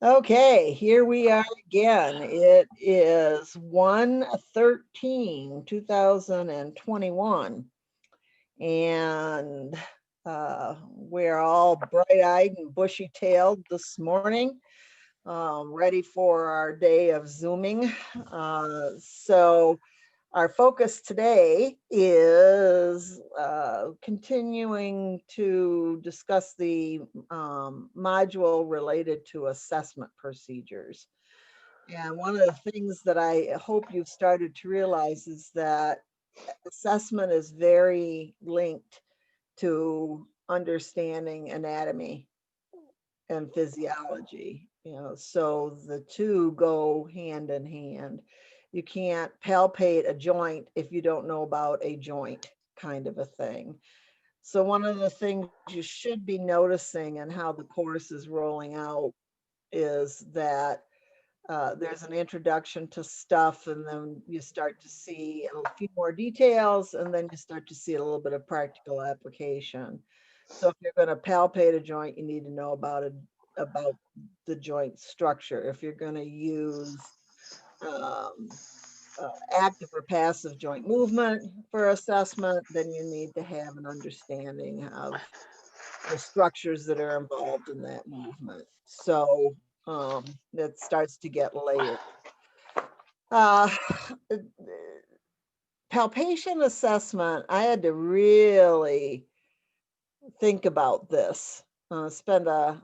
Okay, here we are again. It is 1/13/2021, and we're all bright-eyed and bushy-tailed this morning, ready for our day of Zooming. So our focus today is continuing to discuss the module related to assessment procedures. And one of the things that I hope you've started to realize is that assessment is very linked to understanding anatomy and physiology, so the two go hand in hand. You can't palpate a joint if you don't know about a joint, kind of a thing. So one of the things you should be noticing and how the course is rolling out is that there's an introduction to stuff, and then you start to see a few more details, and then you start to see a little bit of practical application. So if you're going to palpate a joint, you need to know about the joint structure. If you're going to use active or passive joint movement for assessment, then you need to have an understanding of the structures that are involved in that movement. So that starts to get layered. Palpation assessment, I had to really think about this. I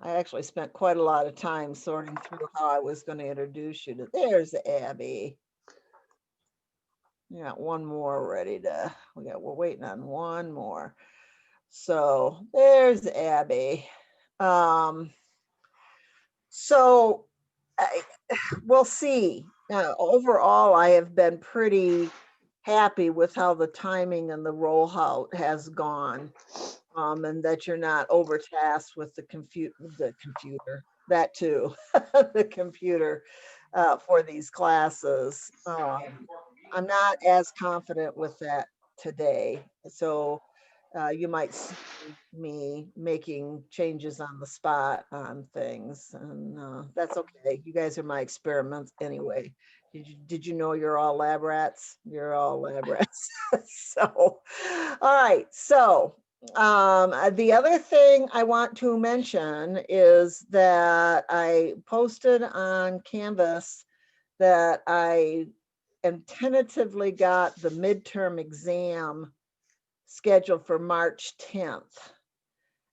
actually spent quite a lot of time sorting through how I was going to introduce you to. There's Abby. You got one more ready to. We're waiting on one more. So there's Abby. So we'll see. Overall, I have been pretty happy with how the timing and the rollout has gone, and that you're not overtasked with the computer, that too, the computer for these classes. I'm not as confident with that today. So you might see me making changes on the spot on things, and that's okay. You guys are my experiments anyway. Did you know you're all lab rats? You're all lab rats. So, all right. So the other thing I want to mention is that I posted on Canvas that I am tentatively got the midterm exam scheduled for March 10th.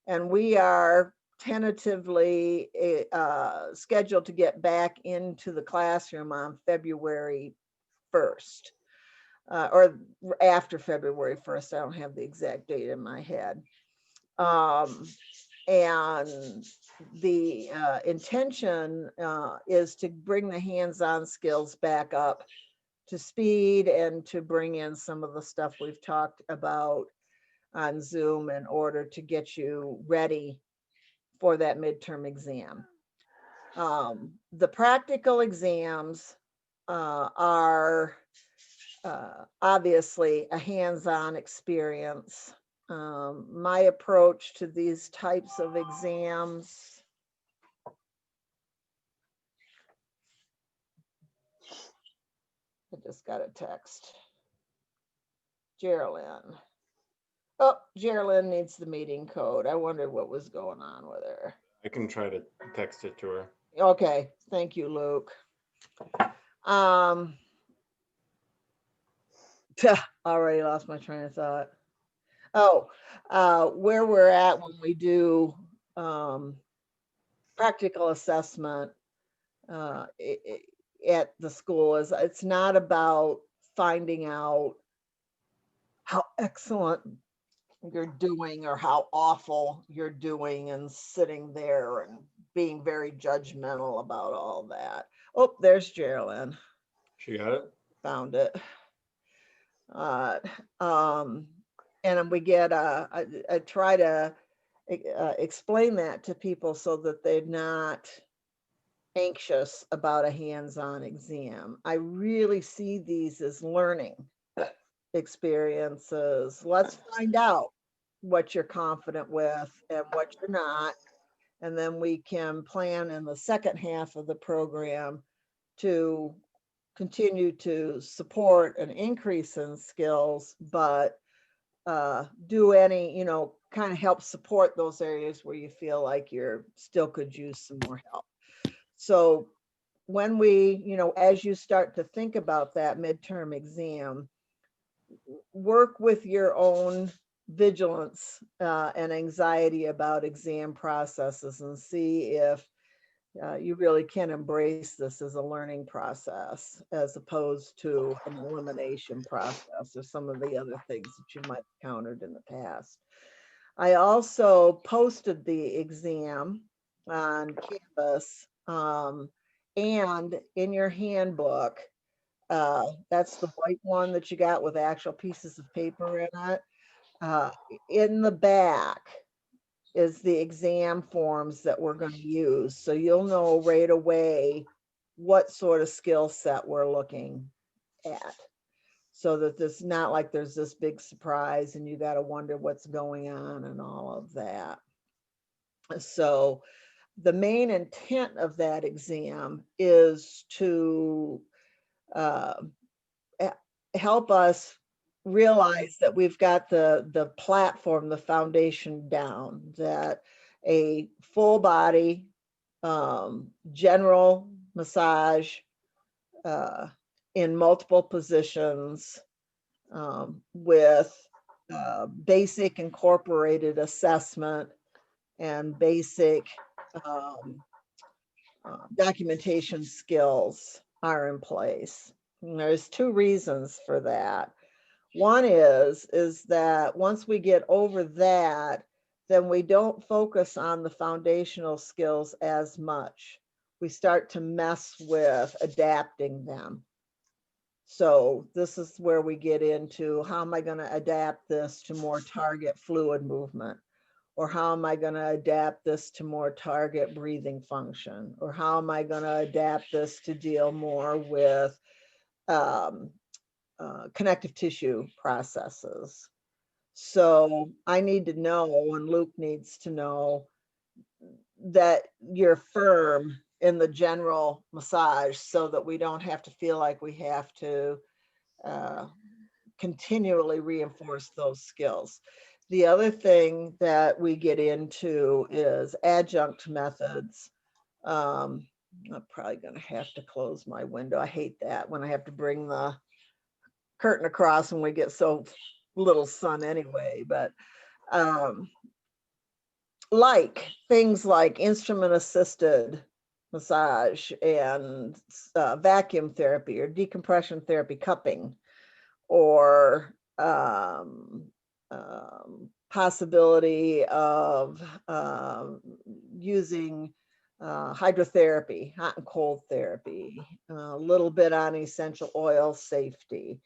And we are tentatively scheduled to get back into the classroom on February 1st, or after February 1st. I don't have the exact date in my head. And the intention is to bring the hands-on skills back up to speed and to bring in some of the stuff we've talked about on Zoom in order to get you ready for that midterm exam. The practical exams are obviously a hands-on experience. My approach to these types of exams, I just got a text. Geraldine. Oh, Geraldine needs the meeting code. I wondered what was going on with her. I can try to text it to her. Okay, thank you, Luke. Already lost my train of thought. Oh, where we're at when we do practical assessment at the school is it's not about finding out how excellent you're doing or how awful you're doing and sitting there and being very judgmental about all that. Oh, there's Geraldine. She got it? Found it. And we get, I try to explain that to people so that they're not anxious about a hands-on exam. I really see these as learning experiences. Let's find out what you're confident with and what you're not, And then we can plan in the second half of the program to continue to support an increase in skills, but do any, kind of help support those areas where you feel like you're still could use some more help. So when we, as you start to think about that midterm exam, work with your own vigilance and anxiety about exam processes and see if you really can embrace this as a learning process as opposed to an elimination process or some of the other things that you might have encountered in the past. I also posted the exam on Canvas, and in your handbook, that's the white one that you got with actual pieces of paper in it. In the back is the exam forms that we're going to use. So you'll know right away what sort of skill set we're looking at. So that it's not like there's this big surprise and you got to wonder what's going on and all of that. So the main intent of that exam is to help us realize that we've got the platform, the foundation down, that a full body general massage in multiple positions with basic incorporated assessment and basic documentation skills are in place. And there's two reasons for that. One is that once we get over that, then we don't focus on the foundational skills as much. We start to mess with adapting them. So this is where we get into, how am I going to adapt this to more target fluid movement? Or how am I going to adapt this to more target breathing function? Or how am I going to adapt this to deal more with connective tissue processes? So I need to know, and Luke needs to know, that you're firm in the general massage so that we don't have to feel like we have to continually reinforce those skills. The other thing that we get into is adjunct methods. I'm probably going to have to close my window. I hate that when I have to bring the curtain across when we get so little sun anyway, but like things like instrument assisted massage and vacuum therapy or decompression therapy, cupping, or possibility of using hydrotherapy, hot and cold therapy, a little bit on essential oil safety.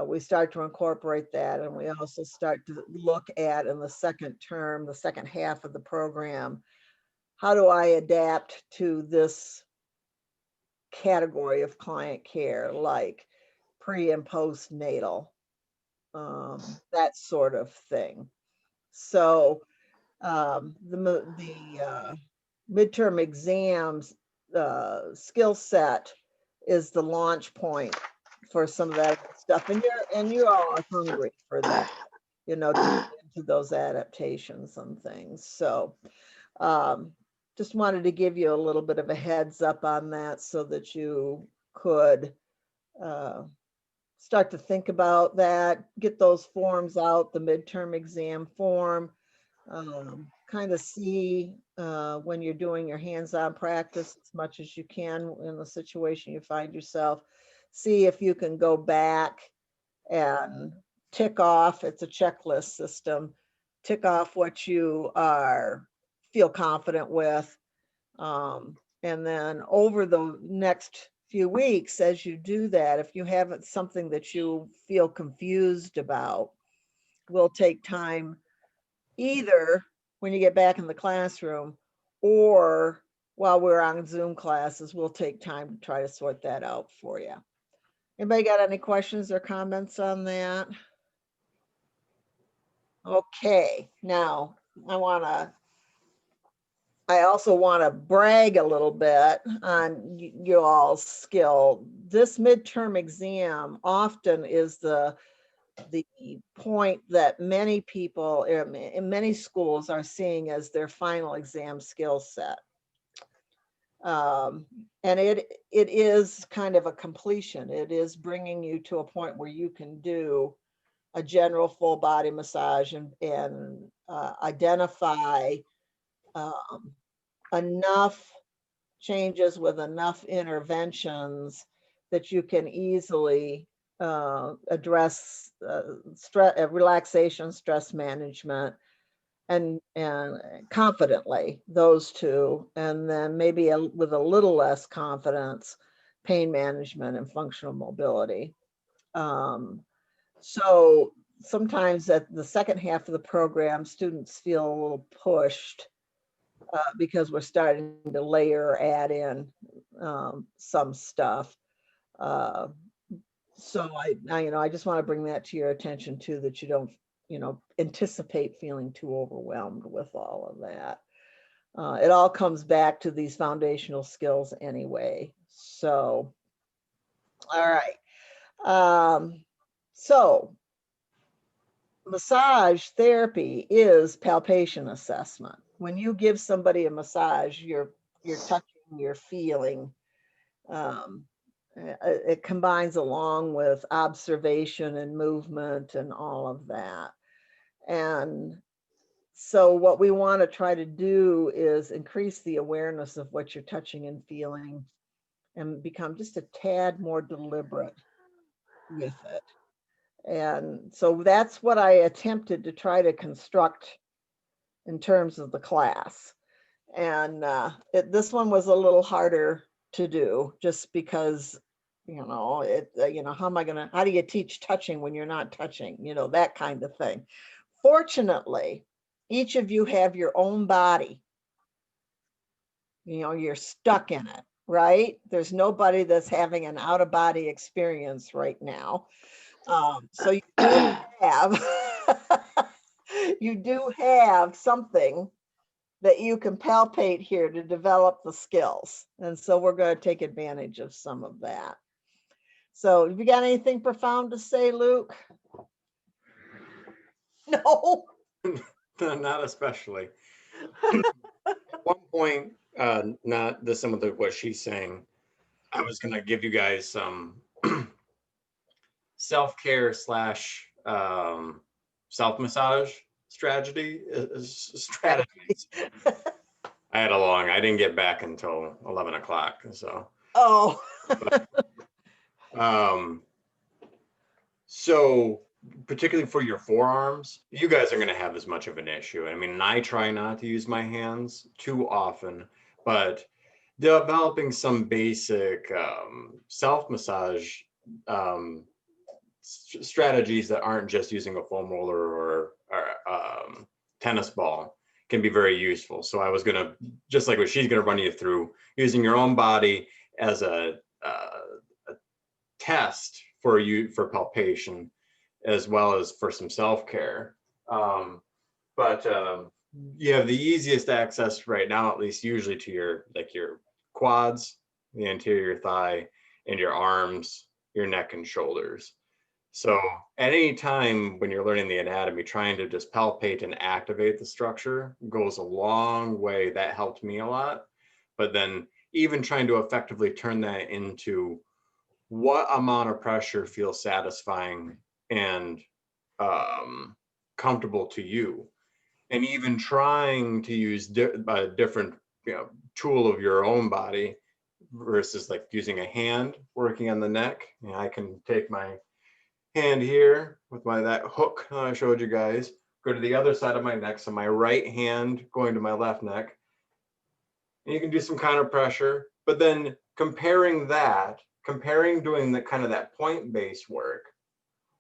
We start to incorporate that, and we also start to look at, in the second term, the second half of the program, how do I adapt to this category of client care, like pre and postnatal, that sort of thing. So the midterm exams skill set is the launch point for some of that stuff, and you all are hungry for that, to get into those adaptations and things. So just wanted to give you a little bit of a heads up on that so that you could start to think about that, get those forms out, the midterm exam form, kind of see when you're doing your hands-on practice as much as you can in the situation you find yourself. See if you can go back and tick off, it's a checklist system, tick off what you feel confident with. And then over the next few weeks, as you do that, if you have something that you feel confused about, we'll take time either when you get back in the classroom or while we're on Zoom classes, we'll take time to try to sort that out for you. Anybody got any questions or comments on that? Okay, now I want to I also want to brag a little bit on you all's skill. This midterm exam often is the point that many people in many schools are seeing as their final exam skill set. And it is kind of a completion. It is bringing you to a point where you can do a general full body massage and identify enough changes with enough interventions that you can easily address stress, relaxation, stress management, and confidently, those two, and then maybe with a little less confidence, pain management and functional mobility. So sometimes at the second half of the program, students feel a little pushed because we're starting to layer or add in some stuff. So I just want to bring that to your attention too, that you don't, anticipate feeling too overwhelmed with all of that. It all comes back to these foundational skills anyway. So, all right. So massage therapy is palpation assessment. When you give somebody a massage, you're touching, you're feeling. It combines along with observation and movement and all of that. And so what we want to try to do is increase the awareness of what you're touching and feeling and become just a tad more deliberate with it. And so that's what I attempted to try to construct in terms of the class. And this one was a little harder to do just because, how do you teach touching when you're not touching, that kind of thing. Fortunately, each of you have your own body. You're stuck in it, right? There's nobody that's having an out-of-body experience right now. So you do have you do have something that you can palpate here to develop the skills. And so we're going to take advantage of some of that. So have you got anything profound to say, Luke? No. Not especially. At one point, not dissimilar to what she's saying, I was going to give you guys some self-care slash self-massage strategies. I didn't get back until 11 o'clock. So. Oh. So particularly for your forearms, you guys are going to have as much of an issue. I mean, I try not to use my hands too often, but developing some basic self-massage strategies that aren't just using a foam roller or tennis ball can be very useful. So I was going to, just like what she's going to run you through, using your own body as a test for palpation, as well as for some self-care. But you have the easiest access right now, at least usually, to your quads, the anterior thigh, and your arms, your neck and shoulders. So at any time when you're learning the anatomy, trying to just palpate and activate the structure goes a long way. That helped me a lot. But then even trying to effectively turn that into what amount of pressure feels satisfying and comfortable to you, and even trying to use a different tool of your own body versus like using a hand working on the neck. I can take my hand here with that hook I showed you guys, go to the other side of my neck, so my right hand going to my left neck, and you can do some counter pressure. But then comparing doing the kind of that point-based work,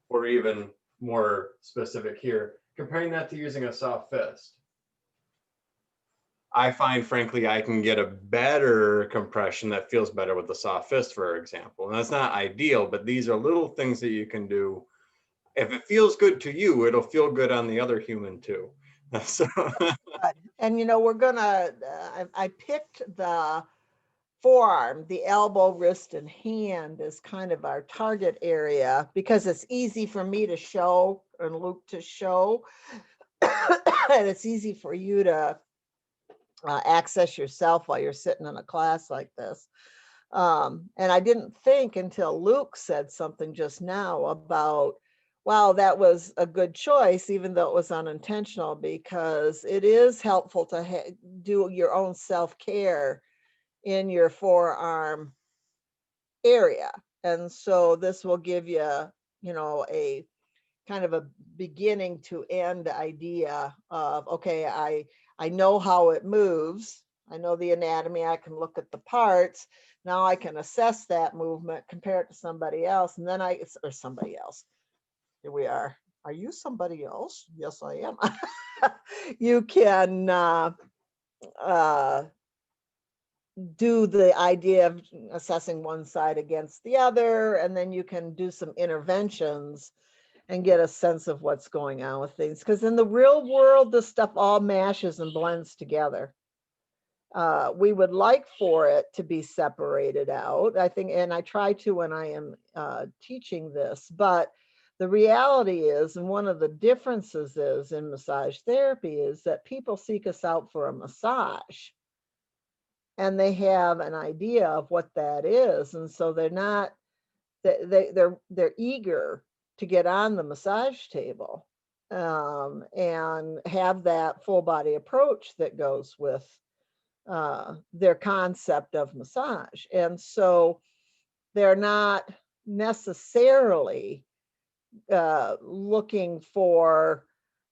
or even more specific here, comparing that to using a soft fist, I find, frankly, I can get a better compression that feels better with the soft fist, for example. And that's not ideal, but these are little things that you can do. If it feels good to you, it'll feel good on the other human too. So Good. And you know, we're gonna, I picked the forearm, the elbow, wrist, and hand as kind of our target area because it's easy for me to show and Luke to show. And it's easy for you to access yourself while you're sitting in a class like this. And I didn't think until Luke said something just now about, wow, that was a good choice, even though it was unintentional, because it is helpful to do your own self-care in your forearm area. And so this will give you, you know, a kind of a beginning to end idea of, okay, I know how it moves. I know the anatomy. I can look at the parts. Now I can assess that movement, compare it to somebody else, and then or somebody else. Here we are. Are you somebody else? Yes, I am. You can do the idea of assessing one side against the other, and then you can do some interventions and get a sense of what's going on with things. Because in the real world, this stuff all mashes and blends together. We would like for it to be separated out, I think, and I try to when I am teaching this, but the reality is, and one of the differences is in massage therapy, is that people seek us out for a massage and they have an idea of what that is. And so they're not, they're eager to get on the massage table and have that full body approach that goes with their concept of massage. And so they're not necessarily looking for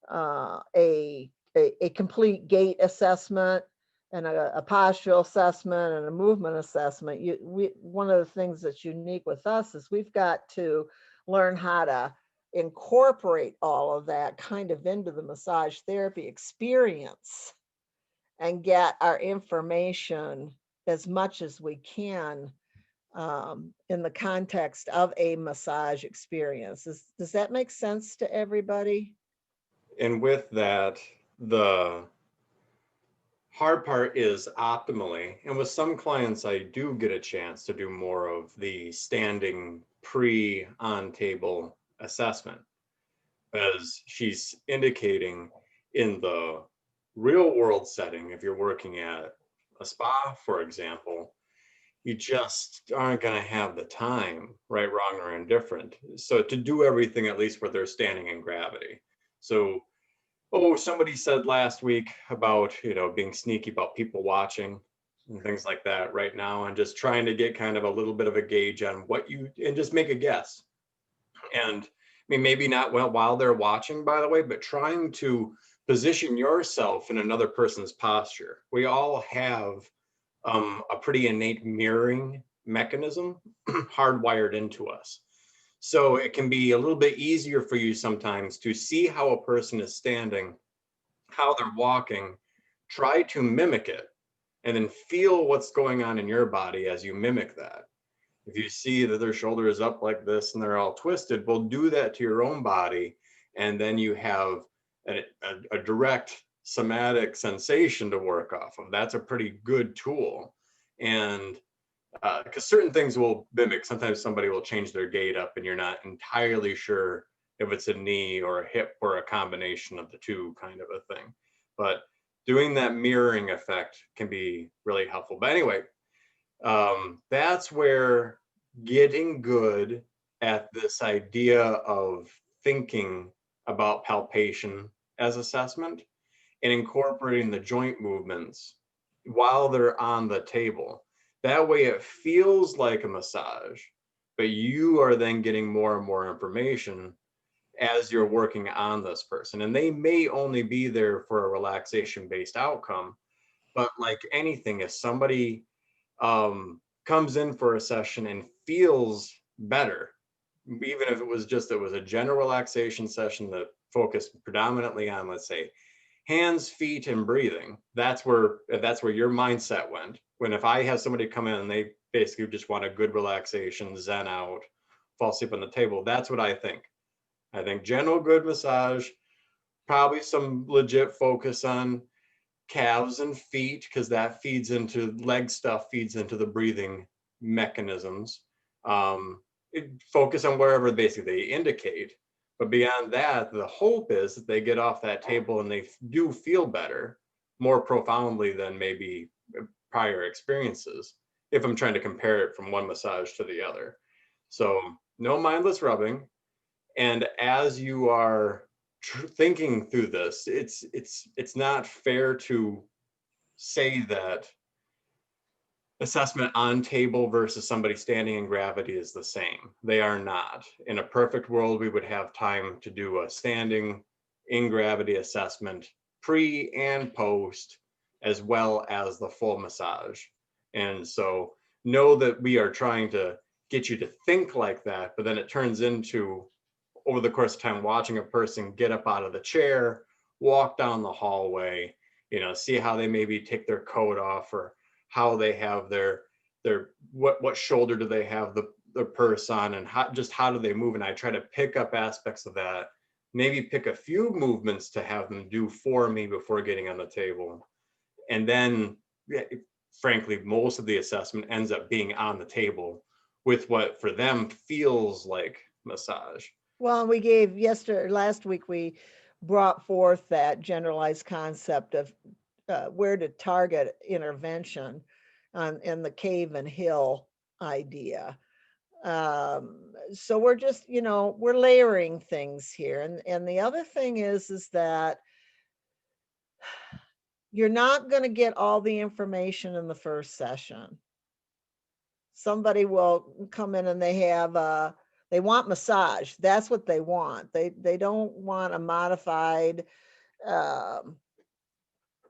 a complete gait assessment and a postural assessment and a movement assessment. One of the things that's unique with us is we've got to learn how to incorporate all of that kind of into the massage therapy experience and get our information as much as we can in the context of a massage experience. Does that make sense to everybody? and with that, the hard part is optimally, and with some clients, I do get a chance to do more of the standing on table assessment, as she's indicating in the real world setting. If you're working at a spa, for example, you just aren't going to have the time, right, wrong, or indifferent. So to do everything, at least where they're standing in gravity. So somebody said last week about, being sneaky about people watching and things like that right now, and just trying to get kind of a little bit of a gauge on and just make a guess. And I mean, maybe not while they're watching, by the way, but trying to position yourself in another person's posture. We all have a pretty innate mirroring mechanism hardwired into us. So it can be a little bit easier for you sometimes to see how a person is standing, how they're walking, try to mimic it, and then feel what's going on in your body as you mimic that. If you see that their shoulder is up like this and they're all twisted, well, do that to your own body. And then you have a direct somatic sensation to work off of. That's a pretty good tool. And because certain things will mimic. Sometimes somebody will change their gait up and you're not entirely sure if it's a knee or a hip or a combination of the two, kind of a thing. But doing that mirroring effect can be really helpful. But anyway, that's where getting good at this idea of thinking about palpation as assessment and incorporating the joint movements while they're on the table. That way it feels like a massage, but you are then getting more and more information as you're working on this person. And they may only be there for a relaxation-based outcome, but like anything, if somebody comes in for a session and feels better, even if it was a general relaxation session that focused predominantly on, let's say, hands, feet, and breathing, that's where your mindset went. When if I have somebody come in and they basically just want a good relaxation, zen out, fall asleep on the table, that's what I think. I think general good massage, probably some legit focus on calves and feet, because that feeds into leg stuff, feeds into the breathing mechanisms. Focus on wherever basically they indicate. But beyond that, the hope is that they get off that table and they do feel better more profoundly than maybe prior experiences, if I'm trying to compare it from one massage to the other. So no mindless rubbing. And as you are thinking through this, it's not fair to say that assessment on table versus somebody standing in gravity is the same. They are not. In a perfect world, we would have time to do a standing in gravity assessment pre and post, as well as the full massage. And so know that we are trying to get you to think like that, but then it turns into, over the course of time, watching a person get up out of the chair, walk down the hallway, see how they maybe take their coat off, or how they have their what shoulder do they have the purse on, and how do they move. And I try to pick up aspects of that, maybe pick a few movements to have them do for me before getting on the table. And then, frankly, most of the assessment ends up being on the table with what for them feels like massage. Well, we gave last week, we brought forth that generalized concept of where to target intervention in the cave and hill idea. So we're just, we're layering things here. And the other thing is that you're not going to get all the information in the first session. Somebody will come in and they want massage. That's what they want. They don't want a modified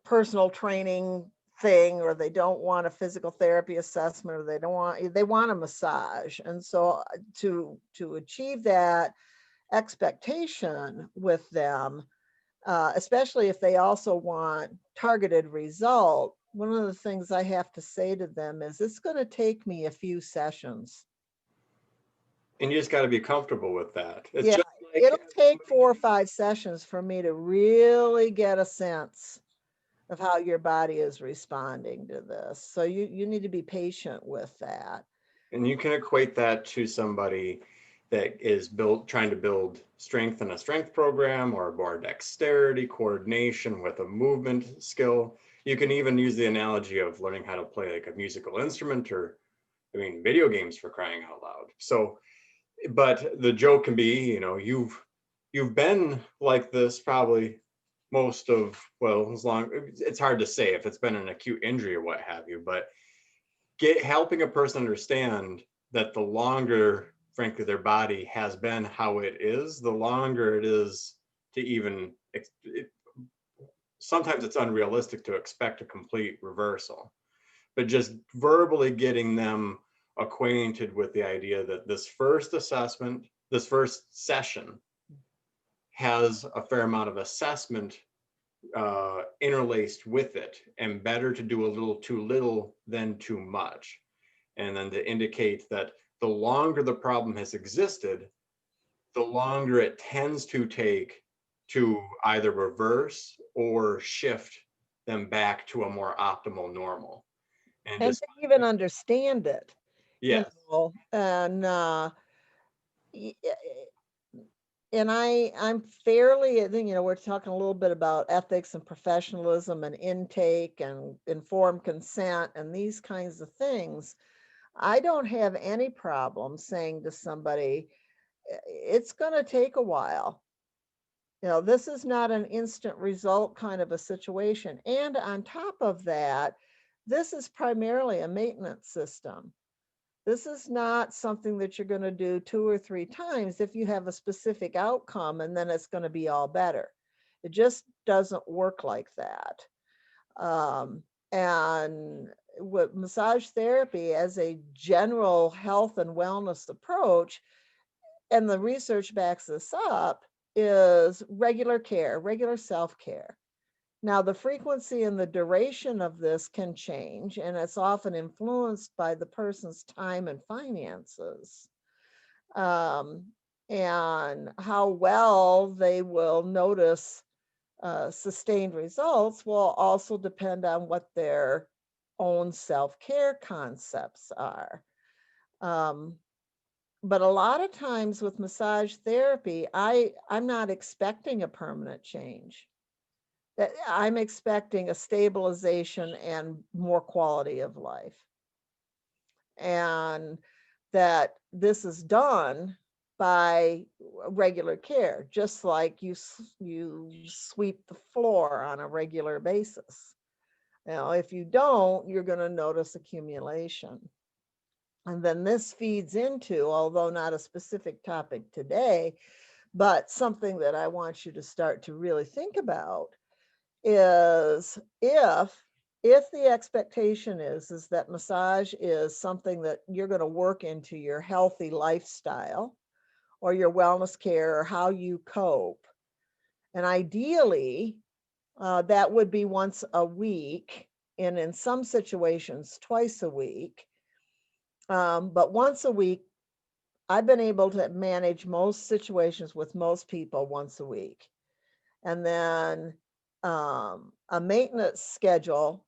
personal training thing, or they don't want a physical therapy assessment, or they want a massage. And so to achieve that expectation with them, especially if they also want targeted result, one of the things I have to say to them is, it's going to take me a few sessions. And you just got to be comfortable with that. Yeah, it'll take 4 or 5 sessions for me to really get a sense of how your body is responding to this. So you need to be patient with that. And you can equate that to somebody that is trying to build strength in a strength program, or more dexterity, coordination with a movement skill. You can even use the analogy of learning how to play like a musical instrument, or video games, for crying out loud. So, but the joke can be, you've been like this probably most of, as long, it's hard to say if it's been an acute injury or what have you, but helping a person understand that the longer, frankly, their body has been how it is, the longer it is to even, sometimes it's unrealistic to expect a complete reversal. But just verbally getting them acquainted with the idea that this first assessment, this first session, has a fair amount of assessment interlaced with it, and better to do a little too little than too much. And then to indicate that the longer the problem has existed, the longer it tends to take to either reverse or shift them back to a more optimal normal. And just to even understand it. Yes. And I'm fairly, we're talking a little bit about ethics and professionalism and intake and informed consent and these kinds of things. I don't have any problem saying to somebody, it's going to take a while. This is not an instant result kind of a situation. And on top of that, this is primarily a maintenance system. This is not something that you're going to do 2 or 3 times if you have a specific outcome and then it's going to be all better. It just doesn't work like that. And with massage therapy as a general health and wellness approach, and the research backs this up, is regular care, regular self-care. Now, the frequency and the duration of this can change, and it's often influenced by the person's time and finances, and how well they will notice sustained results will also depend on what their own self-care concepts are. But a lot of times with massage therapy, I'm not expecting a permanent change. That I'm expecting a stabilization and more quality of life. And that this is done by regular care, just like you sweep the floor on a regular basis. Now, if you don't, you're going to notice accumulation. And then this feeds into, although not a specific topic today, but something that I want you to start to really think about is if the expectation is that massage is something that you're going to work into your healthy lifestyle or your wellness care or how you cope, and ideally that would be once a week, and in some situations twice a week, but once a week, I've been able to manage most situations with most people once a week. And then a maintenance schedule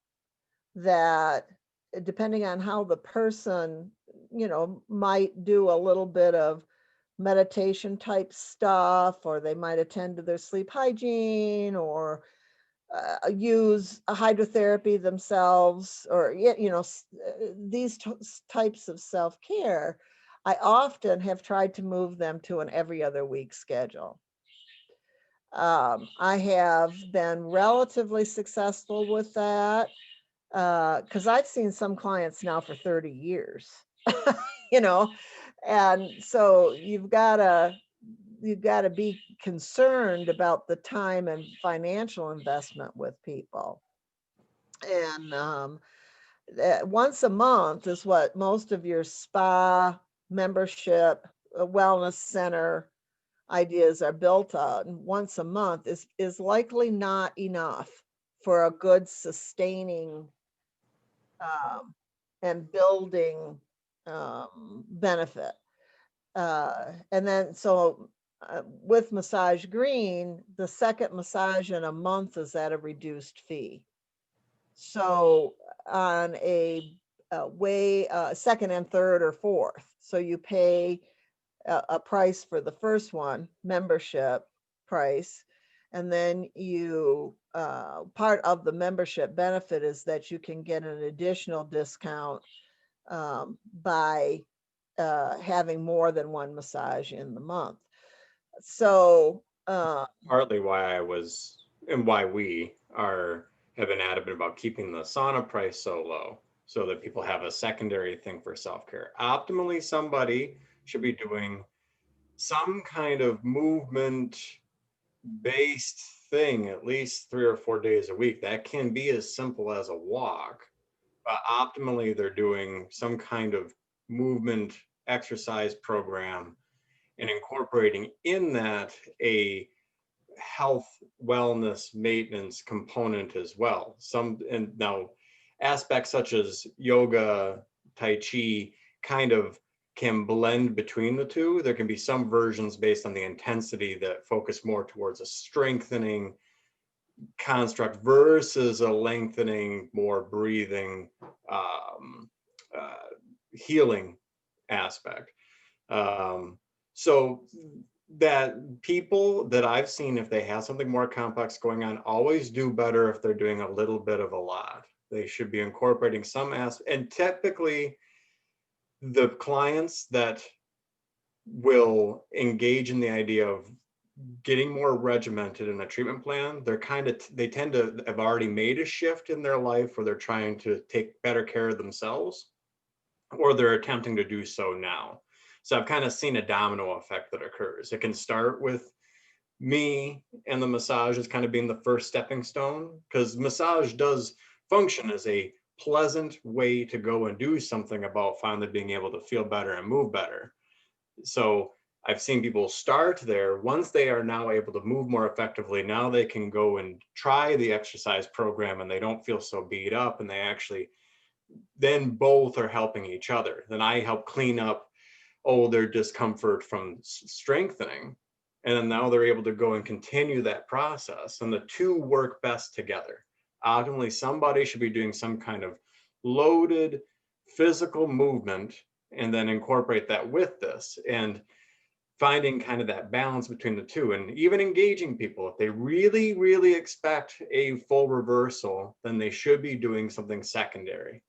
that, depending on how the person, might do a little bit of meditation type stuff, or they might attend to their sleep hygiene, or use a hydrotherapy themselves, or these types of self-care. I often have tried to move them to an every other week schedule. I have been relatively successful with that because I've seen some clients now for 30 years, and so you've got to be concerned about the time and financial investment with people. And once a month is what most of your spa membership, wellness center ideas are built on. Once a month is likely not enough for a good sustaining and building benefit. And then with Massage Green, the second massage in a month is at a reduced fee. So on a second and third or fourth, so you pay a price for the first one, membership price, and then you part of the membership benefit is that you can get an additional discount by having more than one massage in the month. So partly why I was and why we have been adamant about keeping the sauna price so low, so that people have a secondary thing for self-care. Optimally, somebody should be doing some kind of movement based thing at least 3 or 4 days a week. That can be as simple as a walk, but optimally they're doing some kind of movement exercise program and incorporating in that a health wellness maintenance component as well. And now aspects such as yoga, tai chi kind of can blend between the two. There can be some versions based on the intensity that focus more towards a strengthening construct versus a lengthening, more breathing, healing aspect. So that people that I've seen, if they have something more complex going on, always do better if they're doing a little bit of a lot. They should be incorporating some aspect. And typically the clients that will engage in the idea of getting more regimented in a treatment plan, they tend to have already made a shift in their life where they're trying to take better care of themselves, or they're attempting to do so now. So I've kind of seen a domino effect that occurs. It can start with me and the massage as kind of being the first stepping stone, because massage does function as a pleasant way to go and do something about finally being able to feel better and move better. So I've seen people start there. Once they are now able to move more effectively, now they can go and try the exercise program and they don't feel so beat up, and they actually then both are helping each other. Then I help clean up their discomfort from strengthening, And then now they're able to go and continue that process, and the two work best together. Optimally, somebody should be doing some kind of loaded physical movement and then incorporate that with this, and finding kind of that balance between the two, and even engaging people. If they really, really expect a full reversal, then they should be doing something secondary.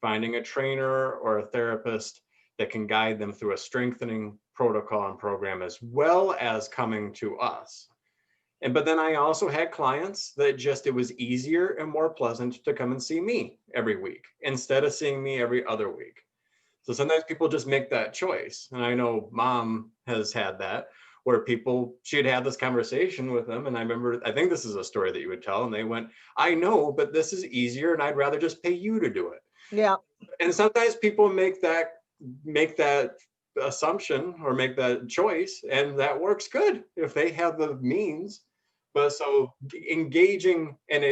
Finding a trainer or a therapist that can guide them through a strengthening protocol and program, as well as coming to us. But then I also had clients that just, it was easier and more pleasant to come and see me every week instead of seeing me every other week. So sometimes people just make that choice. And I know Mom has had that, where she'd had this conversation with them. And I remember, I think this is a story that you would tell, and they went, I know, but this is easier and I'd rather just pay you to do it. Yeah. And sometimes people make that assumption or make that choice, and that works good if they have the means. But so engaging and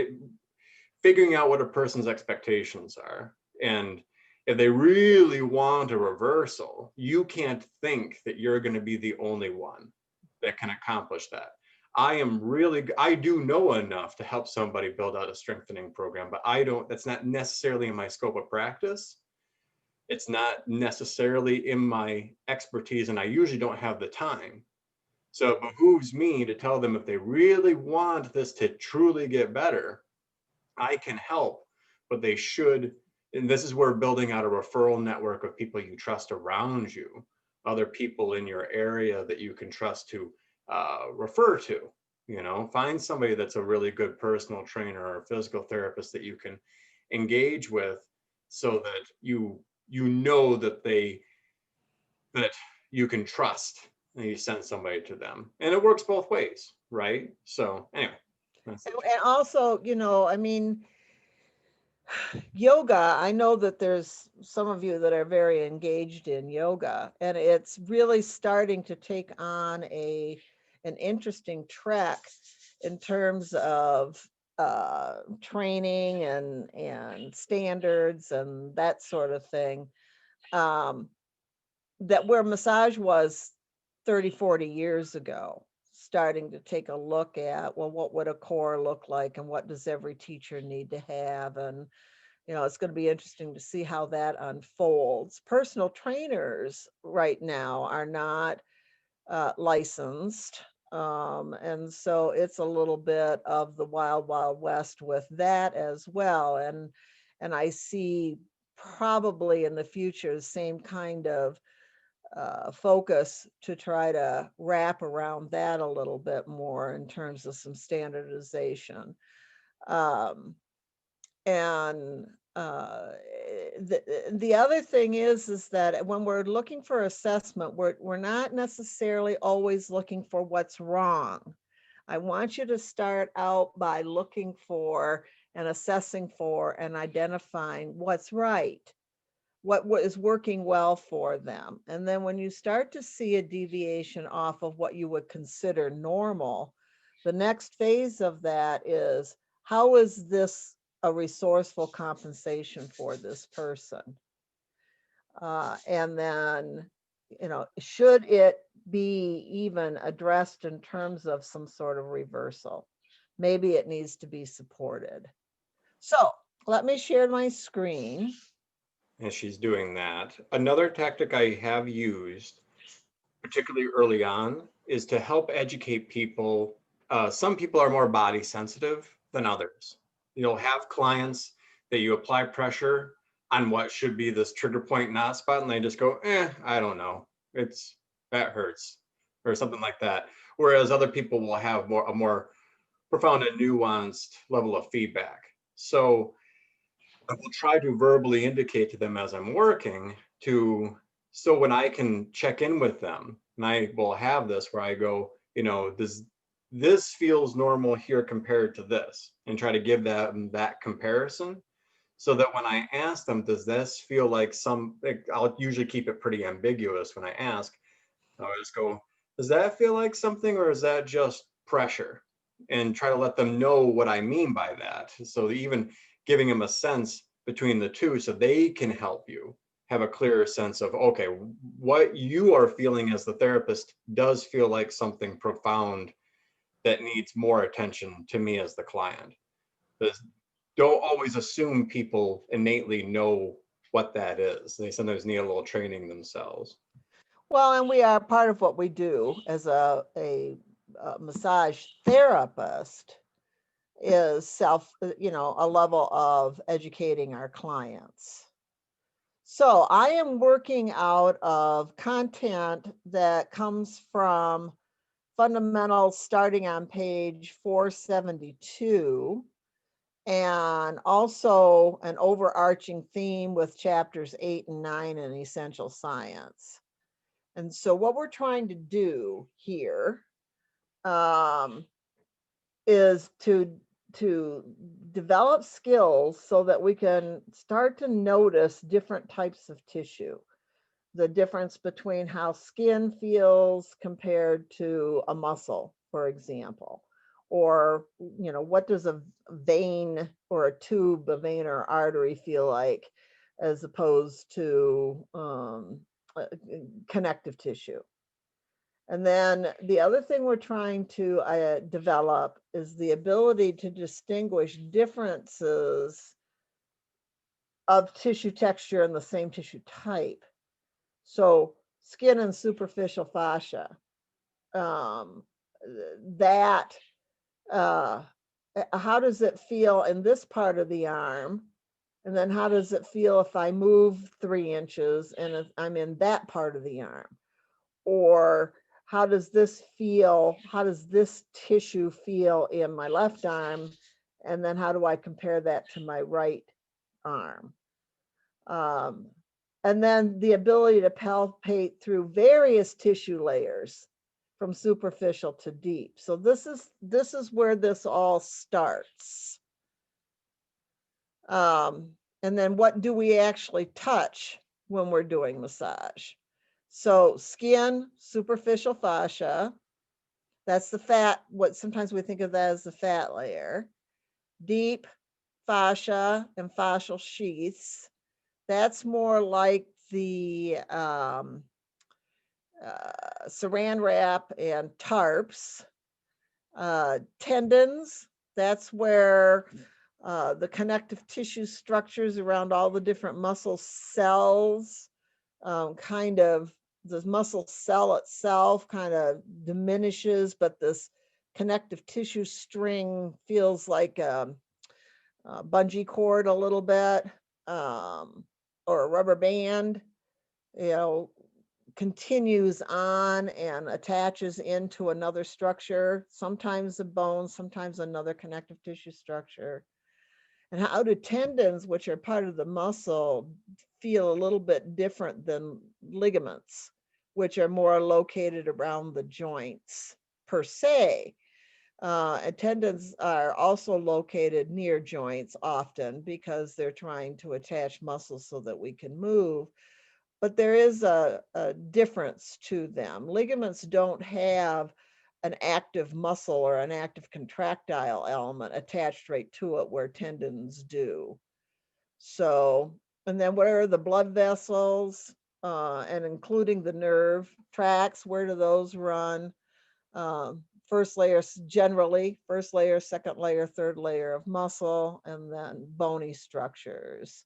figuring out what a person's expectations are, and if they really want a reversal, you can't think that you're going to be the only one that can accomplish that. I do know enough to help somebody build out a strengthening program, but that's not necessarily in my scope of practice. It's not necessarily in my expertise, and I usually don't have the time. So it behooves me to tell them, if they really want this to truly get better, I can help, but they should. And this is where building out a referral network of people you trust around you, other people in your area that you can trust to refer to. Find somebody that's a really good personal trainer or physical therapist that you can engage with, so that you know that you can trust, and you send somebody to them. And it works both ways, right? So anyway. And also, I mean, yoga, I know that there's some of you that are very engaged in yoga, and it's really starting to take on an interesting track in terms of training and standards and that sort of thing, that where massage was 30, 40 years ago, starting to take a look at, well, what would a core look like, and what does every teacher need to have? And it's going to be interesting to see how that unfolds. Personal trainers right now are not licensed. And so it's a little bit of the wild, wild west with that as well. And I see probably in the future the same kind of focus to try to wrap around that a little bit more in terms of some standardization. And the other thing is that when we're looking for assessment, we're not necessarily always looking for what's wrong. I want you to start out by looking for and assessing for and identifying what's right, what is working well for them. And then when you start to see a deviation off of what you would consider normal, the next phase of that is, how is this a resourceful compensation for this person? And then, should it be even addressed in terms of some sort of reversal? Maybe it needs to be supported. So let me share my screen. As she's doing that, another tactic I have used, particularly early on, is to help educate people. Some people are more body sensitive than others. You'll have clients that you apply pressure on what should be this trigger point knot spot, and they just go, I don't know, that hurts, or something like that. Whereas other people will have a more profound and nuanced level of feedback. So I will try to verbally indicate to them as I'm working, so when I can check in with them, and I will have this where I go, this feels normal here compared to this, and try to give them that comparison, so that when I ask them, does this feel like I'll usually keep it pretty ambiguous when I ask. I'll just go, does that feel like something, or is that just pressure? And try to let them know what I mean by that. So even giving them a sense between the two, so they can help you. have a clearer sense of, okay, what you are feeling as the therapist does feel like something profound that needs more attention to me as the client. Because don't always assume people innately know what that is. They sometimes need a little training themselves. Well, and we are part of what we do as a massage therapist is a level of educating our clients. So I am working out of content that comes from fundamentals starting on page 472, and also an overarching theme with chapters 8 and 9 in Essential Science. And so what we're trying to do here is to develop skills so that we can start to notice different types of tissue. The difference between how skin feels compared to a muscle, for example, or what does a vein or a tube, a vein or artery feel like, as opposed to connective tissue. And then the other thing we're trying to develop is the ability to distinguish differences of tissue texture in the same tissue type. So skin and superficial fascia, that how does it feel in this part of the arm? And then how does it feel if I move 3 inches and if I'm in that part of the arm? Or how does this feel? How does this tissue feel in my left arm? And then how do I compare that to my right arm? And then the ability to palpate through various tissue layers from superficial to deep. So this is where this all starts. And then what do we actually touch when we're doing massage? So skin, superficial fascia, that's the fat, what sometimes we think of that as the fat layer. Deep fascia and fascial sheaths, that's more like the saran wrap and tarps. Tendons, that's where the connective tissue structures around all the different muscle cells kind of, the muscle cell itself kind of diminishes, but this connective tissue string feels like a bungee cord a little bit, or a rubber band, continues on and attaches into another structure, sometimes a bone, sometimes another connective tissue structure. And how do tendons, which are part of the muscle, feel a little bit different than ligaments, which are more located around the joints per se? And tendons are also located near joints often because they're trying to attach muscles so that we can move. But there is a difference to them. Ligaments don't have an active muscle or an active contractile element attached right to it where tendons do. So, and then where are the blood vessels, and including the nerve tracts, where do those run? First layer, generally, first layer, second layer, third layer of muscle, and then bony structures.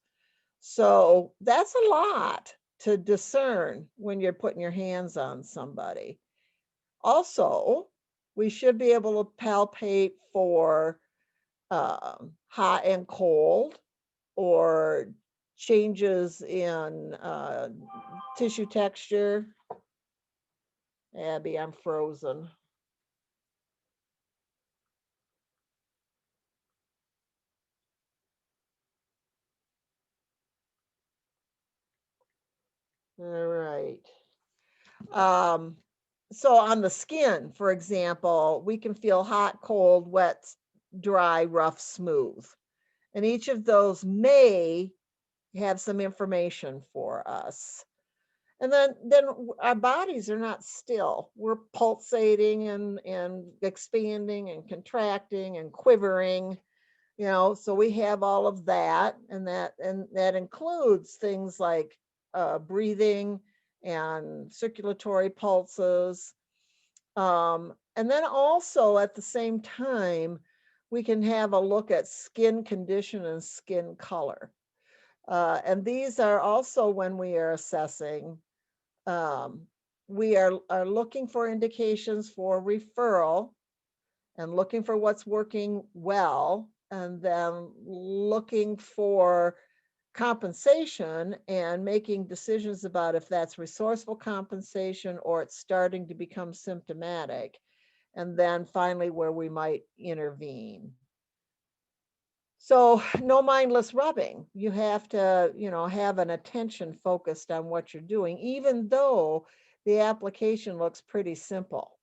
So that's a lot to discern when you're putting your hands on somebody. Also, we should be able to palpate for hot and cold, or changes in tissue texture. Abby, I'm frozen. All right. So on the skin, for example, we can feel hot, cold, wet, dry, rough, smooth. And each of those may have some information for us. And then our bodies are not still. We're pulsating and expanding and contracting and quivering, so we have all of that, and that includes things like breathing and circulatory pulses. And then also at the same time, we can have a look at skin condition and skin color. And these are also when we are assessing, we are looking for indications for referral and looking for what's working well, and then looking for compensation and making decisions about if that's resourceful compensation or it's starting to become symptomatic. And then finally, where we might intervene. So no mindless rubbing. You have to, have an attention focused on what you're doing, even though the application looks pretty simple.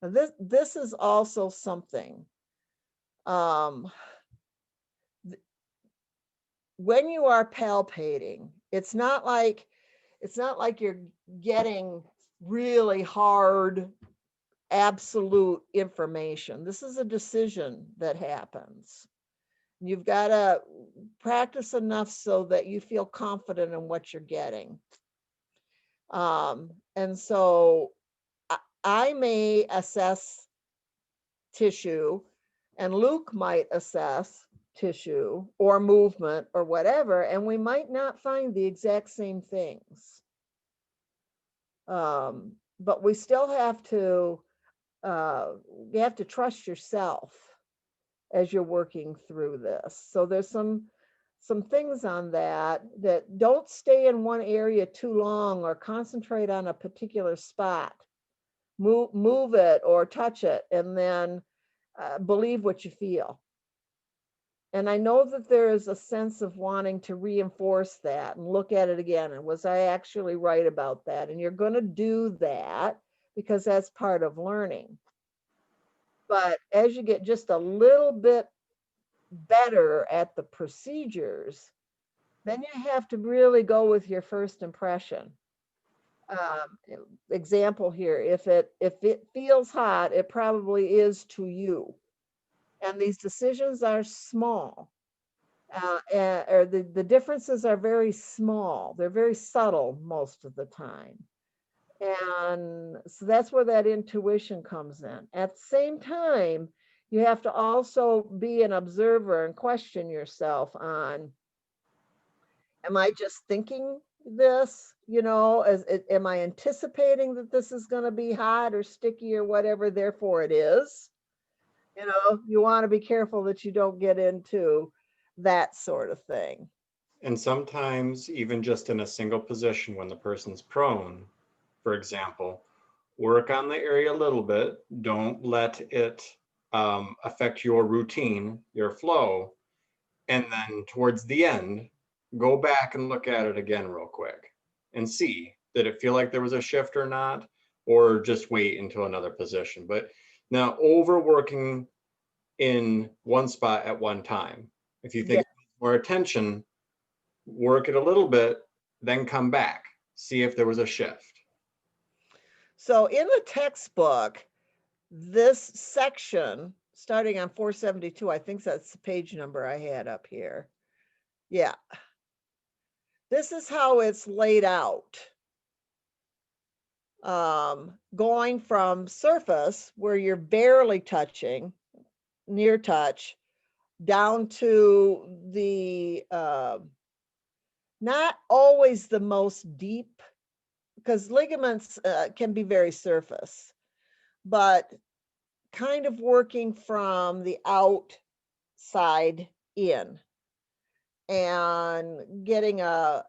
Now this is also something. When you are palpating, it's not like you're getting really hard absolute information. This is a decision that happens. You've got to practice enough so that you feel confident in what you're getting. And so I may assess tissue, and Luke might assess tissue or movement or whatever, and we might not find the exact same things. But we still have to, you have to trust yourself as you're working through this. So there's some things on that don't stay in one area too long or concentrate on a particular spot. Move it or touch it, and then believe what you feel. And I know that there is a sense of wanting to reinforce that and look at it again. And was I actually right about that? And you're going to do that because that's part of learning. But as you get just a little bit better at the procedures, then you have to really go with your first impression. Example here, if it feels hot, it probably is to you. And these decisions are small. Or the differences are very small. They're very subtle most of the time. And so that's where that intuition comes in. At the same time, you have to also be an observer and question yourself on, am I just thinking this? Am I anticipating that this is going to be hot or sticky or whatever, therefore it is? You want to be careful that you don't get into that sort of thing. And sometimes even just in a single position when the person's prone, for example, work on the area a little bit. Don't let it affect your routine, your flow. And then towards the end, go back and look at it again real quick and see, did it feel like there was a shift or not, or just wait until another position. But now overworking in one spot at one time. If you think more attention, work it a little bit, then come back, see if there was a shift. So in the textbook, this section, starting on 472, I think that's the page number I had up here. Yeah. This is how it's laid out. Going from surface, where you're barely touching, near touch, down to the, not always the most deep, because ligaments can be very surface, but kind of working from the outside in and getting a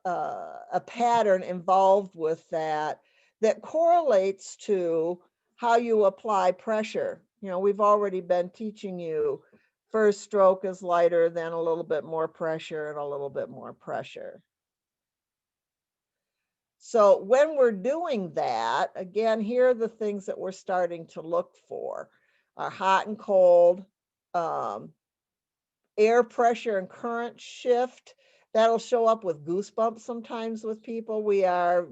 pattern involved with that correlates to how you apply pressure. We've already been teaching you first stroke is lighter, then a little bit more pressure and a little bit more pressure. So when we're doing that, again, here are the things that we're starting to look for. Our hot and cold, air pressure and current shift. That'll show up with goosebumps sometimes with people. We are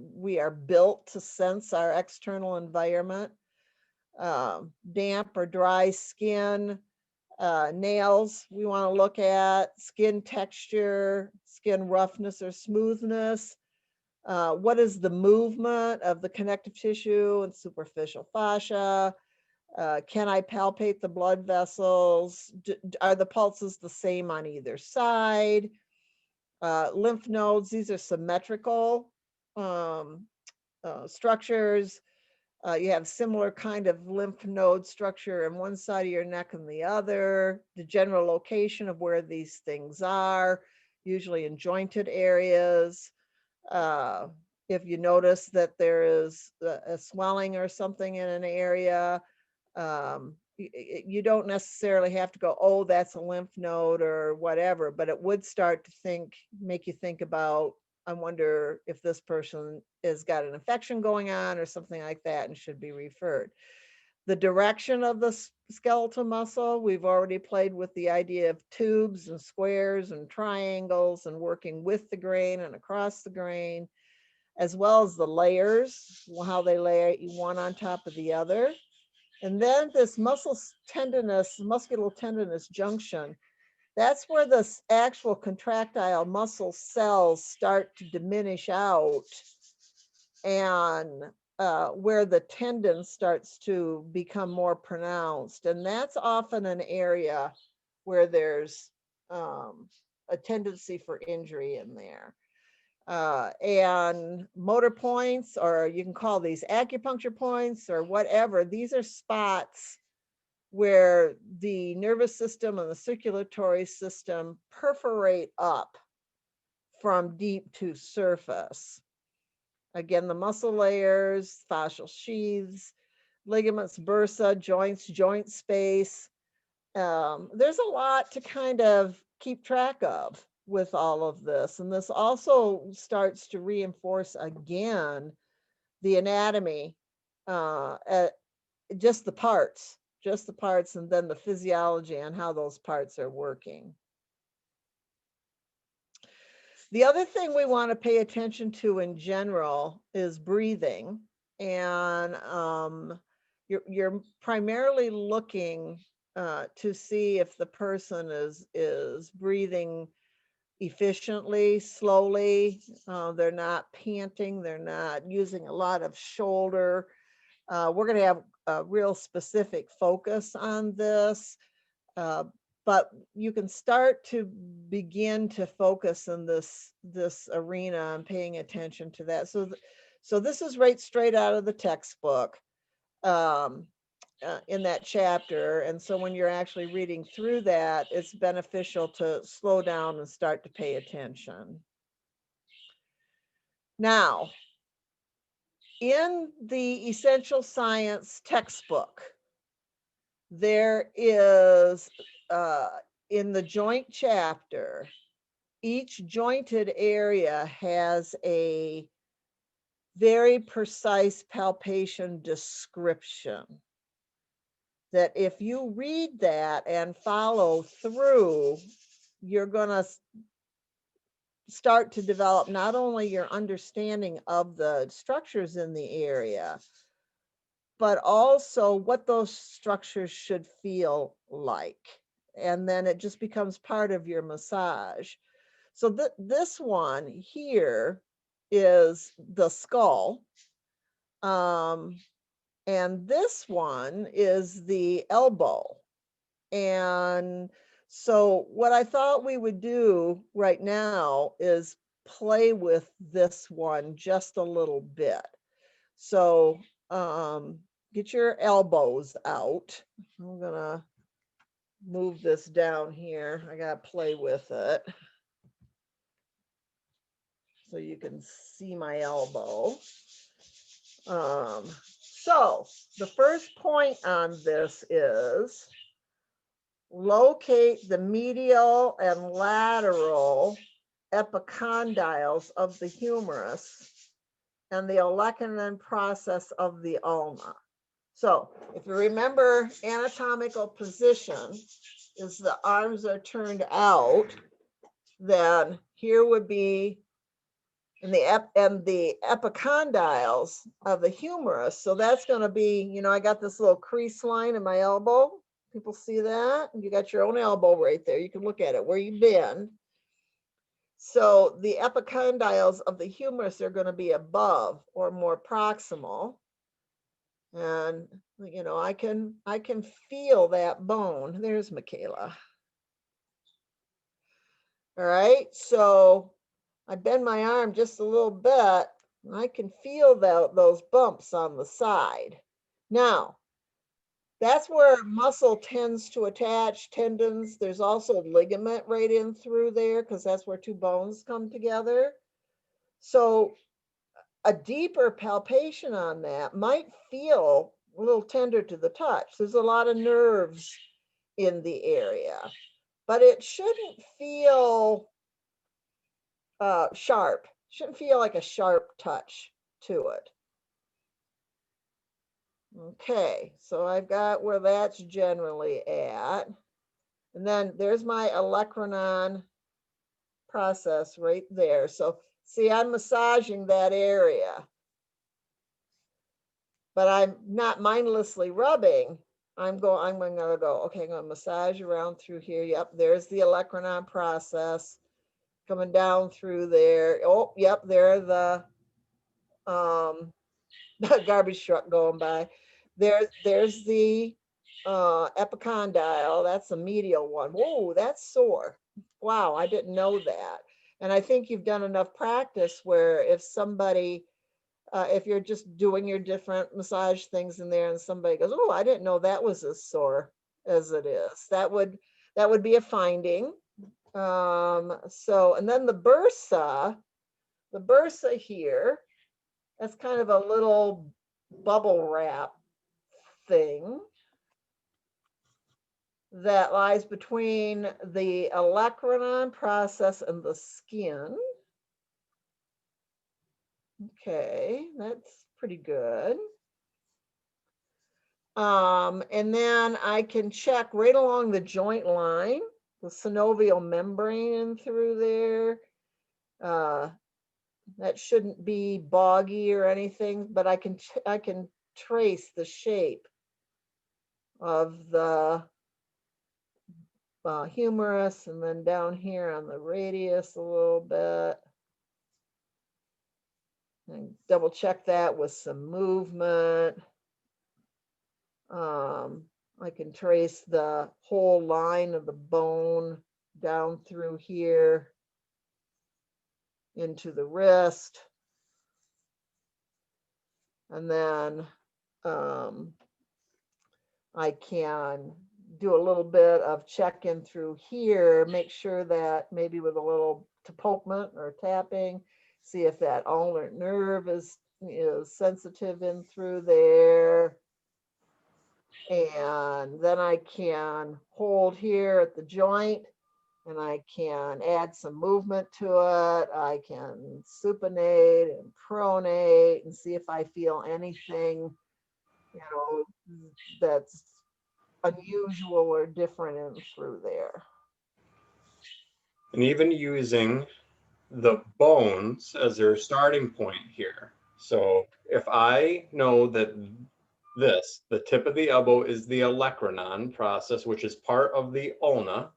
built to sense our external environment. Damp or dry skin, Nails we want to look at, skin texture, skin roughness or smoothness. What is the movement of the connective tissue and superficial fascia? Can I palpate the blood vessels? Are the pulses the same on either side? Lymph nodes, these are symmetrical structures. You have similar kind of lymph node structure in one side of your neck and the other. The general location of where these things are, usually in jointed areas. If you notice that there is a swelling or something in an area, you don't necessarily have to go, oh, that's a lymph node or whatever, but it would start to make you think about, I wonder if this person has got an infection going on or something like that and should be referred. The direction of the skeletal muscle, we've already played with the idea of tubes and squares and triangles and working with the grain and across the grain, as well as the layers, how they lay one on top of the other. And then this musculotendinous junction, that's where the actual contractile muscle cells start to diminish out, and where the tendon starts to become more pronounced. And that's often an area where there's a tendency for injury in there. And motor points, or you can call these acupuncture points or whatever, these are spots where the nervous system and the circulatory system perforate up from deep to surface. Again, the muscle layers, fascial sheaths, ligaments, bursa, joints, joint space. There's a lot to kind of keep track of with all of this. And this also starts to reinforce again the anatomy, just the parts, and then the physiology and how those parts are working. The other thing we want to pay attention to in general is breathing. And you're primarily looking to see if the person is breathing efficiently, slowly. They're not panting. They're not using a lot of shoulder. We're going to have a real specific focus on this, but you can start to begin to focus in this arena and paying attention to that. So this is right straight out of the textbook in that chapter. And so when you're actually reading through that, it's beneficial to slow down and start to pay attention. Now, in the Essential Science textbook, there is, in the joint chapter, each jointed area has a very precise palpation description that if you read that and follow through, you're going to start to develop not only your understanding of the structures in the area, but also what those structures should feel like. And then it just becomes part of your massage. So this one here is the skull. And this one is the elbow. And so what I thought we would do right now is play with this one just a little bit. So get your elbows out. I'm gonna move this down here. I gotta play with it so you can see my elbow. So the first point on this is locate the medial and lateral epicondyles of the humerus and the olecranon process of the ulna. So if you remember, anatomical position is the arms are turned out, then here would be in the epicondyles of the humerus. So that's going to be, I got this little crease line in my elbow. People see that? You got your own elbow right there. You can look at it where you bend. So the epicondyles of the humerus are going to be above or more proximal. And you know, I can feel that bone. There's Michaela. All right, so I bend my arm just a little bit, and I can feel those bumps on the side. Now, that's where muscle tends to attach, tendons. There's also ligament right in through there because that's where two bones come together. So a deeper palpation on that might feel a little tender to the touch. There's a lot of nerves in the area, but it shouldn't feel sharp. Shouldn't feel like a sharp touch to it. Okay, so I've got where that's generally at. And then there's my olecranon process right there. So see, I'm massaging that area, but I'm not mindlessly rubbing. I'm going to go, okay, I'm going to massage around through here. Yep, there's the olecranon process coming down through there. Oh, yep, there the garbage truck going by. There's the epicondyle. That's the medial one. Whoa, that's sore. Wow, I didn't know that. And I think you've done enough practice where if somebody, if you're just doing your different massage things in there and somebody goes, oh, I didn't know that was as sore as it is. That would be a finding. So, and then the bursa here, that's kind of a little bubble wrap thing that lies between the olecranon process and the skin. Okay, that's pretty good. And then I can check right along the joint line, the synovial membrane through there. That shouldn't be boggy or anything, but I can trace the shape of the humerus, and then down here on the radius a little bit. And double check that with some movement. I can trace the whole line of the bone down through here into the wrist. And then I can do a little bit of checking through here, make sure that maybe with a little tapokement or tapping, see if that ulnar nerve is sensitive in through there. And then I can hold here at the joint and I can add some movement to it. I can supinate and pronate and see if I feel anything, you know, that's unusual or different in through there. And even using the bones as their starting point here. So if I know that the tip of the elbow is the olecranon process, which is part of the ulna,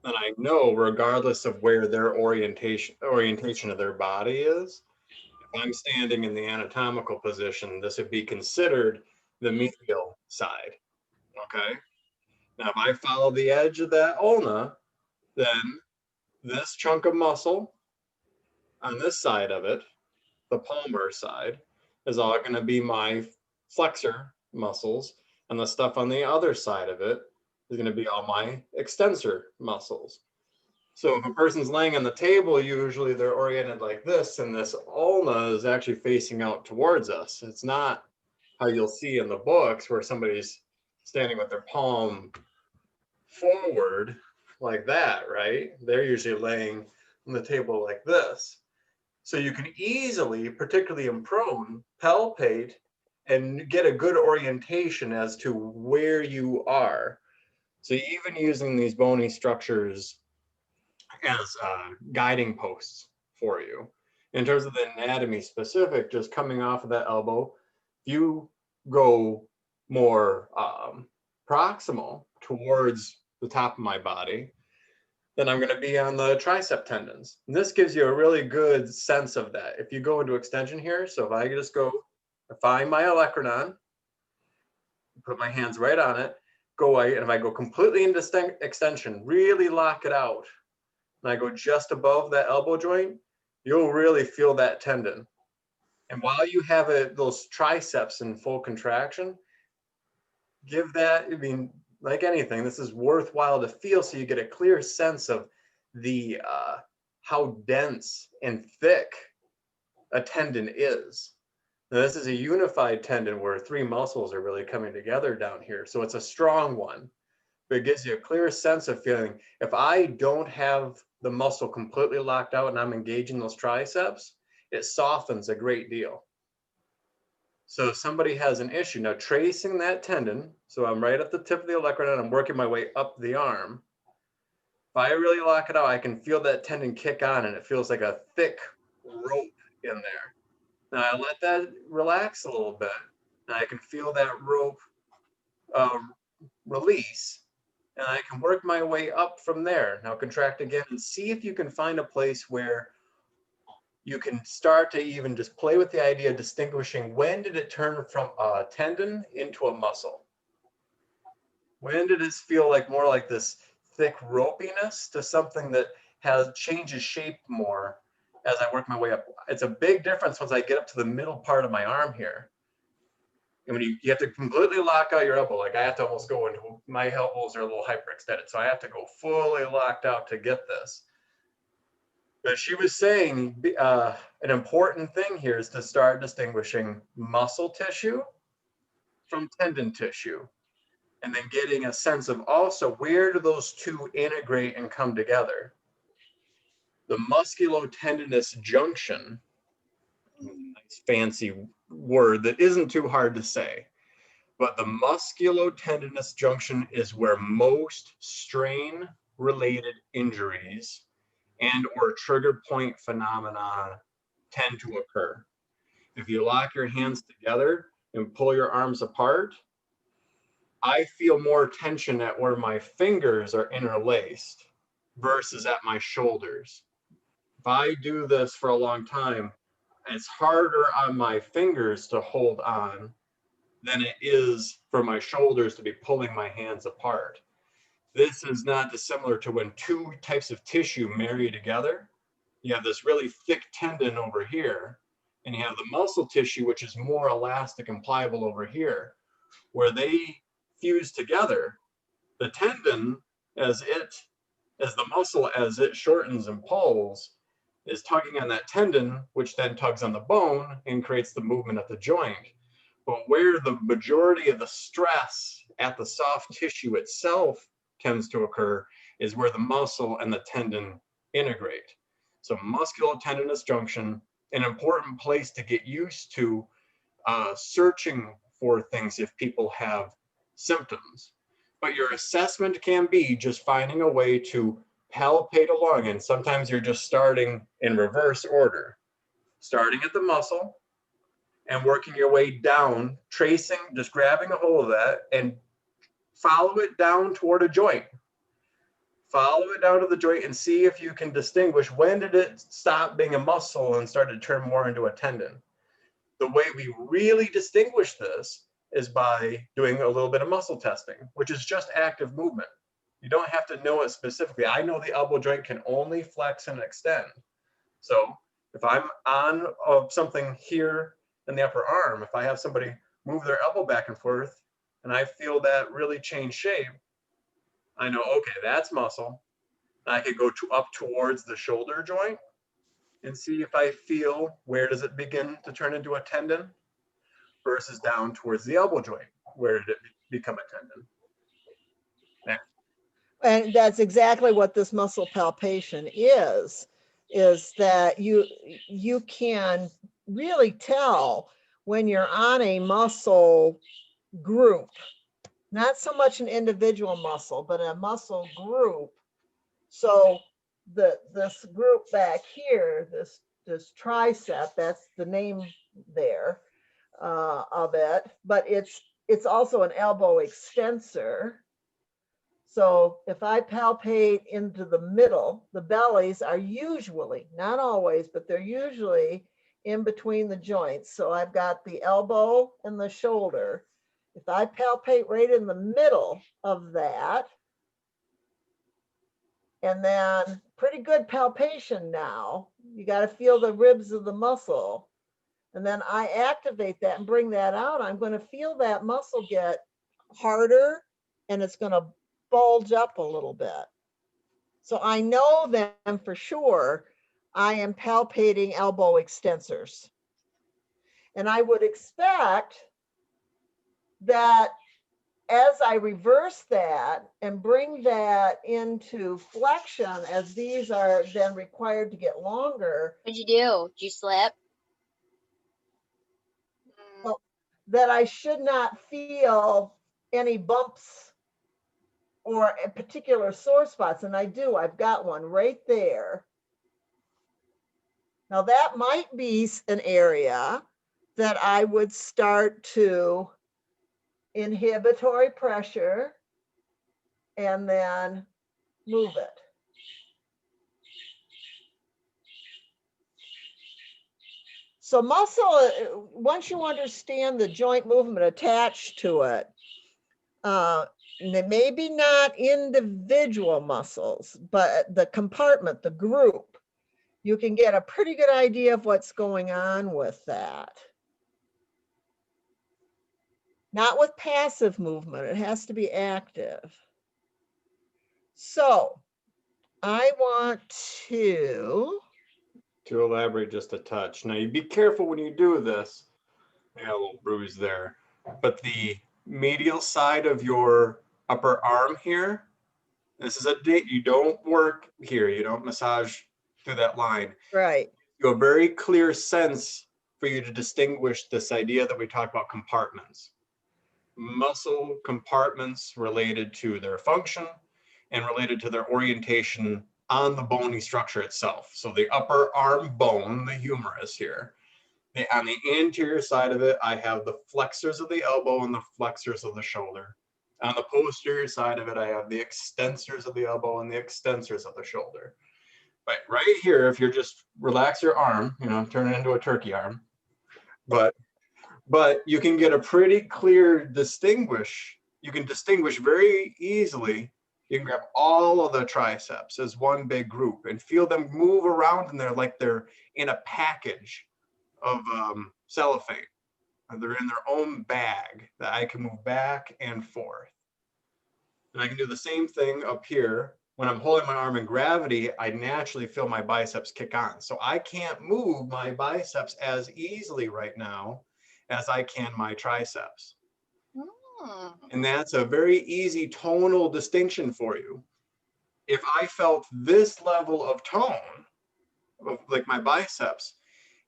then I know regardless of where their orientation of their body is, if I'm standing in the anatomical position, this would be considered the medial side. Okay. Now, if I follow the edge of that ulna, then this chunk of muscle on this side of it, the palmar side, is all going to be my flexor muscles, and the stuff on the other side of it is going to be all my extensor muscles. So if a person's laying on the table, usually they're oriented like this, and this ulna is actually facing out towards us. It's not how you'll see in the books where somebody's standing with their palm forward like that, right? They're usually laying on the table like this. So you can easily, particularly in prone, palpate and get a good orientation as to where you are. So even using these bony structures as guiding posts for you. In terms of the anatomy specific, just coming off of that elbow, if you go more proximal towards the top of my body, then I'm going to be on the tricep tendons. And this gives you a really good sense of that. If you go into extension here, so if I just go, find my olecranon, put my hands right on it, go away, and if I go completely into extension, really lock it out, and I go just above that elbow joint, you'll really feel that tendon. And while you have those triceps in full contraction, give that, I mean, like anything, this is worthwhile to feel so you get a clear sense of the how dense and thick a tendon is. Now, this is a unified tendon where 3 muscles are really coming together down here. So it's a strong one, but it gives you a clear sense of feeling. If I don't have the muscle completely locked out and I'm engaging those triceps, it softens a great deal. So if somebody has an issue, now tracing that tendon, so I'm right at the tip of the olecranon, I'm working my way up the arm. If I really lock it out, I can feel that tendon kick on and it feels like a thick rope in there. Now I let that relax a little bit, and I can feel that rope release, and I can work my way up from there. Now contract again and see if you can find a place where you can start to even just play with the idea of distinguishing when did it turn from a tendon into a muscle? When did it feel like more like this thick ropiness to something that changes shape more as I work my way up? It's a big difference once I get up to the middle part of my arm here. And when you have to completely lock out your elbow, like I have to almost go into, my elbows are a little hyperextended, so I have to go fully locked out to get this. But she was saying an important thing here is to start distinguishing muscle tissue from tendon tissue, and then getting a sense of also where do those two integrate and come together. The musculotendinous junction, nice fancy word that isn't too hard to say, but the musculotendinous junction is where most strain-related injuries and or trigger point phenomena tend to occur. If you lock your hands together and pull your arms apart, I feel more tension at where my fingers are interlaced versus at my shoulders. If I do this for a long time, it's harder on my fingers to hold on than it is for my shoulders to be pulling my hands apart. This is not dissimilar to when 2 types of tissue marry together. You have this really thick tendon over here, and you have the muscle tissue, which is more elastic and pliable over here. Where they fuse together, the tendon, as the muscle, as it shortens and pulls, is tugging on that tendon, which then tugs on the bone and creates the movement at the joint. But where the majority of the stress at the soft tissue itself tends to occur is where the muscle and the tendon integrate. So musculotendinous junction, an important place to get used to searching for things if people have symptoms. But your assessment can be just finding a way to palpate along, and sometimes you're just starting in reverse order, starting at the muscle and working your way down, tracing, just grabbing a hold of that and follow it down toward a joint. Follow it down to the joint and see if you can distinguish when did it stop being a muscle and start to turn more into a tendon. The way we really distinguish this is by doing a little bit of muscle testing, which is just active movement. You don't have to know it specifically. I know the elbow joint can only flex and extend. So if I'm on something here in the upper arm, if I have somebody move their elbow back and forth and I feel that really change shape, I know, okay, that's muscle. I could go up towards the shoulder joint and see if I feel where does it begin to turn into a tendon versus down towards the elbow joint. Where did it become a tendon? Yeah. And that's exactly what this muscle palpation is that you can really tell when you're on a muscle group, not so much an individual muscle, but a muscle group. So this group back here, this tricep, that's the name there of it, but it's it's also an elbow extensor. So if I palpate into the middle, the bellies are usually, not always, but they're usually in between the joints. So I've got the elbow and the shoulder. If I palpate right in the middle of that, and then pretty good palpation now, you got to feel the ribs of the muscle. And then I activate that and bring that out. I'm going to feel that muscle get harder, and it's going to bulge up a little bit. So I know then for sure I am palpating elbow extensors. And I would expect that as I reverse that and bring that into flexion, as these are then required to get longer. What'd you do? Did you slip? Well, that I should not feel any bumps or particular sore spots. And I do, I've got one right there. Now that might be an area that I would start to inhibitory pressure and then move it. So muscle, once you understand the joint movement attached to it, maybe not individual muscles, but the compartment, the group, you can get a pretty good idea of what's going on with that. Not with passive movement, it has to be active. So I want to elaborate just a touch. Now, you be careful when you do this. I got a little bruise there. But the medial side of your upper arm here, this is a date you don't work here. You don't massage through that line. right. You have a very clear sense for you to distinguish this idea that we talk about compartments. Muscle compartments related to their function and related to their orientation on the bony structure itself. So the upper arm bone, the humerus here, on the anterior side of it, I have the flexors of the elbow and the flexors of the shoulder. On the posterior side of it, I have the extensors of the elbow and the extensors of the shoulder. But right here, if you're just relax your arm, turn it into a turkey arm, but you can get a pretty clear you can distinguish very easily. You can grab all of the triceps as one big group and feel them move around in there like they're in a package of cellophane. They're in their own bag that I can move back and forth. And I can do the same thing up here. When I'm holding my arm in gravity, I naturally feel my biceps kick on. So I can't move my biceps as easily right now as I can my triceps. And that's a very easy tonal distinction for you. If I felt this level of tone, like my biceps,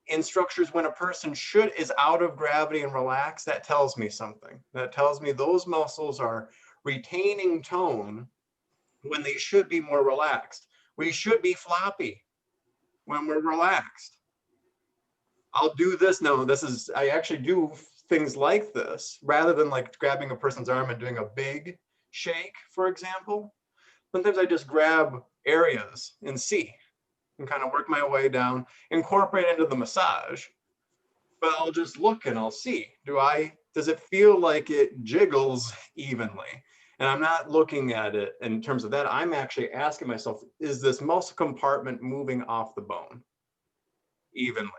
in structures when a person is out of gravity and relaxed, that tells me something. That tells me those muscles are retaining tone when they should be more relaxed. We should be floppy when we're relaxed. I'll do this now. I actually do things like this rather than like grabbing a person's arm and doing a big shake, for example. Sometimes I just grab areas and see and kind of work my way down, incorporate into the massage. But I'll just look and I'll see, does it feel like it jiggles evenly? And I'm not looking at it in terms of that. I'm actually asking myself, is this muscle compartment moving off the bone evenly?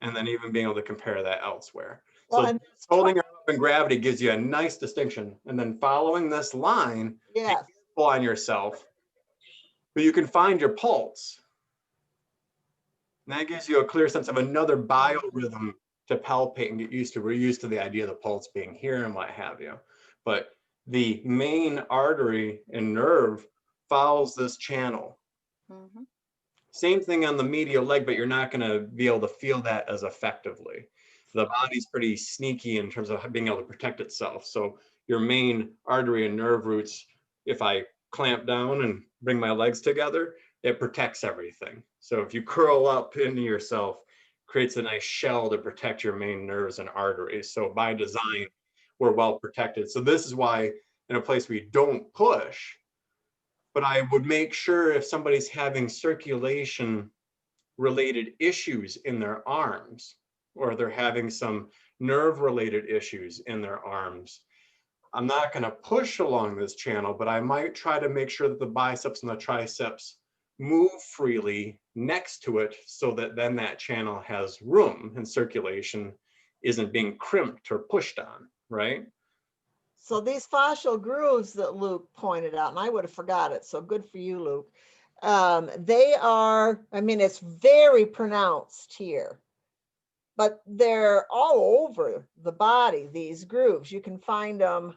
And then even being able to compare that elsewhere. Well, so holding your arm in gravity gives you a nice distinction. And then following this line, yes. pull on yourself, but you can find your pulse. And that gives you a clear sense of another biorhythm to palpate and get used to. We're used to the idea of the pulse being here and what have you. But the main artery and nerve follows this channel. Mm-hmm. Same thing on the medial leg, but you're not going to be able to feel that as effectively. The body's pretty sneaky in terms of being able to protect itself. So your main artery and nerve roots, if I clamp down and bring my legs together, it protects everything. So if you curl up into yourself, creates a nice shell to protect your main nerves and arteries. So by design, we're well protected. So this is why in a place we don't push, but I would make sure if somebody's having circulation related issues in their arms, or they're having some nerve related issues in their arms, I'm not going to push along this channel, but I might try to make sure that the biceps and the triceps move freely next to it, so that then that channel has room and circulation isn't being crimped or pushed on, right? So these fascial grooves that Luke pointed out, and I would have forgot it, so good for you, Luke. They are, I mean, it's very pronounced here, but they're all over the body, these grooves. You can find them,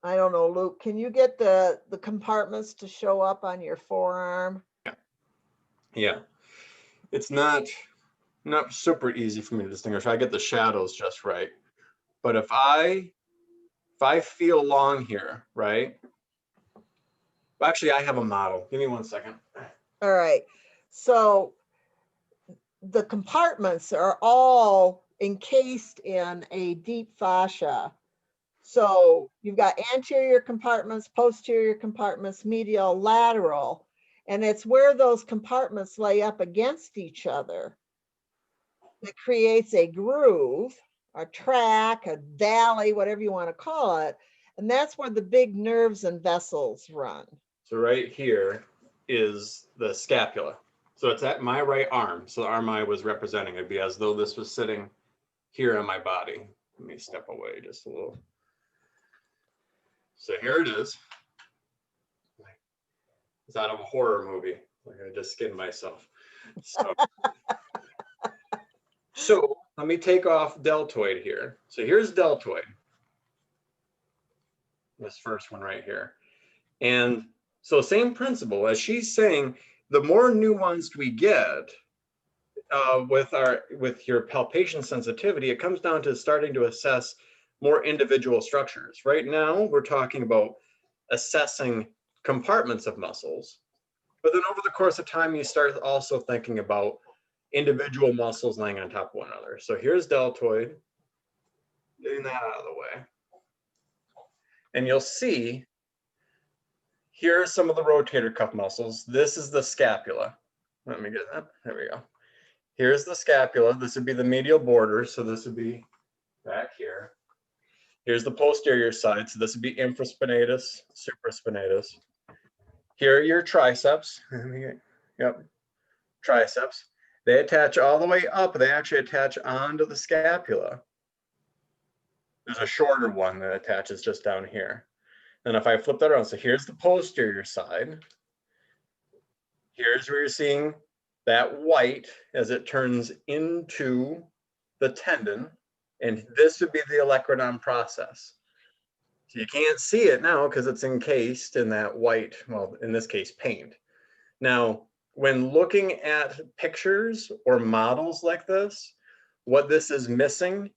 I don't know, Luke, can you get the compartments to show up on your forearm? Yeah, it's not super easy for me to distinguish. I get the shadows just right. But if I feel along here, right? Actually, I have a model. Give me 1 second. All right. So the compartments are all encased in a deep fascia. So you've got anterior compartments, posterior compartments, medial, lateral, and it's where those compartments lay up against each other that creates a groove, a track, a valley, whatever you want to call it. And that's where the big nerves and vessels run. So right here is the scapula. So it's at my right arm. So the arm I was representing, it'd be as though this was sitting here on my body. Let me step away just a little. So here it is. It's out of a horror movie. Like I just skinned myself. So let me take off deltoid here. So here's deltoid. This first one right here. And so same principle as she's saying, the more nuanced we get with your palpation sensitivity, it comes down to starting to assess more individual structures. Right now, we're talking about assessing compartments of muscles, but then over the course of time, you start also thinking about individual muscles laying on top of one another. So here's deltoid, getting that out of the way. And you'll see, here are some of the rotator cuff muscles. This is the scapula. Let me get that, there we go. Here's the scapula, this would be the medial border, so this would be back here. Here's the posterior side, so this would be infraspinatus, supraspinatus. Here are your triceps, yep, triceps. They attach all the way up, they actually attach onto the scapula. There's a shorter one that attaches just down here. And if I flip that around, so here's the posterior side. Here's where you're seeing that white as it turns into the tendon. And this would be the olecranon process. So you can't see it now because it's encased in that white, well, in this case, paint. Now, when looking at pictures or models like this, what this is missing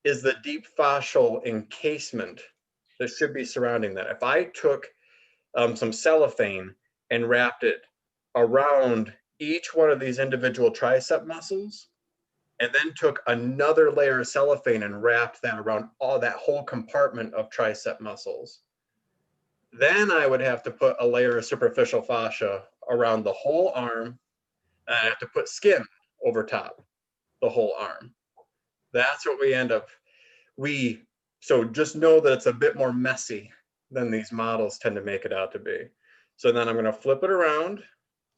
is the deep fascial encasement that should be surrounding that. If I took some cellophane and wrapped it around each one of these individual tricep muscles, and then took another layer of cellophane and wrapped that around all that whole compartment of tricep muscles, then I would have to put a layer of superficial fascia around the whole arm, and I have to put skin over top the whole arm. That's what we end up, so just know that it's a bit more messy than these models tend to make it out to be. So then I'm going to flip it around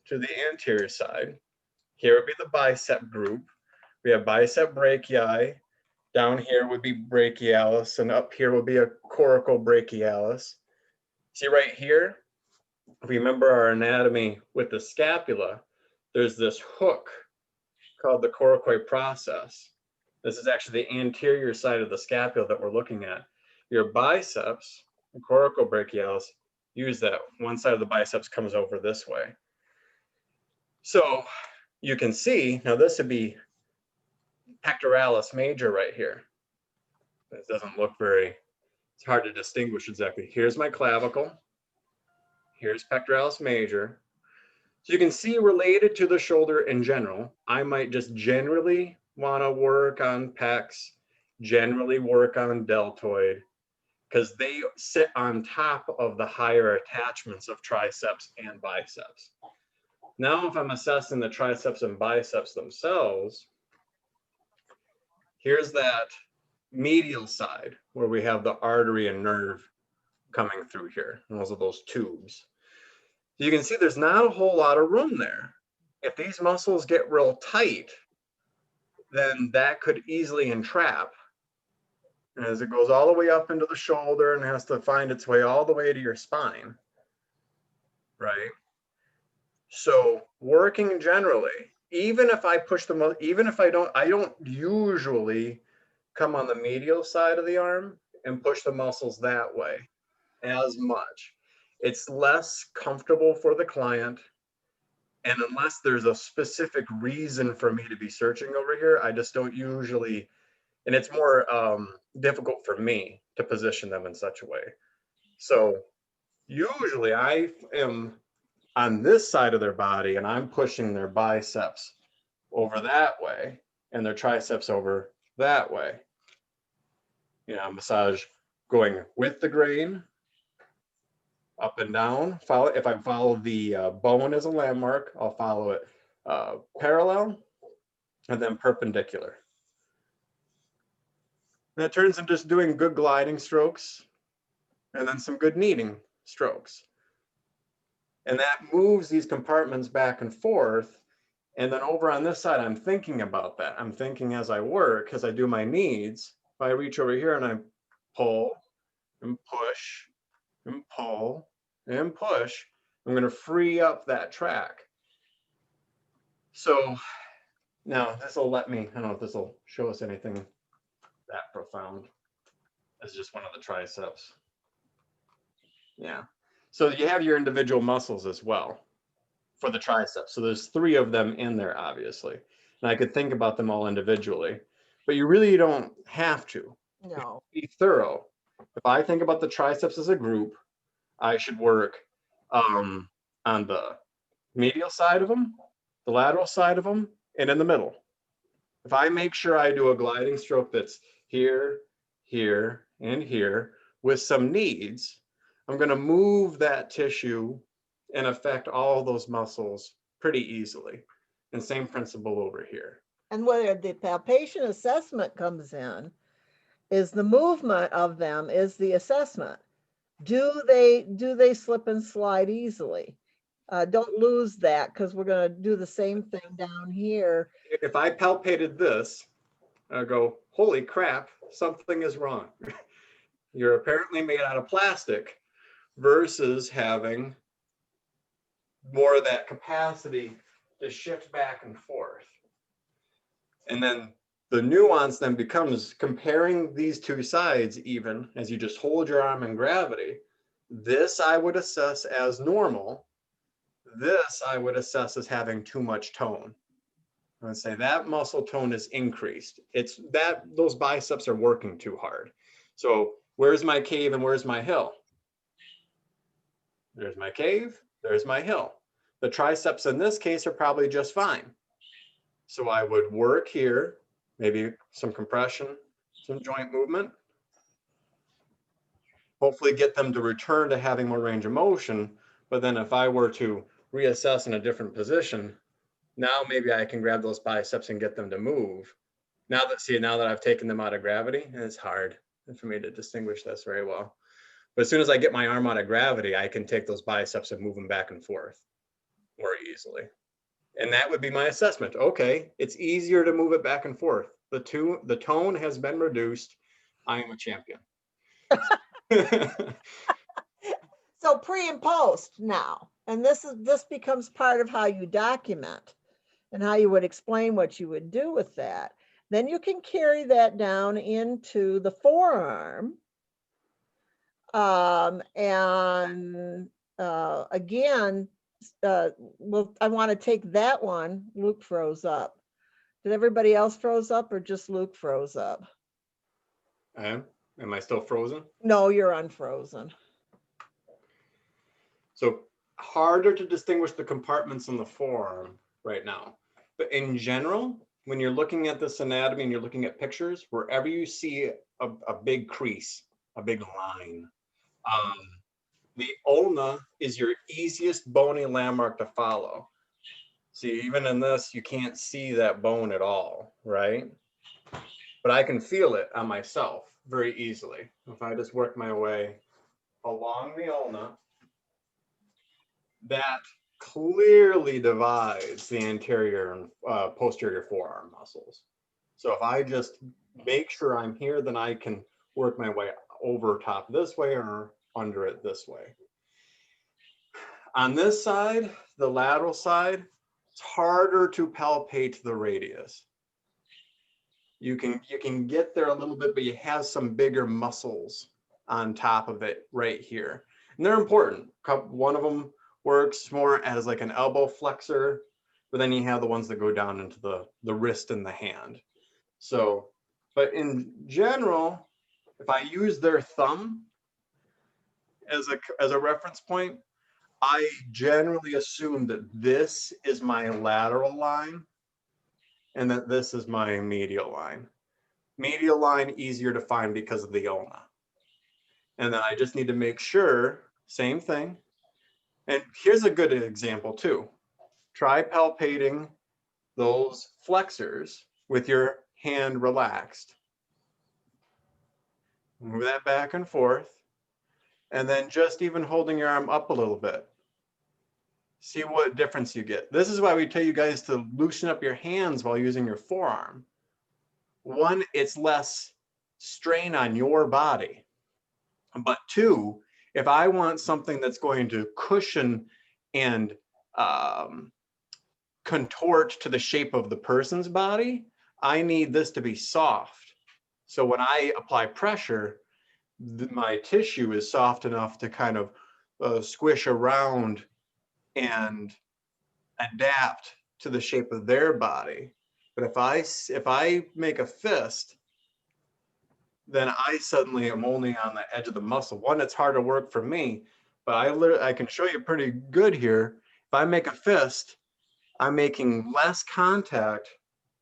to the anterior side. Here would be the bicep group. We have bicep brachii. Down here would be brachialis, and up here would be a coracobrachialis. See right here, if we remember our anatomy with the scapula, there's this hook called the coracoid process. This is actually the anterior side of the scapula that we're looking at. Your biceps, the coracobrachialis, use that. One side of the biceps comes over this way. So you can see, now this would be pectoralis major right here. This doesn't look very, it's hard to distinguish exactly. Here's my clavicle. Here's pectoralis major. So you can see related to the shoulder in general, I might just generally want to work on pecs, generally work on deltoid because they sit on top of the higher attachments of triceps and biceps. Now, if I'm assessing the triceps and biceps themselves, here's that medial side where we have the artery and nerve coming through here. And those are those tubes. You can see there's not a whole lot of room there. If these muscles get real tight, then that could easily entrap. And as it goes all the way up into the shoulder and has to find its way all the way to your spine, right? So working generally, even if I push the, even if I don't usually come on the medial side of the arm and push the muscles that way as much. It's less comfortable for the client. And unless there's a specific reason for me to be searching over here, I just don't usually, and it's more difficult for me to position them in such a way. So usually I am on this side of their body and I'm pushing their biceps over that way and their triceps over that way. You know, massage going with the grain, up and down. Follow, if I follow the bone as a landmark, I'll follow it parallel and then perpendicular. And it turns into just doing good gliding strokes and then some good kneading strokes. And that moves these compartments back and forth. And then over on this side, I'm thinking about that. I'm thinking as I work, as I do my kneads, if I reach over here and I pull and push and pull and push, I'm going to free up that track. So now this will let me, I don't know if this will show us anything that profound. It's just one of the triceps. Yeah. So you have your individual muscles as well for the triceps. So there's 3 of them in there, obviously. And I could think about them all individually, but you really don't have to. No. Be thorough. If I think about the triceps as a group, I should work on the medial side of them, the lateral side of them, and in the middle. If I make sure I do a gliding stroke that's here, here, and here with some kneads, I'm going to move that tissue and affect all those muscles pretty easily. And same principle over here. And where the palpation assessment comes in is the movement of them is the assessment. Do they slip and slide easily? Don't lose that because we're going to do the same thing down here. If I palpated this, I go, holy crap, something is wrong. You're apparently made out of plastic versus having more of that capacity to shift back and forth. And then the nuance then becomes comparing these 2 sides, even as you just hold your arm in gravity. This I would assess as normal. This I would assess as having too much tone. I would say that muscle tone is increased. It's that those biceps are working too hard. So where's my cave and where's my hill? There's my cave, there's my hill. The triceps in this case are probably just fine. So I would work here, maybe some compression, some joint movement. Hopefully get them to return to having more range of motion. But then if I were to reassess in a different position, now maybe I can grab those biceps and get them to move. Now that I've taken them out of gravity, and it's hard for me to distinguish this very well. But as soon as I get my arm out of gravity, I can take those biceps and move them back and forth more easily. And that would be my assessment. Okay, it's easier to move it back and forth. The tone has been reduced. I am a champion. So pre and post now, and this becomes part of how you document and how you would explain what you would do with that. Then you can carry that down into the forearm. Again, well, I want to take that one. Luke froze up. Did everybody else froze up or just Luke froze up? Am I still frozen? No, you're unfrozen. So harder to distinguish the compartments in the forearm right now. But in general, when you're looking at this anatomy and you're looking at pictures, wherever you see a big crease, a big line, the ulna is your easiest bony landmark to follow. See, even in this, you can't see that bone at all, right? But I can feel it on myself very easily. If I just work my way along the ulna, that clearly divides the anterior and posterior forearm muscles. So if I just make sure I'm here, then I can work my way over top this way or under it this way. On this side, the lateral side, it's harder to palpate the radius. You can get there a little bit, but you have some bigger muscles on top of it right here. And they're important. One of them works more as like an elbow flexor, but then you have the ones that go down into the wrist and the hand. So, but in general, if I use their thumb as a reference point, I generally assume that this is my lateral line and that this is my medial line. Medial line easier to find because of the ulna. And then I just need to make sure, same thing. And here's a good example too. Try palpating those flexors with your hand relaxed. Move that back and forth. And then just even holding your arm up a little bit. See what difference you get. This is why we tell you guys to loosen up your hands while using your forearm. One, it's less strain on your body. But two, if I want something that's going to cushion and contort to the shape of the person's body, I need this to be soft. So when I apply pressure, my tissue is soft enough to kind of squish around and adapt to the shape of their body. But if I make a fist, then I suddenly am only on the edge of the muscle. One, it's hard to work for me, but I can show you pretty good here. If I make a fist, I'm making less contact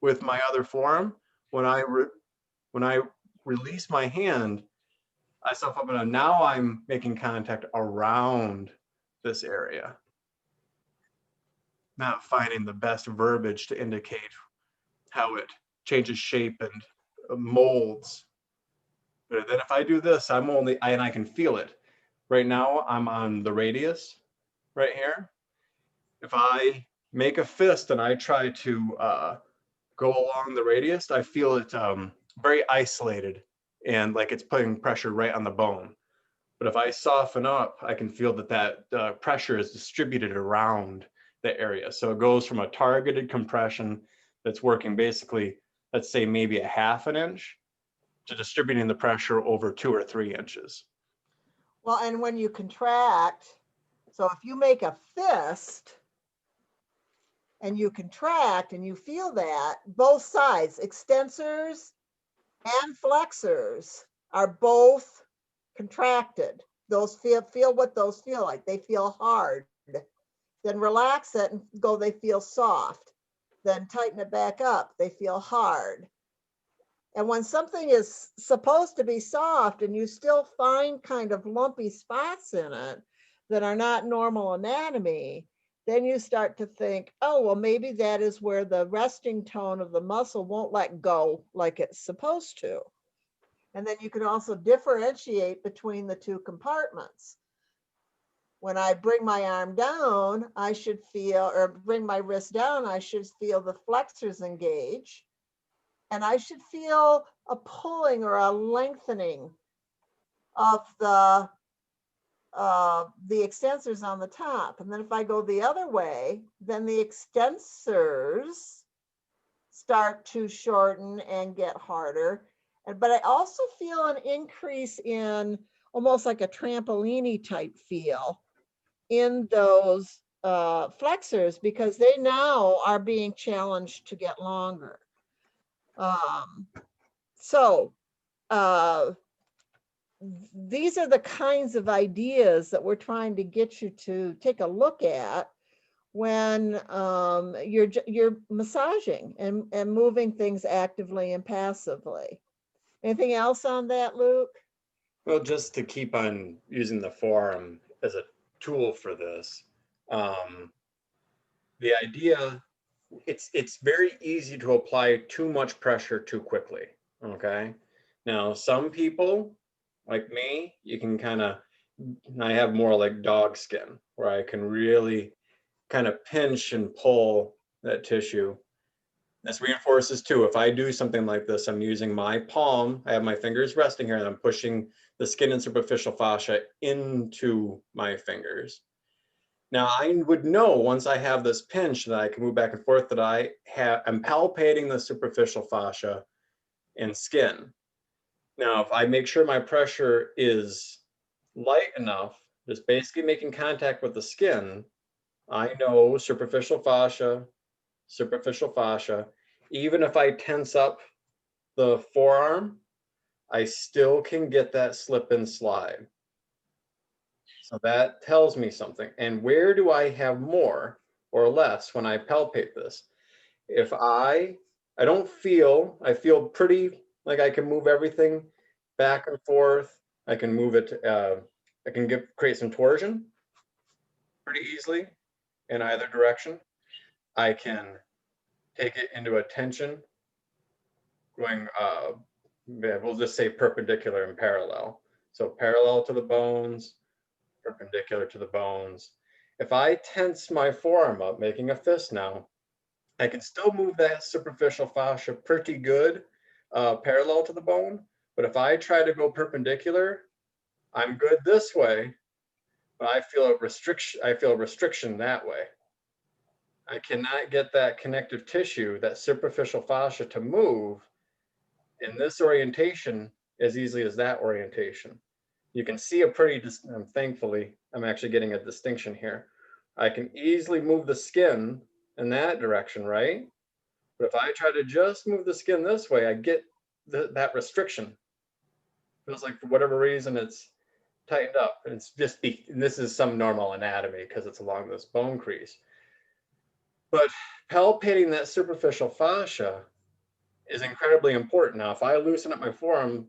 with my other forearm. When I release my hand, I self up and now I'm making contact around this area. Not finding the best verbiage to indicate how it changes shape and molds. But then if I do this, and I can feel it. Right now, I'm on the radius right here. If I make a fist and I try to go along the radius, I feel it very isolated and like it's putting pressure right on the bone. But if I soften up, I can feel that pressure is distributed around the area. So it goes from a targeted compression that's working basically, let's say maybe a half an inch, to distributing the pressure over 2 or 3 inches. Well, and when you contract, so if you make a fist and you contract and you feel that, both sides, extensors and flexors, are both contracted. Those feel what those feel like. They feel hard. Then relax it and go, they feel soft. Then tighten it back up, they feel hard. And when something is supposed to be soft and you still find kind of lumpy spots in it that are not normal anatomy, then you start to think, oh, well, maybe that is where the resting tone of the muscle won't let go like it's supposed to. And then you can also differentiate between the two compartments. When I bring my arm down, I should feel, or bring my wrist down, I should feel the flexors engage. And I should feel a pulling or a lengthening of the extensors on the top. And then if I go the other way, then the extensors start to shorten and get harder. But I also feel an increase in almost like a trampoline type feel in those flexors because they now are being challenged to get longer. These are the kinds of ideas that we're trying to get you to take a look at when you're massaging and moving things actively and passively. Anything else on that, Luke? Well, just to keep on using the forearm as a tool for this, the idea, it's very easy to apply too much pressure too quickly. Okay. Now, some people like me, you can kind of, I have more like dog skin where I can really kind of pinch and pull that tissue. This reinforces too. If I do something like this, I'm using my palm, I have my fingers resting here, and I'm pushing the skin and superficial fascia into my fingers. Now I would know once I have this pinch that I can move back and forth that I'm palpating the superficial fascia and skin. Now, if I make sure my pressure is light enough, just basically making contact with the skin, I know superficial fascia, superficial fascia. Even if I tense up the forearm, I still can get that slip and slide. So that tells me something. And where do I have more or less when I palpate this? If I feel pretty like I can move everything back and forth. I can move it, I can create some torsion pretty easily in either direction. I can take it into a tension going, we'll just say perpendicular and parallel. So parallel to the bones, perpendicular to the bones. If I tense my forearm up, making a fist now, I can still move that superficial fascia pretty good, parallel to the bone. But if I try to go perpendicular, I'm good this way, but I feel a restriction that way. I cannot get that connective tissue, that superficial fascia, to move in this orientation as easily as that orientation. You can see a pretty, thankfully, I'm actually getting a distinction here. I can easily move the skin in that direction, right? But if I try to just move the skin this way, I get that restriction. Feels like for whatever reason it's tightened up. And it's just, and this is some normal anatomy because it's along this bone crease. But palpating that superficial fascia is incredibly important. Now, if I loosen up my forearm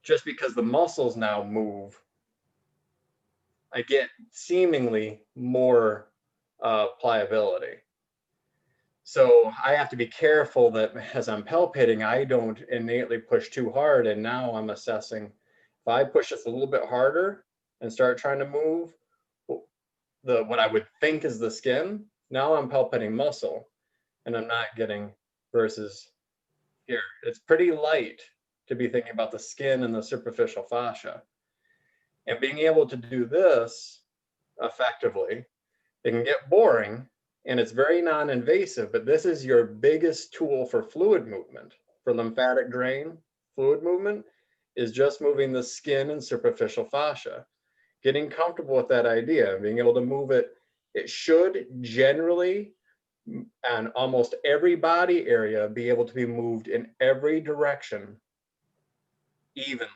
just because the muscles now move, I get seemingly more pliability. So I have to be careful that as I'm palpating, I don't innately push too hard. And now I'm assessing if I push this a little bit harder and start trying to move what I would think is the skin, now I'm palpating muscle and I'm not getting versus here. It's pretty light to be thinking about the skin and the superficial fascia. And being able to do this effectively, it can get boring and it's very non-invasive, but this is your biggest tool for fluid movement, for lymphatic drain. Fluid movement is just moving the skin and superficial fascia. Getting comfortable with that idea, being able to move it, it should generally, on almost every body area, be able to be moved in every direction evenly.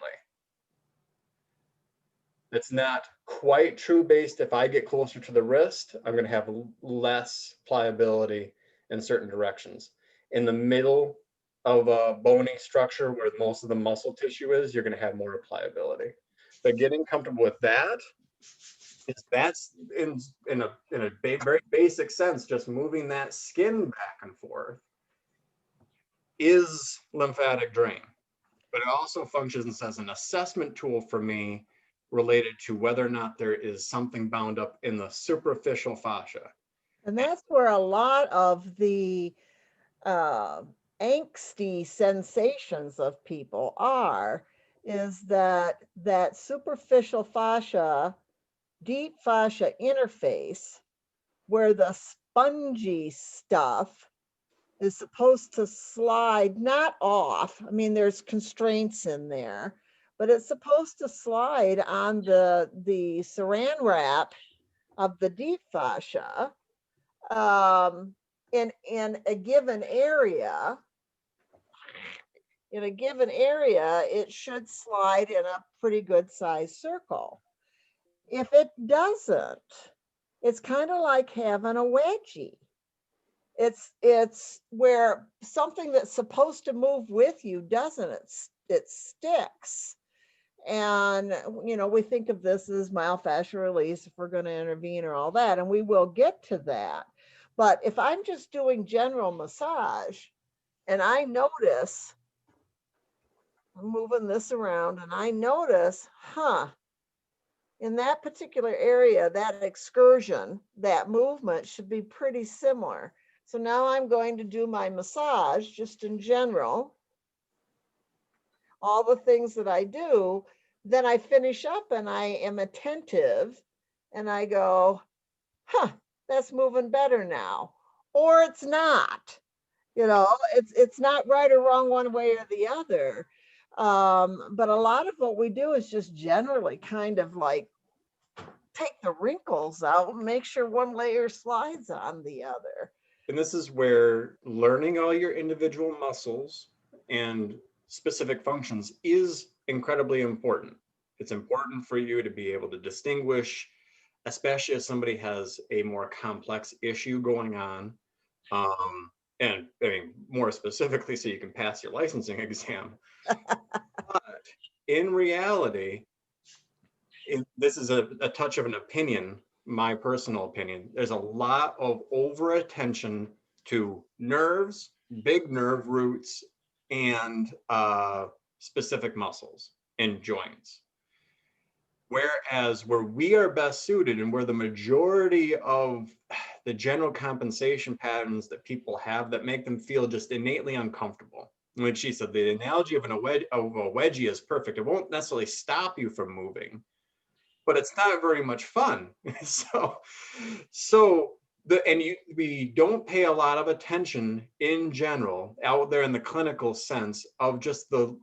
It's not quite true based. If I get closer to the wrist, I'm going to have less pliability in certain directions. In the middle of a bony structure where most of the muscle tissue is, you're going to have more pliability. But getting comfortable with that, that's in a very basic sense, just moving that skin back and forth is lymphatic drain. But it also functions as an assessment tool for me related to whether or not there is something bound up in the superficial fascia. And that's where a lot of the angsty sensations of people are, is that superficial fascia, deep fascia interface, where the spongy stuff is supposed to slide, not off. I mean, there's constraints in there, but it's supposed to slide on the saran wrap of the deep fascia in a given area. In a given area, it should slide in a pretty good sized circle. If it doesn't, It's kind of like having a wedgie. It's where something that's supposed to move with you doesn't. It sticks. And we think of this as myofascial release if we're going to intervene or all that, and we will get to that. But if I'm just doing general massage and I notice I'm moving this around and I notice, in that particular area, that excursion, that movement should be pretty similar. So now I'm going to do my massage just in general, all the things that I do. Then I finish up and I am attentive and I go, that's moving better now. Or it's not, it's not right or wrong one way or the other. But a lot of what we do is just generally kind of like take the wrinkles out and make sure one layer slides on the other. And this is where learning all your individual muscles and specific functions is incredibly important. It's important for you to be able to distinguish, especially if somebody has a more complex issue going on. And I mean, more specifically, so you can pass your licensing exam. But in reality, this is a touch of an opinion, my personal opinion. There's a lot of over attention to nerves, big nerve roots, and specific muscles and joints. Whereas where we are best suited and where the majority of the general compensation patterns that people have that make them feel just innately uncomfortable. When she said the analogy of a wedgie is perfect. It won't necessarily stop you from moving, but it's not very much fun. We don't pay a lot of attention in general out there in the clinical sense of just the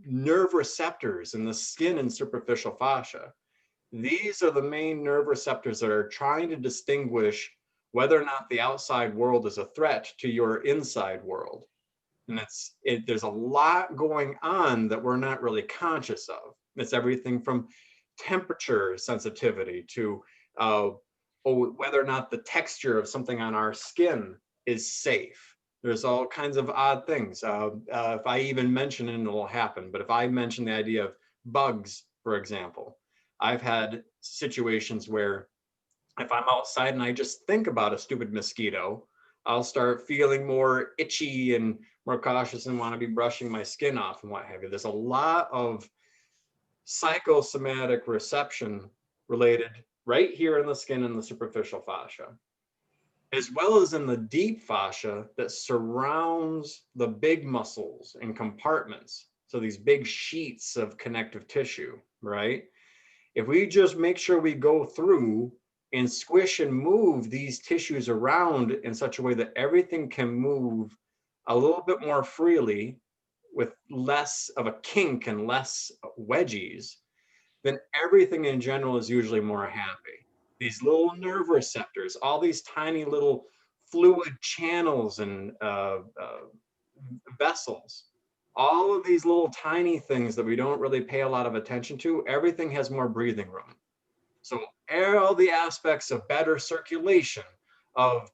nerve receptors in the skin and superficial fascia. These are the main nerve receptors that are trying to distinguish whether or not the outside world is a threat to your inside world. And there's a lot going on that we're not really conscious of. It's everything from temperature sensitivity to whether or not the texture of something on our skin is safe. There's all kinds of odd things. If I even mention it, and it'll happen, but if I mention the idea of bugs, for example, I've had situations where if I'm outside and I just think about a stupid mosquito, I'll start feeling more itchy and more cautious and want to be brushing my skin off and what have you. There's a lot of psychosomatic reception related right here in the skin and the superficial fascia, as well as in the deep fascia that surrounds the big muscles and compartments. So these big sheets of connective tissue, right? If we just make sure we go through and squish and move these tissues around in such a way that everything can move a little bit more freely with less of a kink and less wedgies, then everything in general is usually more happy. These little nerve receptors, all these tiny little fluid channels and vessels, all of these little tiny things that we don't really pay a lot of attention to, everything has more breathing room. So all the aspects of better circulation, of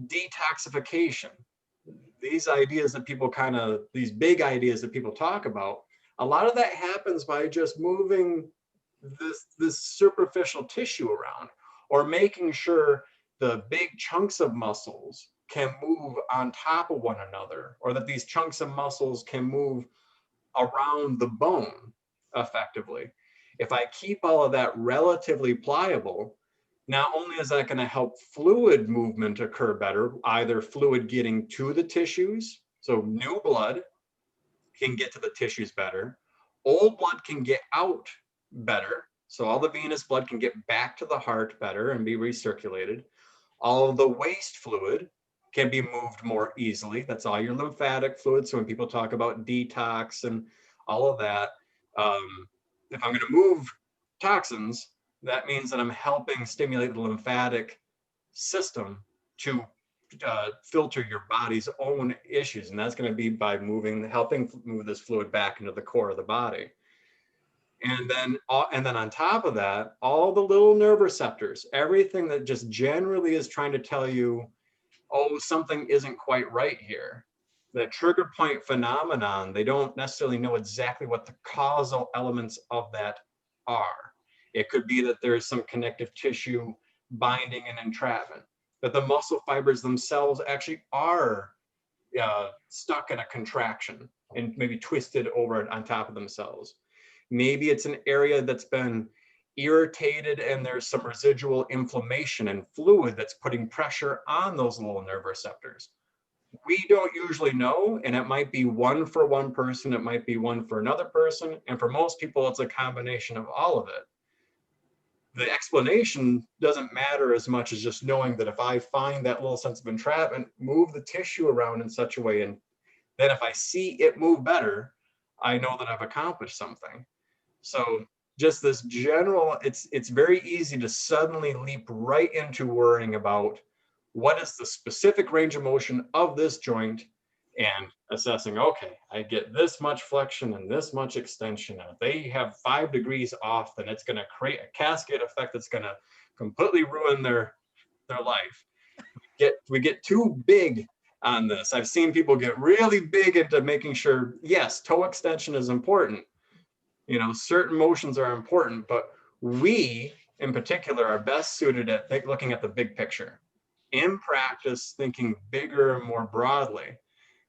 detoxification, these ideas that people these big ideas that people talk about, a lot of that happens by just moving this superficial tissue around, or making sure the big chunks of muscles can move on top of one another, or that these chunks of muscles can move around the bone effectively. If I keep all of that relatively pliable, not only is that going to help fluid movement occur better, either fluid getting to the tissues, so new blood can get to the tissues better, old blood can get out better, so all the venous blood can get back to the heart better and be recirculated. All of the waste fluid can be moved more easily. That's all your lymphatic fluid. So when people talk about detox and all of that, if I'm going to move toxins, that means that I'm helping stimulate the lymphatic system to filter your body's own issues. And that's going to be by helping move this fluid back into the core of the body. And then on top of that, all the little nerve receptors, everything that just generally is trying to tell you, oh, something isn't quite right here. The trigger point phenomenon, they don't necessarily know exactly what the causal elements of that are. It could be that there's some connective tissue binding and entrapment, that the muscle fibers themselves actually are stuck in a contraction and maybe twisted over on top of themselves. Maybe it's an area that's been irritated and there's some residual inflammation and fluid that's putting pressure on those little nerve receptors. We don't usually know, and it might be one for one person, it might be one for another person, and for most people, it's a combination of all of it. The explanation doesn't matter as much as just knowing that if I find that little sense of entrapment, move the tissue around in such a way, and then if I see it move better, I know that I've accomplished something. So just this general, it's very easy to suddenly leap right into worrying about what is the specific range of motion of this joint and assessing, okay, I get this much flexion and this much extension. And if they have 5 degrees off, then it's going to create a cascade effect that's going to completely ruin their life. We get too big on this. I've seen people get really big into making sure, yes, toe extension is important. You know, certain motions are important, but we in particular are best suited at looking at the big picture. In practice, thinking bigger and more broadly.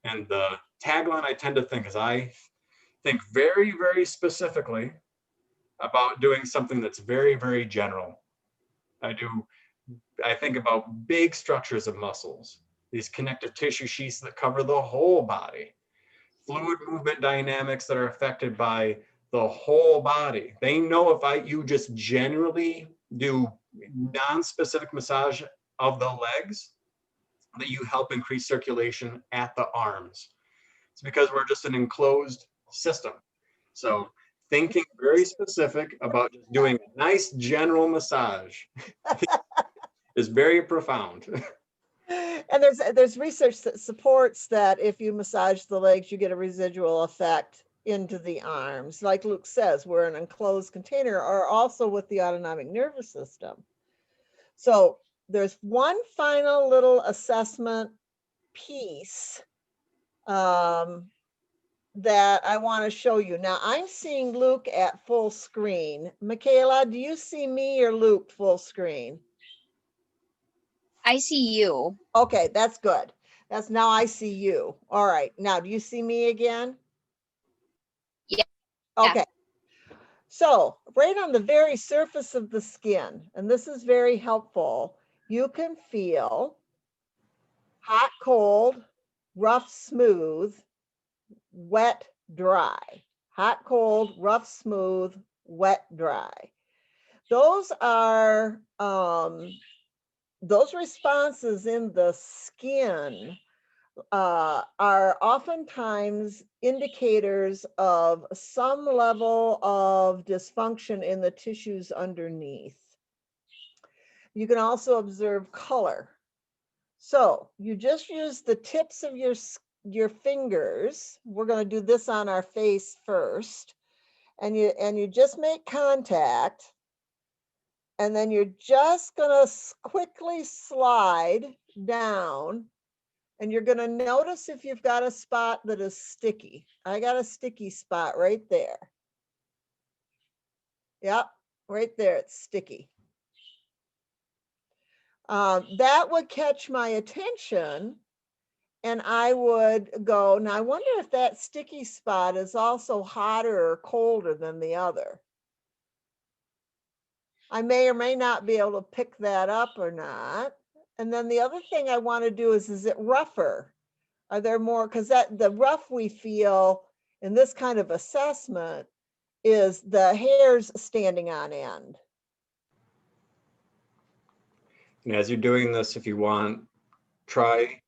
And the tagline I tend to think is I think very, very specifically about doing something that's very, very general. I think about big structures of muscles, these connective tissue sheaths that cover the whole body, fluid movement dynamics that are affected by the whole body. They know if you just generally do non-specific massage of the legs, that you help increase circulation at the arms. It's because we're just an enclosed system. So thinking very specific about just doing a nice general massage is very profound. And there's research that supports that if you massage the legs, you get a residual effect into the arms. Like Luke says, we're an enclosed container, or also with the autonomic nervous system. So there's one final little assessment piece that I want to show you. Now I'm seeing Luke at full screen. Michaela, do you see me or Luke full screen? I see you. Okay, that's good. That's now I see you. All right. Now, do you see me again? Yeah. Okay. So right on the very surface of the skin, and this is very helpful, you can feel hot, cold, rough, smooth, wet, dry. Hot, cold, rough, smooth, wet, dry. Those are those responses in the skin are oftentimes indicators of some level of dysfunction in the tissues underneath. You can also observe color. So you just use the tips of your fingers. We're going to do this on our face first, and you just make contact, and then you're just going to quickly slide down. And you're going to notice if you've got a spot that is sticky. I got a sticky spot right there. Yep, right there, it's sticky. That would catch my attention, and I would go, now I wonder if that sticky spot is also hotter or colder than the other. I may or may not be able to pick that up or not. And then the other thing I want to do is it rougher? Are there more? Because the rough we feel in this kind of assessment is the hairs standing on end. And as you're doing this, if you want, try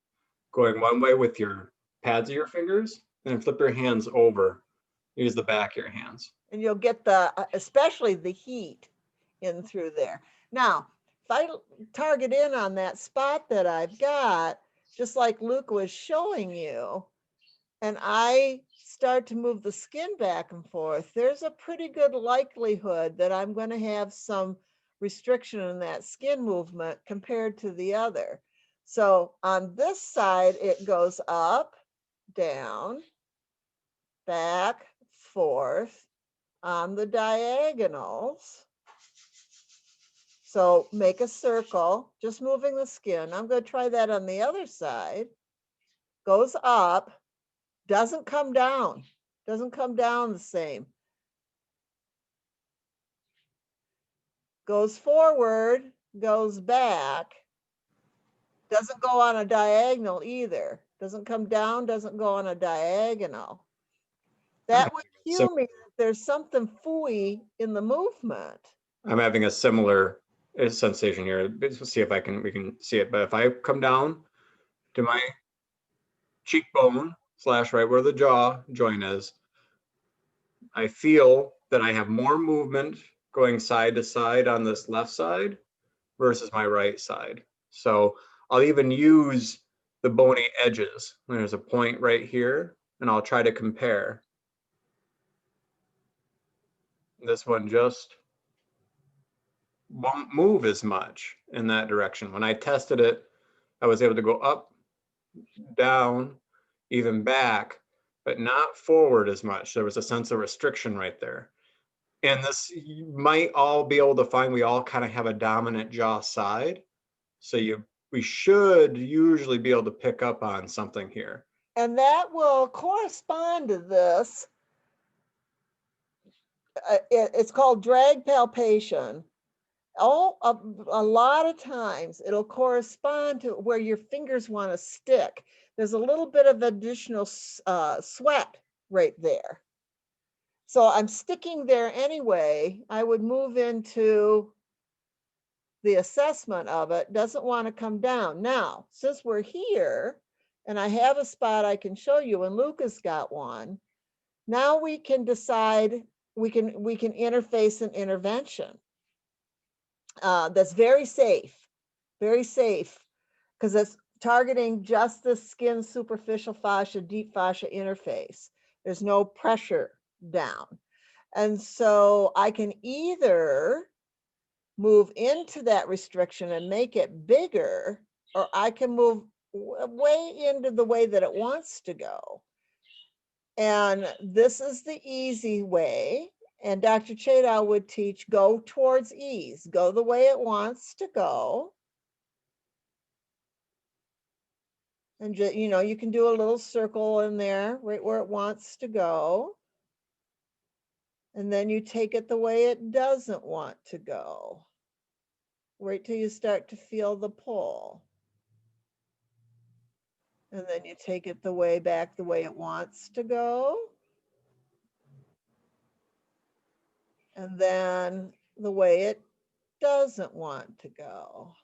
going one way with your pads of your fingers, and then flip your hands over. Use the back of your hands. And you'll get especially the heat in through there. Now, if I target in on that spot that I've got, just like Luke was showing you, and I start to move the skin back and forth, there's a pretty good likelihood that I'm going to have some restriction in that skin movement compared to the other. So on this side, it goes up, down, back, forth. On the diagonals, so make a circle, just moving the skin. I'm going to try that on the other side. Goes up, doesn't come down the same. Goes forward, goes back, doesn't go on a diagonal either. Doesn't come down, doesn't go on a diagonal. That would cue me that there's something fooey in the movement. I'm having a similar sensation here. Let's see if we can see it. But if I come down to my cheekbone / right where the jaw joint is, I feel that I have more movement going side to side on this left side versus my right side. So I'll even use the bony edges. There's a point right here, and I'll try to compare. This one just won't move as much in that direction. When I tested it, I was able to go up, down, even back, but not forward as much. There was a sense of restriction right there. And this, you might all be able to find, we all kind of have a dominant jaw side. So we should usually be able to pick up on something here. And that will correspond to this. It's called drag palpation. A lot of times it'll correspond to where your fingers want to stick. There's a little bit of additional sweat right there. So I'm sticking there anyway. I would move into the assessment of it. Doesn't want to come down. Now, since we're here and I have a spot I can show you, and Luca's got one, now we can decide, we can interface an intervention. That's very safe, because it's targeting just the skin superficial fascia, deep fascia interface. There's no pressure down. And so I can either move into that restriction and make it bigger, or I can move way into the way that it wants to go. And this is the easy way. And Dr. Chadal would teach, go towards ease, go the way it wants to go. And you can do a little circle in there, right where it wants to go. And then you take it the way it doesn't want to go. Wait till you start to feel the pull. And then you take it the way back the way it wants to go. And then the way it doesn't want to go.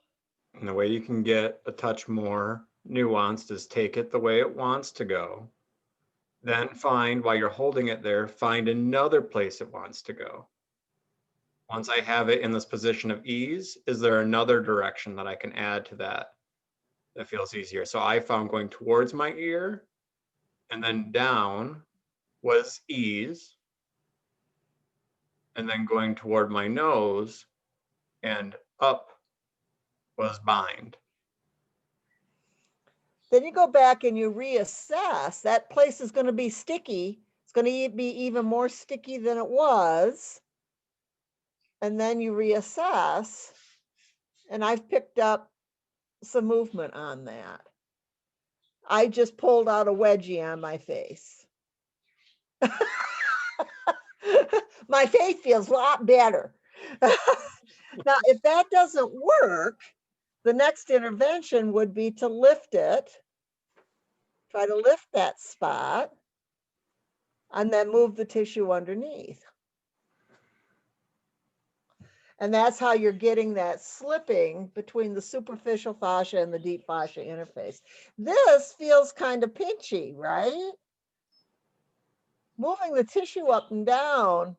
And the way you can get a touch more nuanced is take it the way it wants to go. Then find, while you're holding it there, find another place it wants to go. Once I have it in this position of ease, is there another direction that I can add to that that feels easier? So I found going towards my ear and then down was ease. And then going toward my nose and up was bind. Then you go back and you reassess. That place is going to be sticky. It's going to be even more sticky than it was. And then you reassess. And I've picked up some movement on that. I just pulled out a wedgie on my face. My face feels a lot better. Now, if that doesn't work, the next intervention would be to lift it, try to lift that spot, and then move the tissue underneath. And that's how you're getting that slipping between the superficial fascia and the deep fascia interface. This feels kind of pinchy, right? Moving the tissue up and down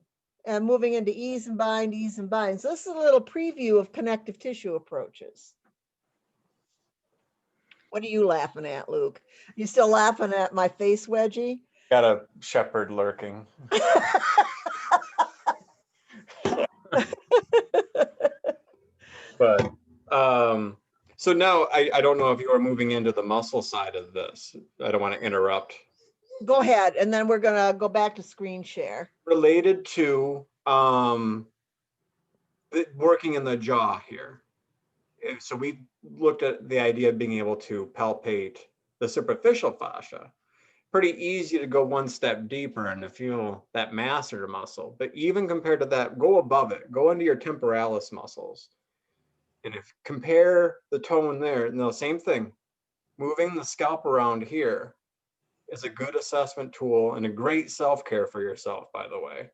and moving into ease and bind, ease and bind. So this is a little preview of connective tissue approaches. What are you laughing at, Luke? You still laughing at my face wedgie? Got a shepherd lurking. But so now I don't know if you are moving into the muscle side of this. I don't want to interrupt. Go ahead, and then we're gonna go back to screen share. Related to working in the jaw here. So we looked at the idea of being able to palpate the superficial fascia. Pretty easy to go one step deeper and to feel that masseter muscle. But even compared to that, go above it. Go into your temporalis muscles. And if compare the tone there, no, same thing. Moving the scalp around here is a good assessment tool and a great self-care for yourself, by the way.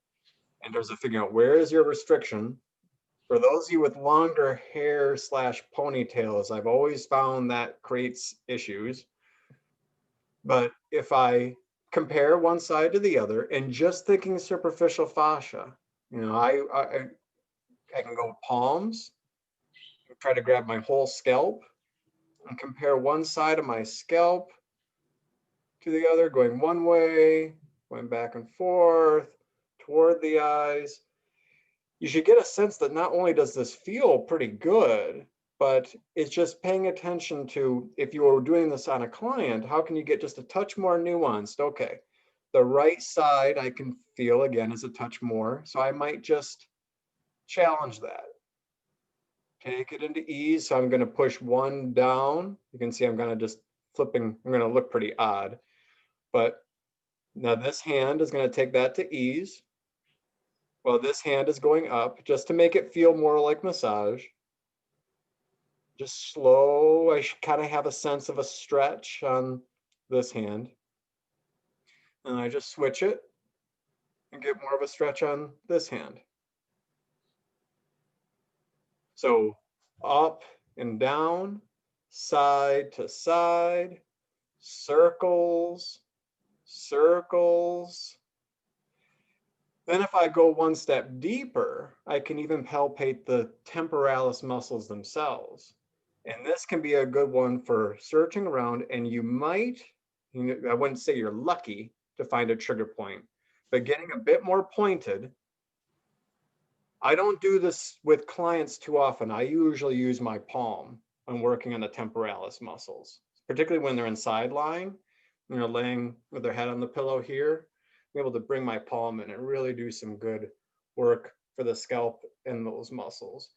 In terms of figuring out where is your restriction. For those of you with longer hair / ponytails, I've always found that creates issues. But if I compare one side to the other and just thinking superficial fascia, you know, I can go palms, try to grab my whole scalp and compare one side of my scalp to the other, going one way, going back and forth toward the eyes. You should get a sense that not only does this feel pretty good, but it's just paying attention to, if you were doing this on a client, how can you get just a touch more nuanced? Okay, the right side I can feel again is a touch more, so I might just challenge that. Take it into ease, so I'm going to push one down. You can see I'm going to just flipping, I'm going to look pretty odd, but now this hand is going to take that to ease. Well, this hand is going up just to make it feel more like massage. Just slow. I should kind of have a sense of a stretch on this hand. And I just switch it and get more of a stretch on this hand. So up and down, side to side, circles, circles. Then if I go one step deeper, I can even palpate the temporalis muscles themselves. And this can be a good one for searching around, and you might, I wouldn't say you're lucky to find a trigger point, but getting a bit more pointed. I don't do this with clients too often. I usually use my palm when working on the temporalis muscles, particularly when they're in side lying, you know, laying with their head on the pillow here. I'm able to bring my palm in and really do some good work for the scalp and those muscles.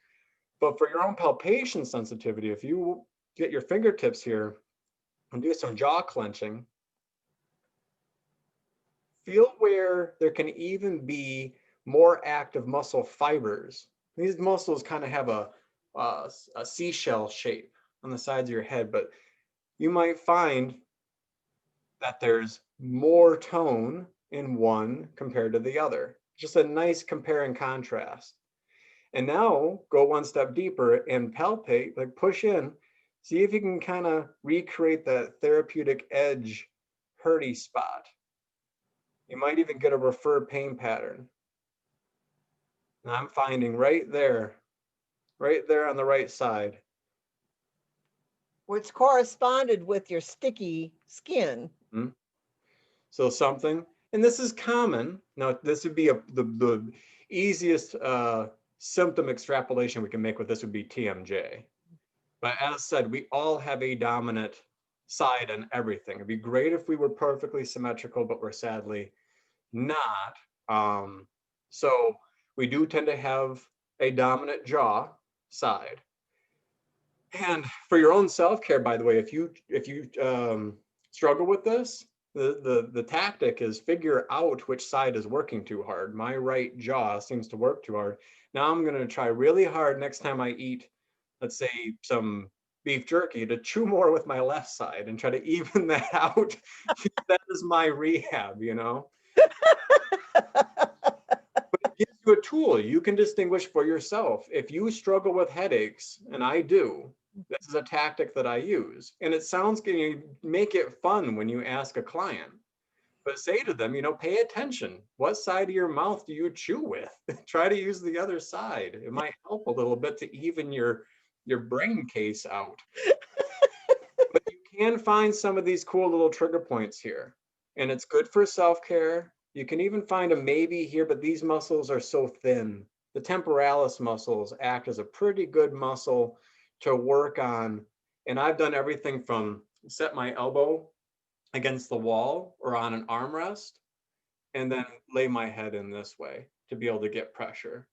But for your own palpation sensitivity, if you get your fingertips here and do some jaw clenching, feel where there can even be more active muscle fibers. These muscles kind of have a seashell shape on the sides of your head, but you might find that there's more tone in one compared to the other. Just a nice compare and contrast. And now go one step deeper and palpate, like push in, see if you can kind of recreate that therapeutic edge hurty spot. You might even get a referred pain pattern. And I'm finding right there on the right side. Which corresponded with your sticky skin. Mm-hmm. So something, and this is common. Now, this would be the easiest symptom extrapolation we can make with this would be TMJ. But as said, we all have a dominant side in everything. It'd be great if we were perfectly symmetrical, but we're sadly not. So we do tend to have a dominant jaw side. And for your own self-care, by the way, if you struggle with this, the tactic is figure out which side is working too hard. My right jaw seems to work too hard. Now I'm going to try really hard next time I eat, let's say, some beef jerky, to chew more with my left side and try to even that out. That is my rehab, you know. But it gives you a tool. You can distinguish for yourself. If you struggle with headaches, and I do, this is a tactic that I use. And it sounds good. You make it fun when you ask a client. But say to them, you know, pay attention. What side of your mouth do you chew with? Try to use the other side. It might help a little bit to even your brain case out. But you can find some of these cool little trigger points here. And it's good for self-care. You can even find a maybe here, but these muscles are so thin. The temporalis muscles act as a pretty good muscle to work on. And I've done everything from set my elbow against the wall or on an armrest, and then lay my head in this way to be able to get pressure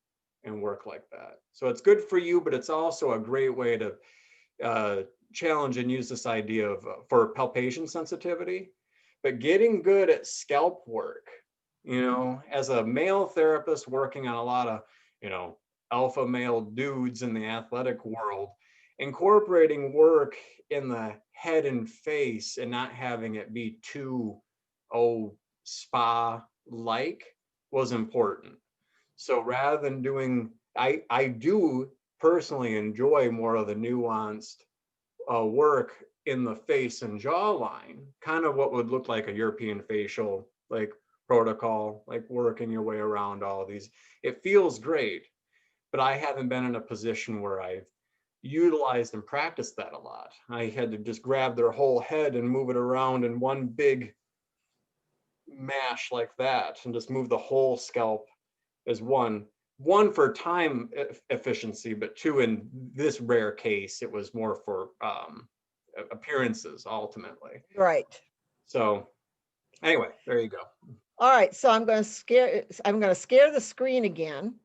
and work like that. So it's good for you, but it's also a great way to challenge and use this idea of for palpation sensitivity. But getting good at scalp work, you know, as a male therapist working on a lot of, you know, alpha male dudes in the athletic world, incorporating work in the head and face and not having it be too, spa like was important. So rather than doing, I do personally enjoy more of the nuanced work in the face and jawline, kind of what would look like a European facial like protocol, like working your way around all of these. It feels great, but I haven't been in a position where I've utilized and practiced that a lot. I had to just grab their whole head and move it around in one big mash like that and just move the whole scalp as one for time efficiency, but two, in this rare case, it was more for appearances ultimately. Right. So anyway, there you go. All right, so I'm going to scare the screen again.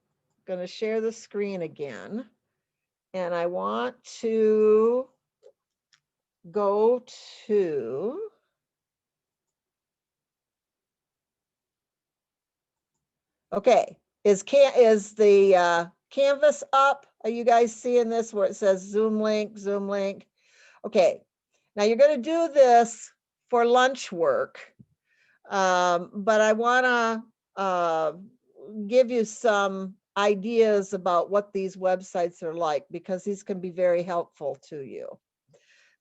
Going to share the screen again. And I want to go to okay. Is the canvas up? Are you guys seeing this where it says Zoom link, Zoom link? Okay. Now you're going to do this for lunch work. But I want to give you some ideas about what these websites are like, because these can be very helpful to you.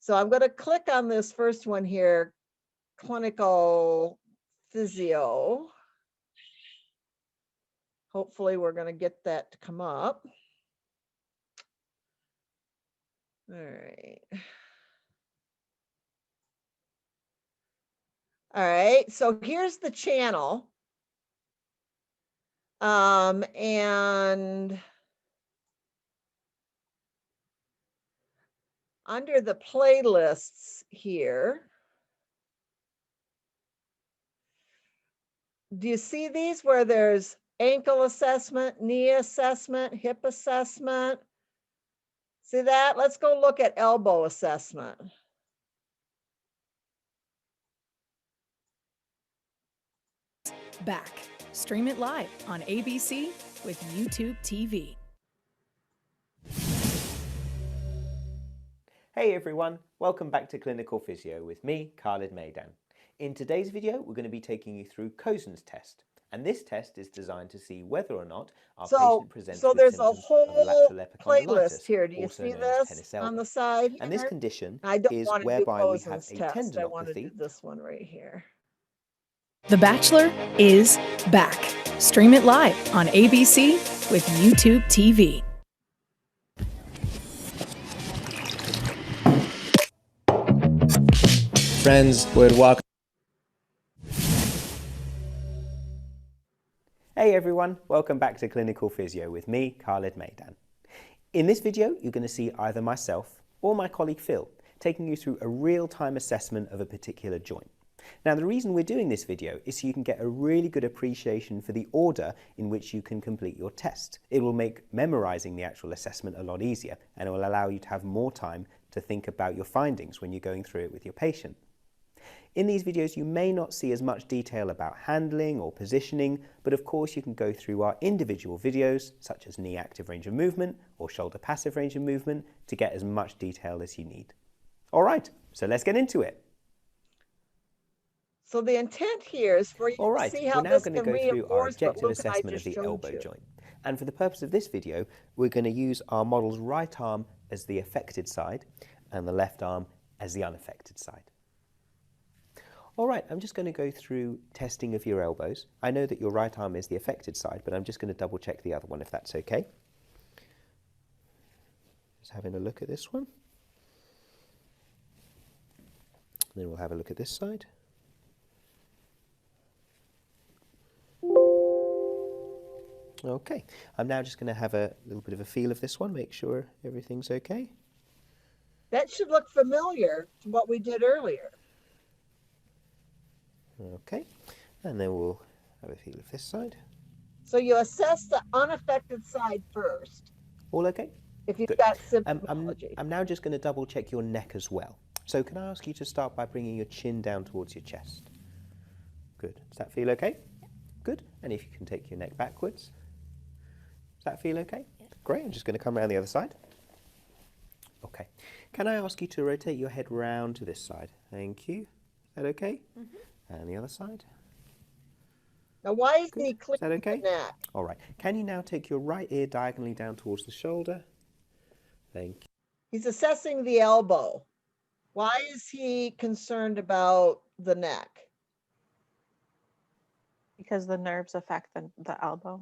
So I'm going to click on this first one here, clinical physio. Hopefully we're going to get that to come up. All right. All right, so here's the channel. And under the playlists here, do you see these where there's ankle assessment, knee assessment, hip assessment? See that? Let's go look at elbow assessment. Back. Stream it live on ABC with YouTube TV. Hey everyone, welcome back to Clinical Physio with me, Khalid Maidan. In today's video, we're going to be taking you through Cozen's test. And this test is designed to see whether or not our patient presents with there's a symptoms of whole lateral playlist epicondylitis, here. Do you also see known as this tennis on elbow. the side here? And this condition I don't is want to do whereby we have Cozen's a test. I want to do tendinopathy. this one right here. The Bachelor is back. Stream it live on ABC with YouTube TV. Friends would walk. Hey everyone, welcome back to Clinical Physio with me, Khalid Maidan. In this video, you're going to see either myself or my colleague Phil taking you through a real-time assessment of a particular joint. Now, the reason we're doing this video is so you can get a really good appreciation for the order in which you can complete your test. It will make memorizing the actual assessment a lot easier, and it will allow you to have more time to think about your findings when you're going through it with your patient. In these videos, you may not see as much detail about handling or positioning, but of course you can go through our individual videos, such as knee active range of movement or shoulder passive range of movement, to get as much detail as you need. All right, so let's get into it. So the intent here is for you All to right, see how we're now this going to can go through our reinforce what objective Luke and I assessment of just the showed elbow you. joint. And for the purpose of this video, we're going to use our model's right arm as the affected side and the left arm as the unaffected side. All right, I'm just going to go through testing of your elbows. I know that your right arm is the affected side, but I'm just going to double check the other one if that's okay. Just having a look at this one. Then we'll have a look at this side. Okay, I'm now just going to have a little bit of a feel of this one, make sure everything's okay. That should look familiar to what we did earlier. Okay, and then we'll have a feel of this side. So you assess the unaffected side first, All okay? if you've Good. got I'm symptomology. now just going to double check your neck as well. So can I ask you to start by bringing your chin down towards your chest? Good. Does that feel okay? Good. And if you can take your neck backwards. Does that feel okay? Great. I'm just going to come around the other side. Okay. Can I ask you to rotate your head round to this side? Thank you. Is that okay? And the other side. Now, why is Good. he Is that clearing okay? the neck? All right. Can you now take your right ear diagonally down towards the shoulder? Thank you. He's assessing the elbow. Why is he concerned about the neck? Because the nerves affect the elbow.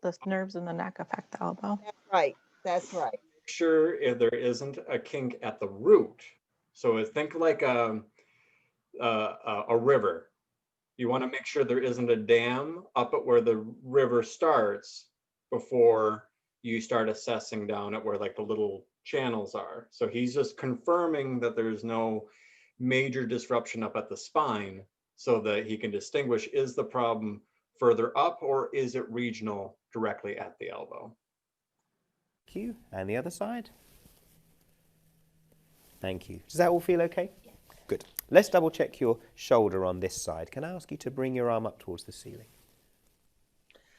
The nerves in the neck affect the elbow. That's right. That's right. Sure if there isn't a kink at the root. So think like a river. You want to make sure there isn't a dam up at where the river starts before you start assessing down at where like the little channels are. So he's just confirming that there's no major disruption up at the spine so that he can distinguish, is the problem further up or is it regional directly at the elbow? Thank you. And the other side? Thank you. Does that all feel okay? Yeah. Good. Let's double check your shoulder on this side. Can I ask you to bring your arm up towards the ceiling?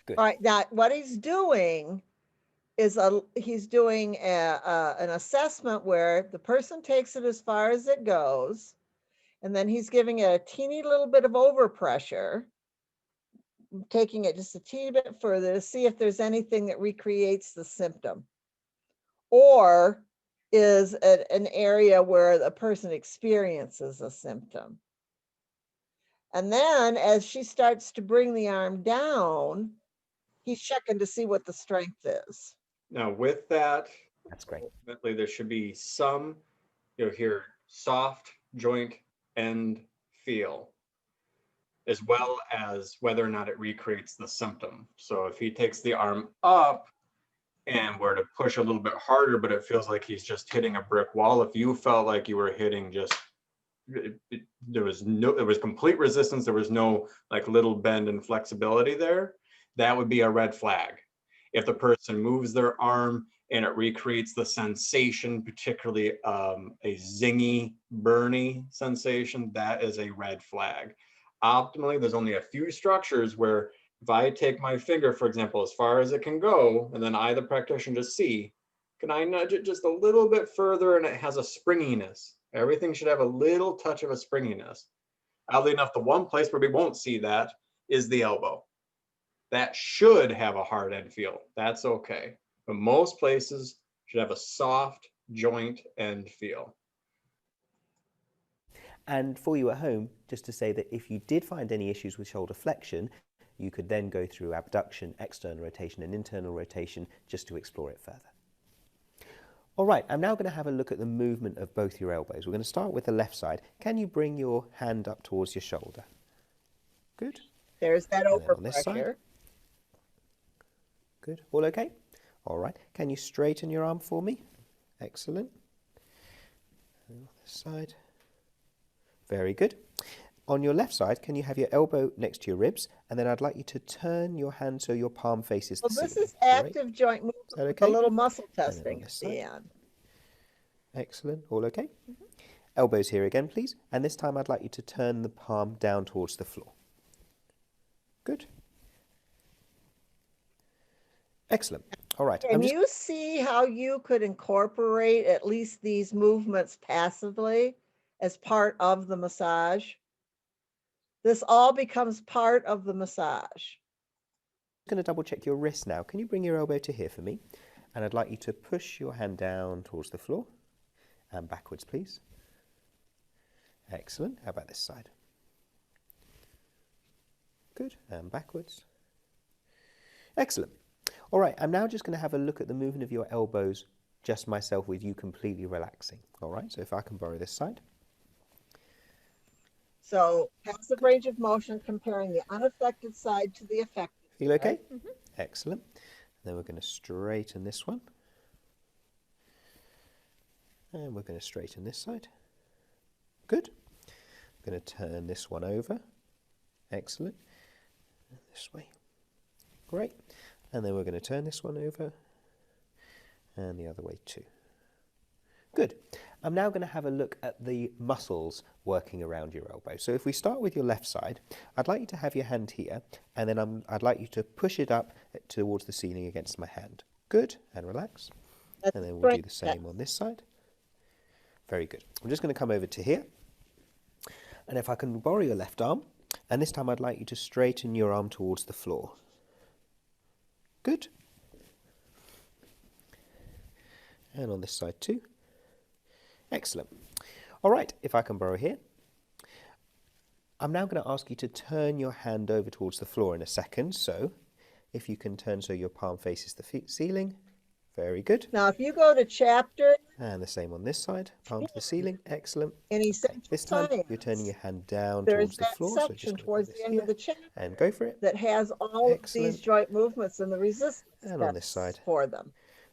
Good. All right. Now, what he's doing is he's doing an assessment where the person takes it as far as it goes, and then he's giving it a teeny little bit of overpressure, taking it just a teeny bit further to see if there's anything that recreates the symptom, or is an area where the person experiences a symptom. And then as she starts to bring the arm down, he's checking to see what the strength is. Now with that, That's great. ultimately there should be some, you'll hear soft joint end feel, as well as whether or not it recreates the symptom. So if he takes the arm up and were to push a little bit harder, but it feels like he's just hitting a brick wall, if you felt like you were hitting just, there was complete resistance, there was no like little bend and flexibility there, that would be a red flag. If the person moves their arm and it recreates the sensation, particularly a zingy, burny sensation, that is a red flag. Optimally, there's only a few structures where if I take my finger, for example, as far as it can go, and then I, the practitioner, just see, can I nudge it just a little bit further and it has a springiness? Everything should have a little touch of a springiness. Oddly enough, the one place where we won't see that is the elbow. That should have a hard end feel. That's okay. But most places should have a soft joint end feel. And for you at home, just to say that if you did find any issues with shoulder flexion, you could then go through abduction, external rotation and internal rotation just to explore it further. All right, I'm now going to have a look at the movement of both your elbows. We're going to start with the left side. Can you bring your hand up towards your shoulder? Good. There's that And then on this side. overpressure. Good. All okay? All right. Can you straighten your arm for me? Excellent. And on this side. Very good. On your left side, can you have your elbow next to your ribs? And then I'd like you to turn your hand so your palm faces the Well, this ceiling. is active joint movement, that with okay? a little muscle then testing on at this the side. end. Excellent. All okay? Elbows here again, please. And this time I'd like you to turn the palm down towards the floor. Good. Excellent. All right. Can you see how you could incorporate at least these movements passively as part of the massage? This all becomes part of the massage. I'm going to double check your wrist now. Can you bring your elbow to here for me? And I'd like you to push your hand down towards the floor and backwards, please. Excellent. How about this side? Good. And backwards. Excellent. All right. I'm now just going to have a look at the movement of your elbows, just myself with you completely relaxing. All right. So if I can borrow this side. So passive range of motion comparing the unaffected side to the affected. Feel okay? Excellent. Then we're going to straighten this one. And we're going to straighten this side. Good. I'm going to turn this one over. Excellent. This way. Great. And then we're going to turn this one over. And the other way too. Good. I'm now going to have a look at the muscles working around your elbow. So if we start with your left side, I'd like you to have your hand here, and then I'd like you to push it up towards the ceiling against my hand. Good. And relax. And then we'll do the same on this side. Very good. I'm just going to come over to here. And if I can borrow your left arm, and this time I'd like you to straighten your arm towards the floor. Good. And on this side too. Excellent. All right, if I can borrow here. I'm now going to ask you to turn your hand over towards the floor in a second. So if you can turn so your palm faces the ceiling. Very good. Now, if you go to chapter. And the same on this side, palm to the ceiling. Excellent. Okay. This time you're turning your hand down towards the floor. There's that section towards the end of the chapter and go for it. that has all of these joint movements and the resistance and on this side for them.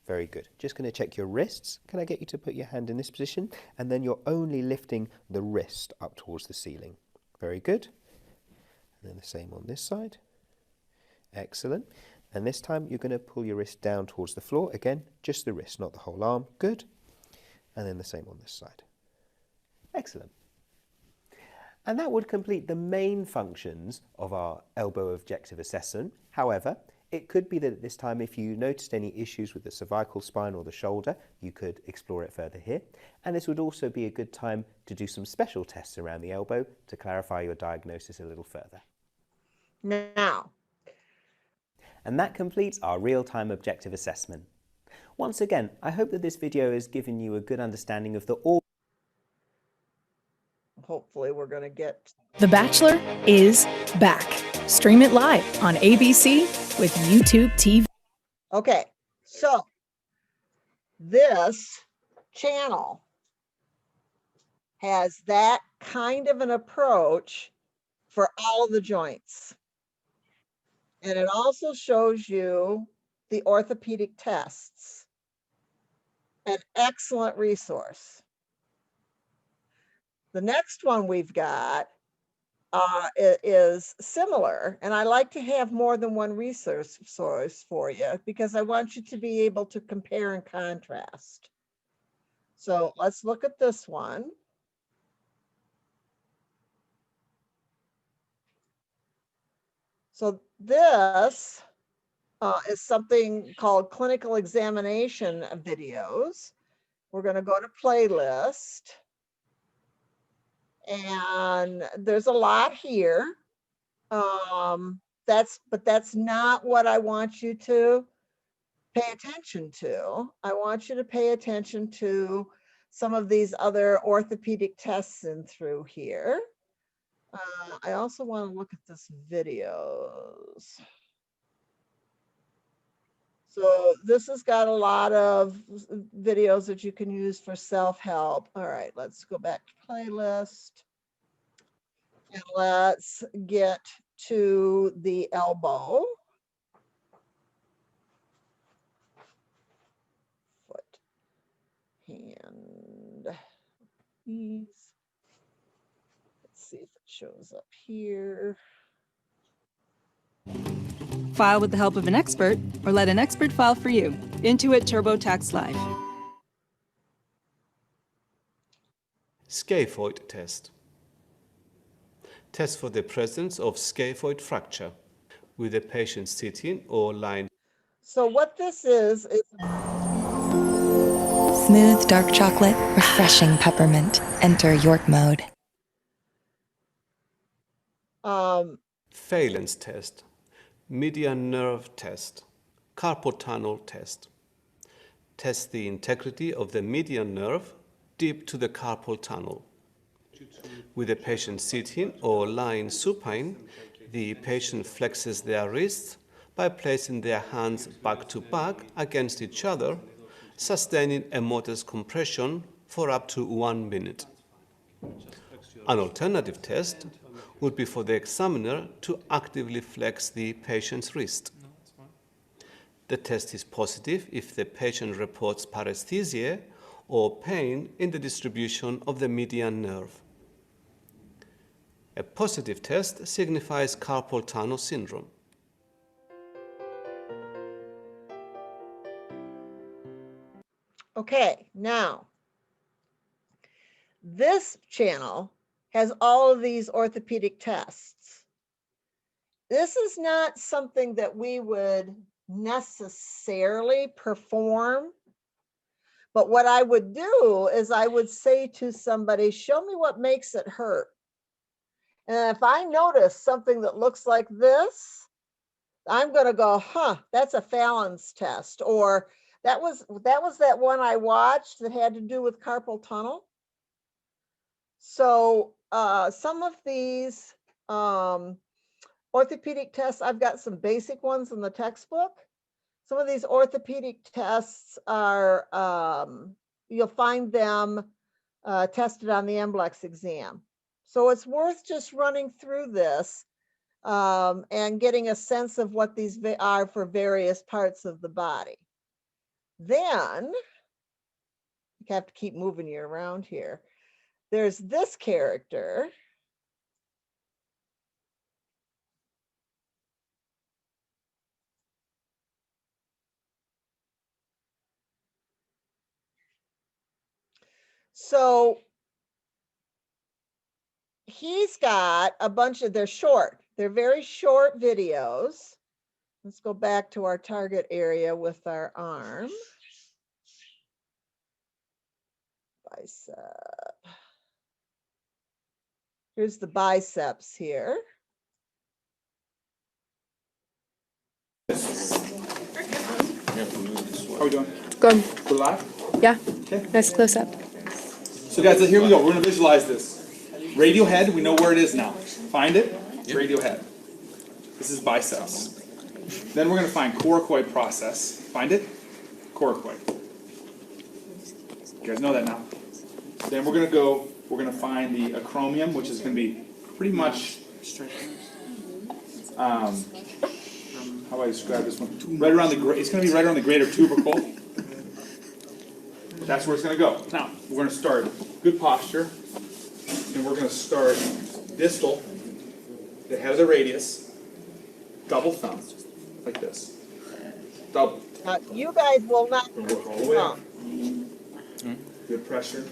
Very good. Just going to check your wrists. Can I get you to put your hand in this position? And then you're only lifting the wrist up towards the ceiling. Very good. And then the same on this side. Excellent. And this time you're going to pull your wrist down towards the floor. Again, just the wrist, not the whole arm. Good. And then the same on this side. Excellent. And that would complete the main functions of our elbow objective assessment. However, it could be that at this time, if you noticed any issues with the cervical spine or the shoulder, you could explore it further here. And this would also be a good time to do some special tests around the elbow to clarify your diagnosis a little further. Now. And that completes our real-time objective assessment. Once again, I hope that this video has given you a good understanding of the Hopefully we're going to get. The Bachelor is back. Stream it live on ABC with YouTube TV. Okay, so this channel has that kind of an approach for all the joints. And it also shows you the orthopedic tests. An excellent resource. The next one we've got is similar, and I like to have more than one resource for you because I want you to be able to compare and contrast. So let's look at this one. So this is something called clinical examination videos. We're going to go to playlist. And there's a lot here. But that's not what I want you to pay attention to. I want you to pay attention to some of these other orthopedic tests in through here. I also want to look at this videos. So this has got a lot of videos that you can use for self-help. All right, let's go back to playlist. And let's get to the elbow. Foot, hand, knees. Let's see if it shows up here. File with the help of an expert, or let an expert file for you. Intuit TurboTax Live. Scaphoid test. Test for the presence of scaphoid fracture with the patient sitting or lying. So what this is smooth dark chocolate, refreshing peppermint. Enter York mode. Phalanx test, median nerve test, carpal tunnel test. Test the integrity of the median nerve deep to the carpal tunnel. With the patient sitting or lying supine, the patient flexes their wrists by placing their hands back to back against each other, sustaining a modest compression for up to 1 minute. An alternative test would be for the examiner to actively flex the patient's wrist. The test is positive if the patient reports paresthesia or pain in the distribution of the median nerve. A positive test signifies carpal tunnel syndrome. Okay, now, this channel has all of these orthopedic tests. This is not something that we would necessarily perform, but what I would do is I would say to somebody, show me what makes it hurt. And if I notice something that looks like this, I'm going to go, huh, that's a Fallon's test, or that was that one I watched that had to do with carpal tunnel. So some of these orthopedic tests, I've got some basic ones in the textbook. Some of these orthopedic tests are, you'll find them tested on the MBLEX exam. So it's worth just running through this and getting a sense of what these are for various parts of the body. Then, you have to keep moving you around here. There's this character. So he's got a bunch of, they're short, they're very short videos. Let's go back to our target area with our arm. Bicep. Here's the biceps here. How are we doing? Good. We're live? Yeah. Okay. Nice close up. So guys, here we go. We're gonna visualize this. Radial head, we know where it is now. Find it, radial head. This is biceps. Then we're gonna find coracoid process. Find it, coracoid. You guys know that now. Then we're gonna find the acromion, which is gonna be pretty much, how do I describe this one? Right around it's gonna be right around the greater tubercle. That's where it's gonna go. Now, we're gonna start good posture, and we're gonna start distal, the head of the radius, double thumb, like this. Double. You guys will not Work all the way up. Good pressure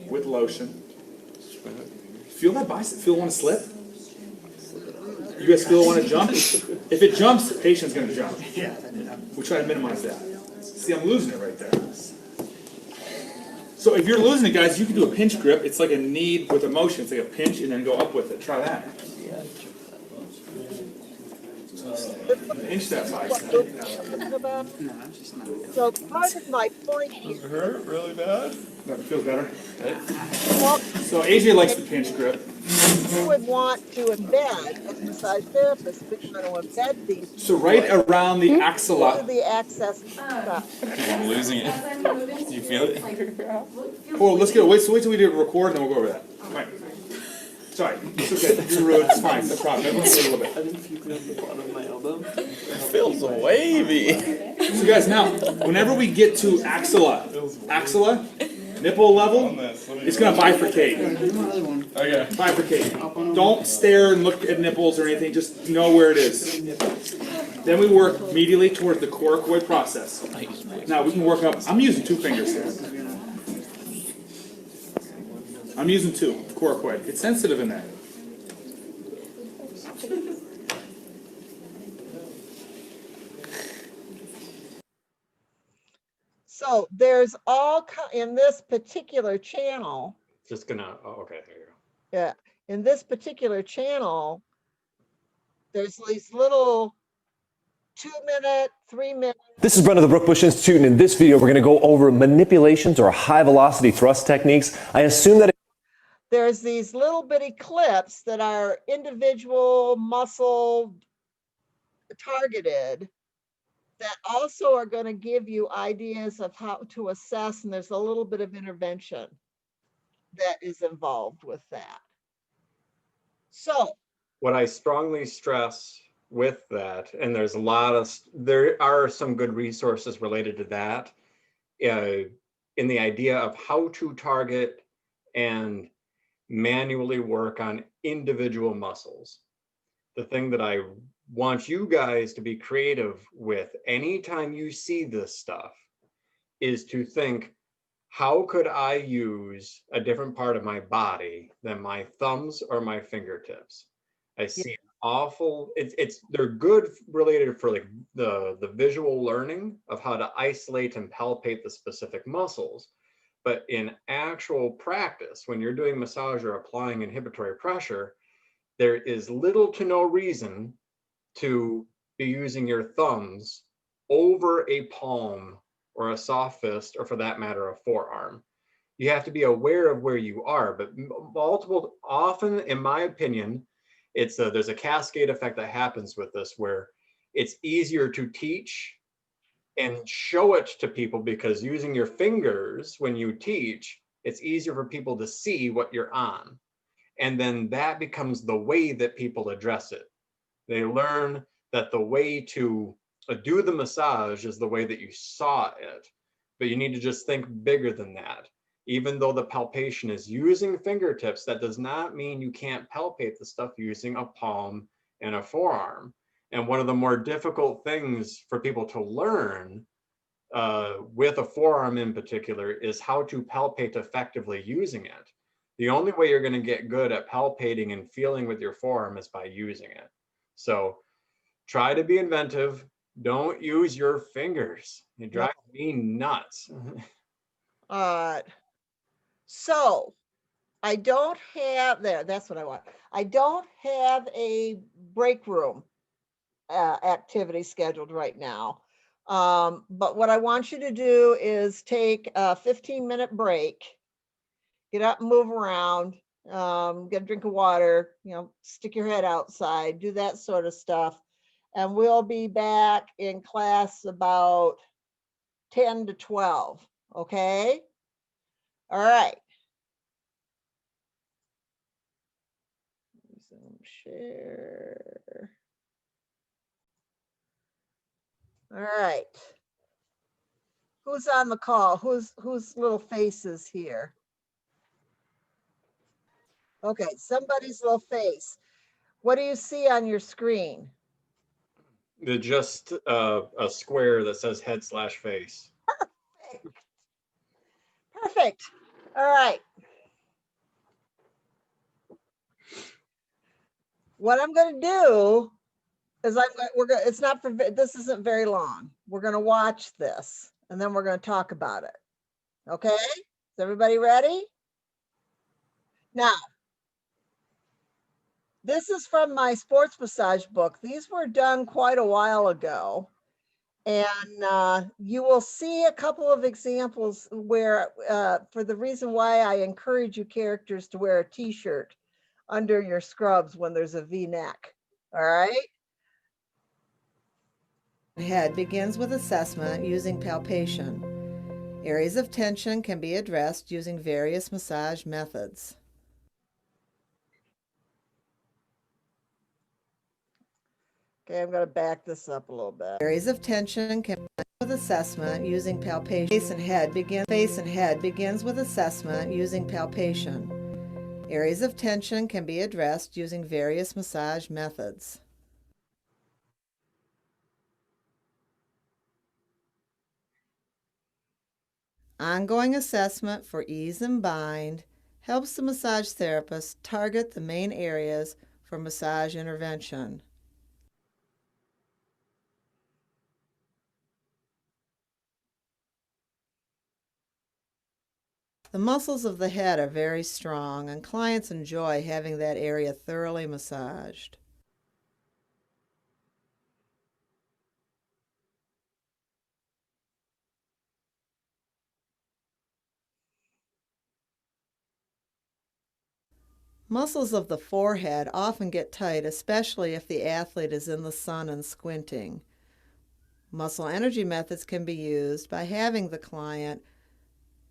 with lotion. Feel that bicep? Feel it want to slip? You guys feel it want to jump? If it jumps, the patient's going to jump. We try to minimize that. See, I'm losing it right there. So if you're losing it, guys, you can do a pinch grip. It's like a knee with a motion. It's like a pinch and then go up with it. Try that. Pinch that bicep. So part of my point here. Does it hurt really bad? That feels better. So AJ likes the pinch grip. You would want to embed, as a massage therapist, but you want to embed these. So right around the axilla. The access. I'm losing it. Do you feel it? Cool, let's go. Wait till we do record and then we'll go over that. All right. Sorry, it's okay. You're rude. It's fine. No problem. Everyone's a little bit. I didn't feel good at the bottom of my elbow. It feels wavy. So guys, now, whenever we get to axilla, nipple level, it's going to bifurcate. Okay. Bifurcate. Don't stare and look at nipples or anything. Just know where it is. Then we work medially towards the coracoid process. Now we can work up. I'm using 2 fingers here. I'm using 2, coracoid. It's sensitive in there. So there's all in this particular channel. Just gonna, oh, okay, there you go. Yeah, in this particular channel, there's these little 2-minute, 3-minute. This is Brent of the Brookbush Institute, and in this video, we're going to go over manipulations or high-velocity thrust techniques. I assume that There's these little bitty clips that are individual muscle targeted that also are going to give you ideas of how to assess, and there's a little bit of intervention that is involved with that. So what I strongly stress with that, and there are some good resources related to that, in the idea of how to target and manually work on individual muscles. The thing that I want you guys to be creative with anytime you see this stuff is to think, how could I use a different part of my body than my thumbs or my fingertips? I see they're good related for like the visual learning of how to isolate and palpate the specific muscles. But in actual practice, when you're doing massage or applying inhibitory pressure, there is little to no reason to be using your thumbs over a palm or a soft fist, or for that matter, a forearm. You have to be aware of where you are, but often, in my opinion, there's a cascade effect that happens with this, where it's easier to teach and show it to people, because using your fingers when you teach, it's easier for people to see what you're on. And then that becomes the way that people address it. They learn that the way to do the massage is the way that you saw it, but you need to just think bigger than that. Even though the palpation is using fingertips, that does not mean you can't palpate the stuff using a palm and a forearm. And one of the more difficult things for people to learn with a forearm in particular is how to palpate effectively using it. The only way you're going to get good at palpating and feeling with your forearm is by using it. So try to be inventive. Don't use your fingers. It drives me nuts. So I don't have that's what I want. I don't have a break room activity scheduled right now. But what I want you to do is take a 15-minute break, get up and move around, get a drink of water, stick your head outside, do that sort of stuff. And we'll be back in class about 10 to 12. Okay? All right. Zoom share. All right. Who's on the call? Whose little faces here? Okay, somebody's little face. What do you see on your screen? Just a square that says head/face. Perfect. All right. What I'm going to do is this isn't very long. We're going to watch this and then we're going to talk about it. Okay? Is everybody ready? Now, this is from my sports massage book. These were done quite a while ago. And you will see a couple of examples where, for the reason why I encourage you characters to wear a t-shirt under your scrubs when there's a V-neck. All right? Head begins with assessment using palpation. Areas of tension can be addressed using various massage methods. Okay, I'm going to back this up a little bit. Areas of tension can be with assessment using palpation. Face and head begins with assessment using palpation. Areas of tension can be addressed using various massage methods. Ongoing assessment for ease and bind helps the massage therapist target the main areas for massage intervention. The muscles of the head are very strong, and clients enjoy having that area thoroughly massaged. Muscles of the forehead often get tight, especially if the athlete is in the sun and squinting. Muscle energy methods can be used by having the client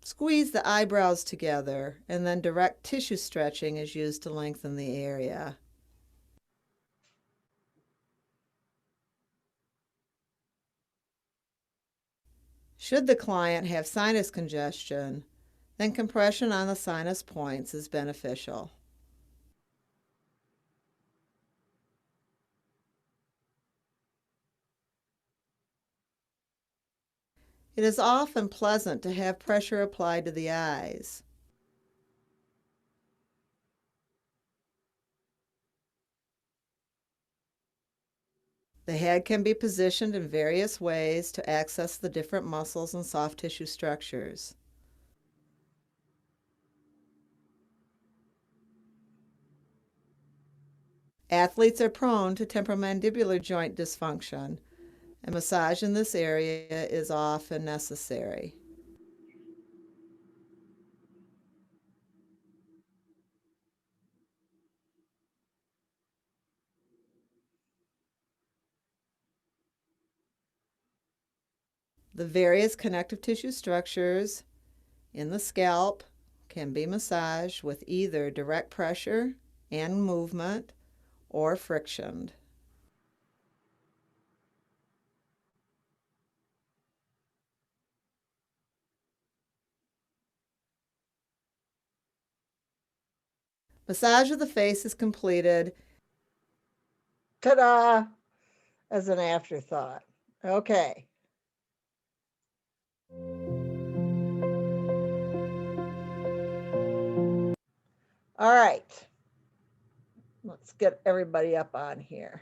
squeeze the eyebrows together, and then direct tissue stretching is used to lengthen the area. Should the client have sinus congestion, then compression on the sinus points is beneficial. It is often pleasant to have pressure applied to the eyes. The head can be positioned in various ways to access the different muscles and soft tissue structures. Athletes are prone to temporomandibular joint dysfunction, and massage in this area is often necessary. The various connective tissue structures in the scalp can be massaged with either direct pressure and movement or friction. Massage of the face is completed, ta-da, as an afterthought. Okay. All right. Let's get everybody up on here.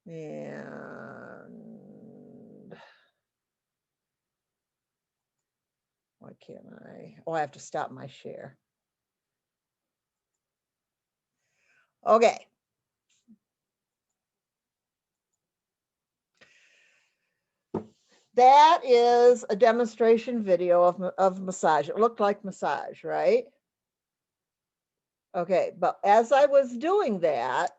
And why can't I? Oh, I have to stop my share. Okay. That is a demonstration video of massage. It looked like massage, right? Okay, but as I was doing that,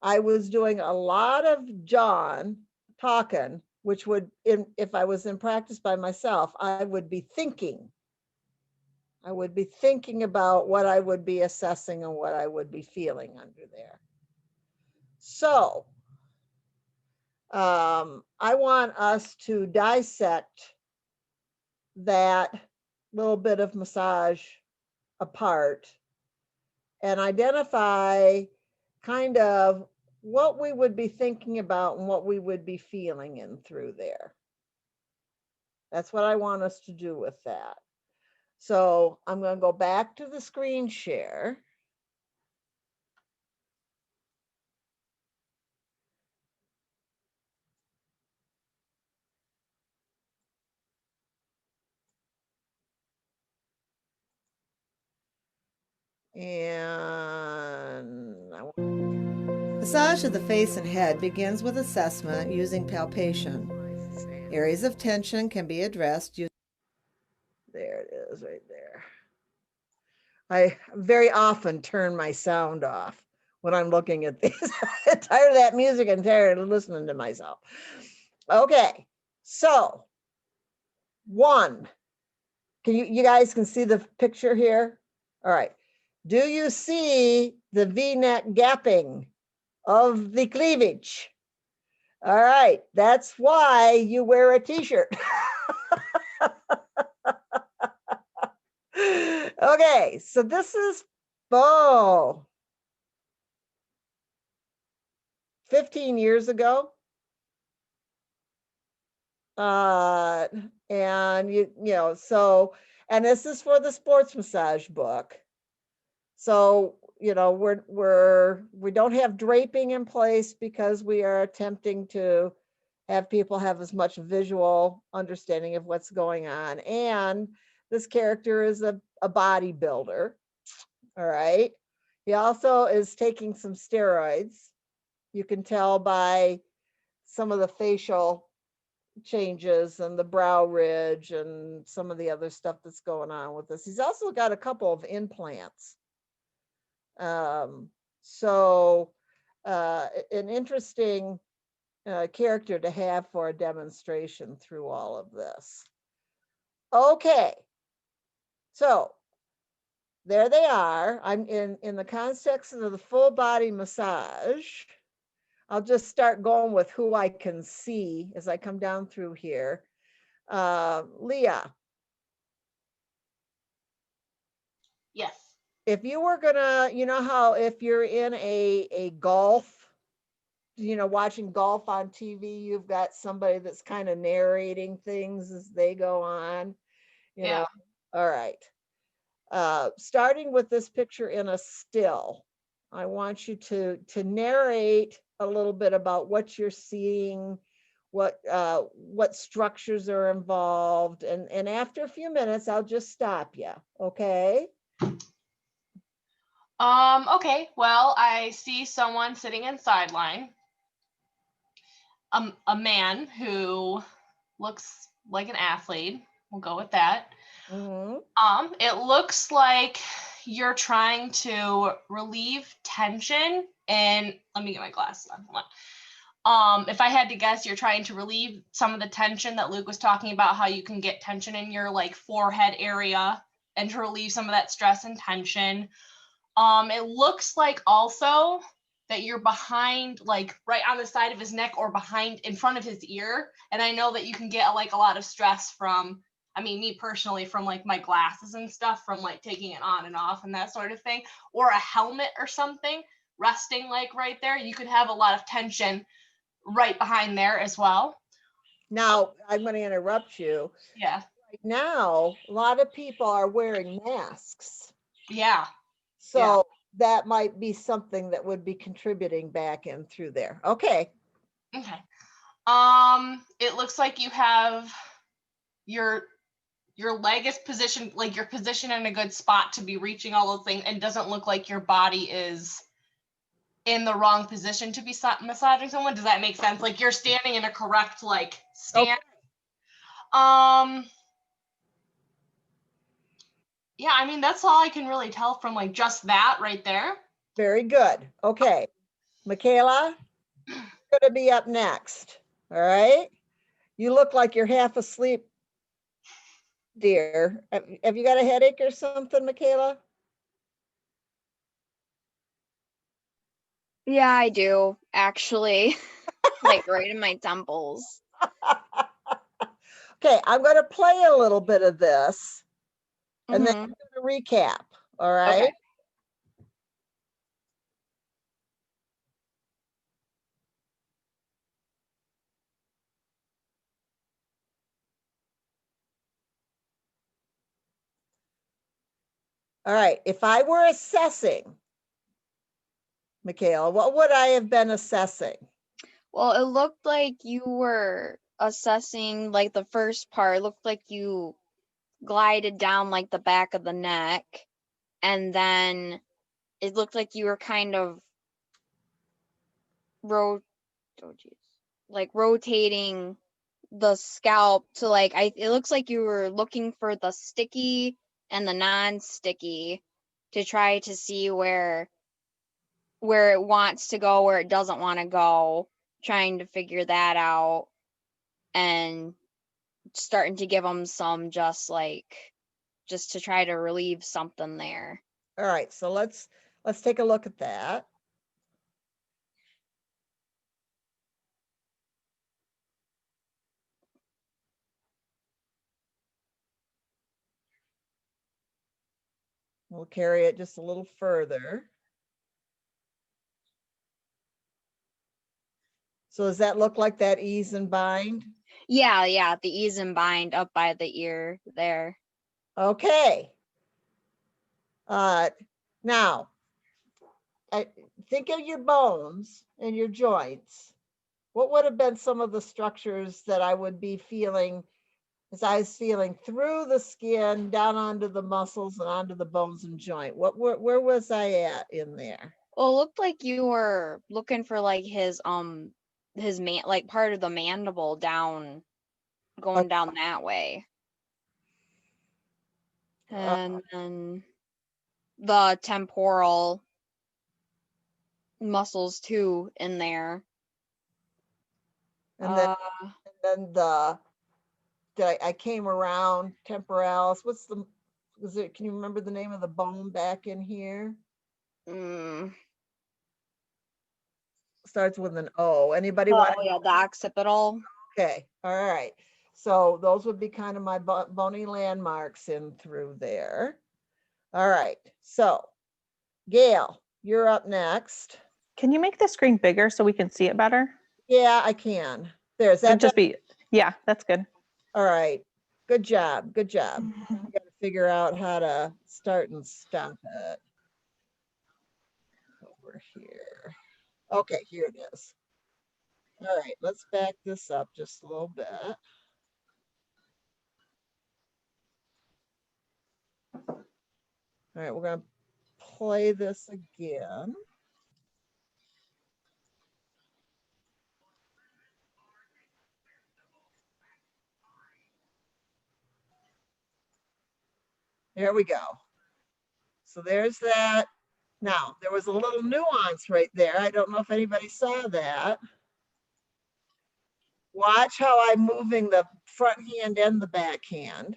I was doing a lot of John talking, which would, if I was in practice by myself, I would be thinking. I would be thinking about what I would be assessing and what I would be feeling under there. So I want us to dissect that little bit of massage apart and identify kind of what we would be thinking about and what we would be feeling in through there. That's what I want us to do with that. So I'm going to go back to the screen share. And massage of the face and head begins with assessment using palpation. Areas of tension can be addressed using, there it is right there. I very often turn my sound off when I'm looking at these. I'm tired of that music and tired of listening to myself. Okay, so one, you guys can see the picture here? All right. Do you see the V-neck gapping of the cleavage? All right, that's why you wear a t-shirt. Okay, so this is 15 years ago. And you know, so, and this is for the sports massage book. So, you know, we don't have draping in place because we are attempting to have people have as much visual understanding of what's going on. And this character is a bodybuilder. All right. He also is taking some steroids. You can tell by some of the facial changes and the brow ridge and some of the other stuff that's going on with this. He's also got a couple of implants. So an interesting character to have for a demonstration through all of this. Okay, so there they are. I'm in the context of the full body massage. I'll just start going with who I can see as I come down through here. Leah, Yes. if you were gonna, you know how if you're in a golf, you know, watching golf on TV, you've got somebody that's kind of narrating things as they go on, you know. All right. Starting with this picture in a still, I want you to narrate a little bit about what you're seeing, what structures are involved, and after a few minutes, I'll just stop you. Okay. Okay, well, I see someone sitting in sideline. A man who looks like an athlete. We'll go with that. Mm-hmm. It looks like you're trying to relieve tension, and let me get my glasses on. Hold on. If I had to guess, you're trying to relieve some of the tension that Luke was talking about, how you can get tension in your like forehead area and to relieve some of that stress and tension. It looks like also that you're behind, like right on the side of his neck or behind in front of his ear. And I know that you can get like a lot of stress from, I mean, me personally, from like my glasses and stuff, from like taking it on and off and that sort of thing, or a helmet or something resting like right there. You could have a lot of tension right behind there as well. Now, I'm going to interrupt you. Yeah. Right now, a lot of people are wearing masks. Yeah. So that might be something that would be contributing back in through there. Okay. Okay. It looks like you have your leg is positioned, like you're positioned in a good spot to be reaching all those things, and doesn't look like your body is in the wrong position to be massaging someone. Does that make sense? Like you're standing in a correct like stand. Okay. Yeah, I mean, that's all I can really tell from like just that right there. Very good. Okay. Michaela, you're going to be up next. All right. You look like you're half asleep, dear. Have you got a headache or something, Michaela? Yeah, I do, actually. Like right in my temples. Okay, I'm going to play a little bit of this and then Mhm. I'm going to recap. All right. Okay. All right. If I were assessing, Michaela, what would I have been assessing? Well, it looked like you were assessing like the first part. It looked like you glided down like the back of the neck, and then it looked like you were kind of like rotating the scalp to like it looks like you were looking for the sticky and the non-sticky to try to see where it wants to go, where it doesn't want to go, trying to figure that out, and starting to give them some just to try to relieve something there. All right, so let's take a look at that. We'll carry it just a little further. So does that look like that ease and bind? Yeah, the ease and bind up by the ear there. Okay. Now, think of your bones and your joints. What would have been some of the structures that I would be feeling as I was feeling through the skin, down onto the muscles and onto the bones and joint? Where was I at in there? Well, it looked like you were looking for like his like part of the mandible down, going down that way. And then the temporal muscles too in there. And then I came around temporalis. Can you remember the name of the bone back in here? starts with an O. Anybody want Oh, yeah, the occipital. Okay, all right. So those would be kind of my bony landmarks in through there. All right, so Gail, you're up next. Can you make the screen bigger so we can see it better? Yeah, I can. There's that. It'd just be, yeah, that's good. All right, good job, good job. I got to figure out how to start and stop it. Over here. Okay, here it is. All right, let's back this up just a little bit. All right, we're going to play this again. There we go. So there's that. Now, there was a little nuance right there. I don't know if anybody saw that. Watch how I'm moving the front hand and the back hand.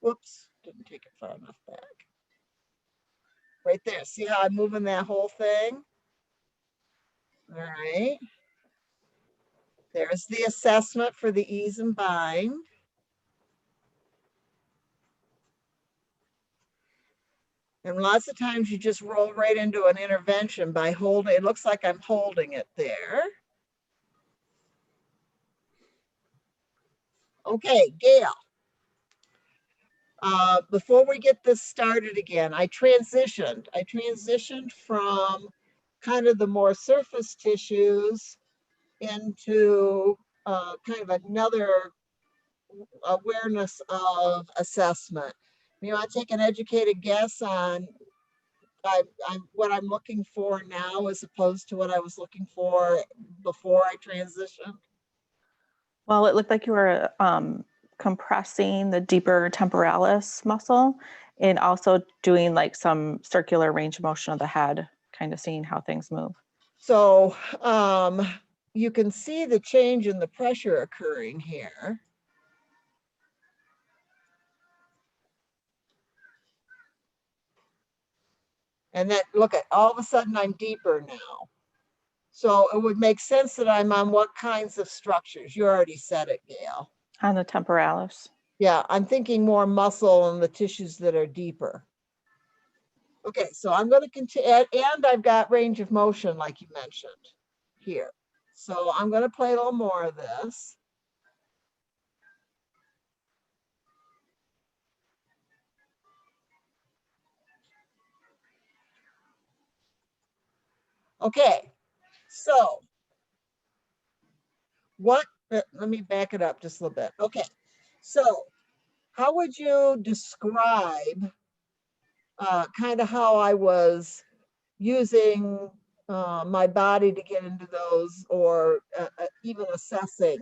Whoops, didn't take it far enough back. Right there, see how I'm moving that whole thing? All right. There's the assessment for the ease and bind. And lots of times you just roll right into an intervention by holding, it looks like I'm holding it there. Okay, Gail. Before we get this started again, I transitioned from kind of the more surface tissues into kind of another awareness of assessment. You know, I take an educated guess on what I'm looking for now as opposed to what I was looking for before I transitioned. Well, it looked like you were compressing the deeper temporalis muscle and also doing like some circular range of motion of the head, kind of seeing how things move. So you can see the change in the pressure occurring here. And then look at, all of a sudden I'm deeper now. So it would make sense that I'm on what kinds of structures? You already said it, Gail. On the temporalis. Yeah, I'm thinking more muscle and the tissues that are deeper. Okay, so I'm going to continue, and I've got range of motion like you mentioned here. So I'm going to play a little more of this. Okay, so let me back it up just a little bit. Okay, so how would you describe kind of how I was using my body to get into those, or even assessing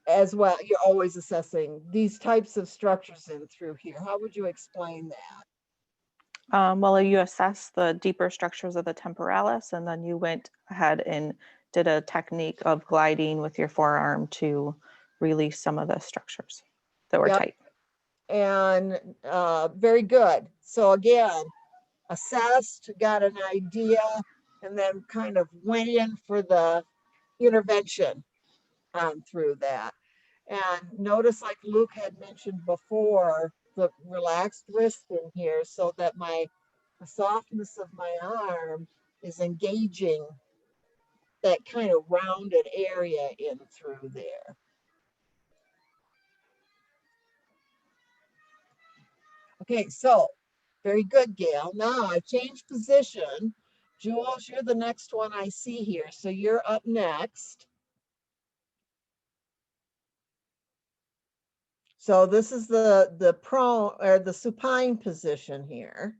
as well? You're always assessing these types of structures in through here. How would you explain that? Well, you assessed the deeper structures of the temporalis, and then you went ahead and did a technique of gliding with your forearm to release some of the structures that were tight. And very good. So again, assessed, got an idea, and then kind of went in for the intervention through that. And notice, like Luke had mentioned before, the relaxed wrist in here so that the softness of my arm is engaging that kind of rounded area in through there. Okay, so very good, Gail. Now I've changed position. Jules, you're the next one I see here. So you're up next. So this is the prone or the supine position here.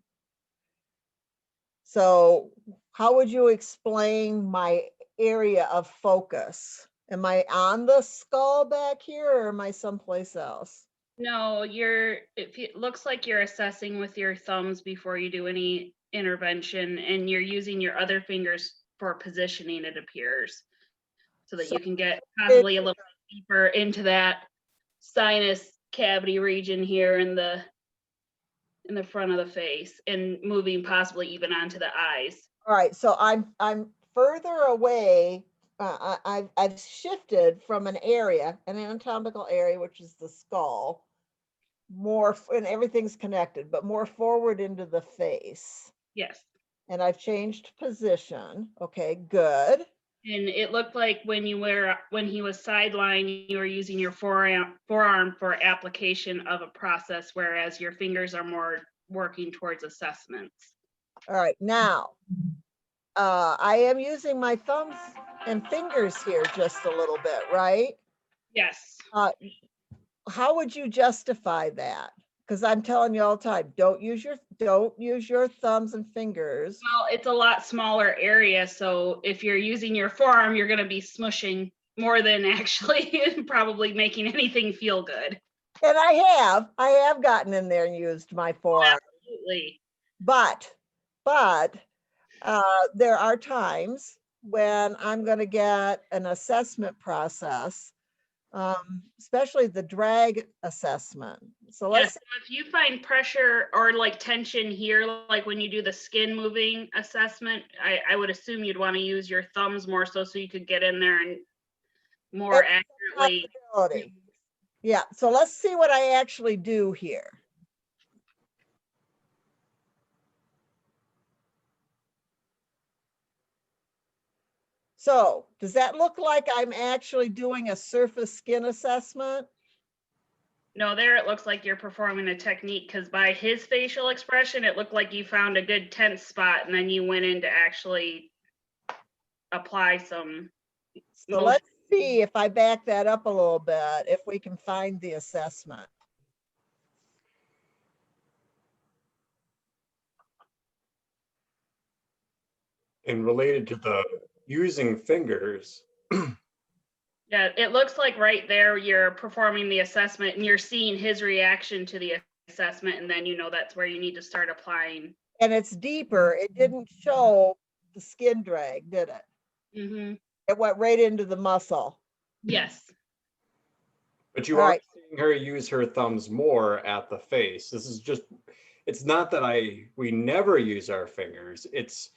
So how would you explain my area of focus? Am I on the skull back here, or am I someplace else? No, it looks like you're assessing with your thumbs before you do any intervention, and you're using your other fingers for positioning, it appears, so that you can get possibly a little deeper into that sinus cavity region here in the front of the face, and moving possibly even onto the eyes. All right, so I'm further away. I've shifted from an anatomical area, which is the skull, and everything's connected, but more forward into the face. Yes. And I've changed position. Okay, good. And it looked like when he was sidelined, you were using your forearm for application of a process, whereas your fingers are more working towards assessments. All right, now I am using my thumbs and fingers here just a little bit, right? Yes. How would you justify that? Because I'm telling you all the time, don't use your thumbs and fingers. Well, it's a lot smaller area, so if you're using your forearm, you're going to be smushing more than actually probably making anything feel good. And I have gotten in there and used my forearm. Absolutely. But there are times when I'm going to get an assessment process, especially the drag assessment. So let's So if you find pressure or like tension here, like when you do the skin moving assessment, I would assume you'd want to use your thumbs more so you could get in there and more accurately. Yeah, so let's see what I actually do here. So does that look like I'm actually doing a surface skin assessment? No, there it looks like you're performing a technique, because by his facial expression, it looked like you found a good tense spot and then you went in to actually apply some. So let's see if I back that up a little bit, if we can find the assessment. And related to the using fingers. Yeah, it looks like right there you're performing the assessment and you're seeing his reaction to the assessment, and then you know that's where you need to start applying. And it's deeper. It didn't show the skin drag, did it? Mm-hmm. It went right into the muscle. Yes. But you are seeing her use her thumbs more at the face. This is just, it's not that we never use our fingers. It's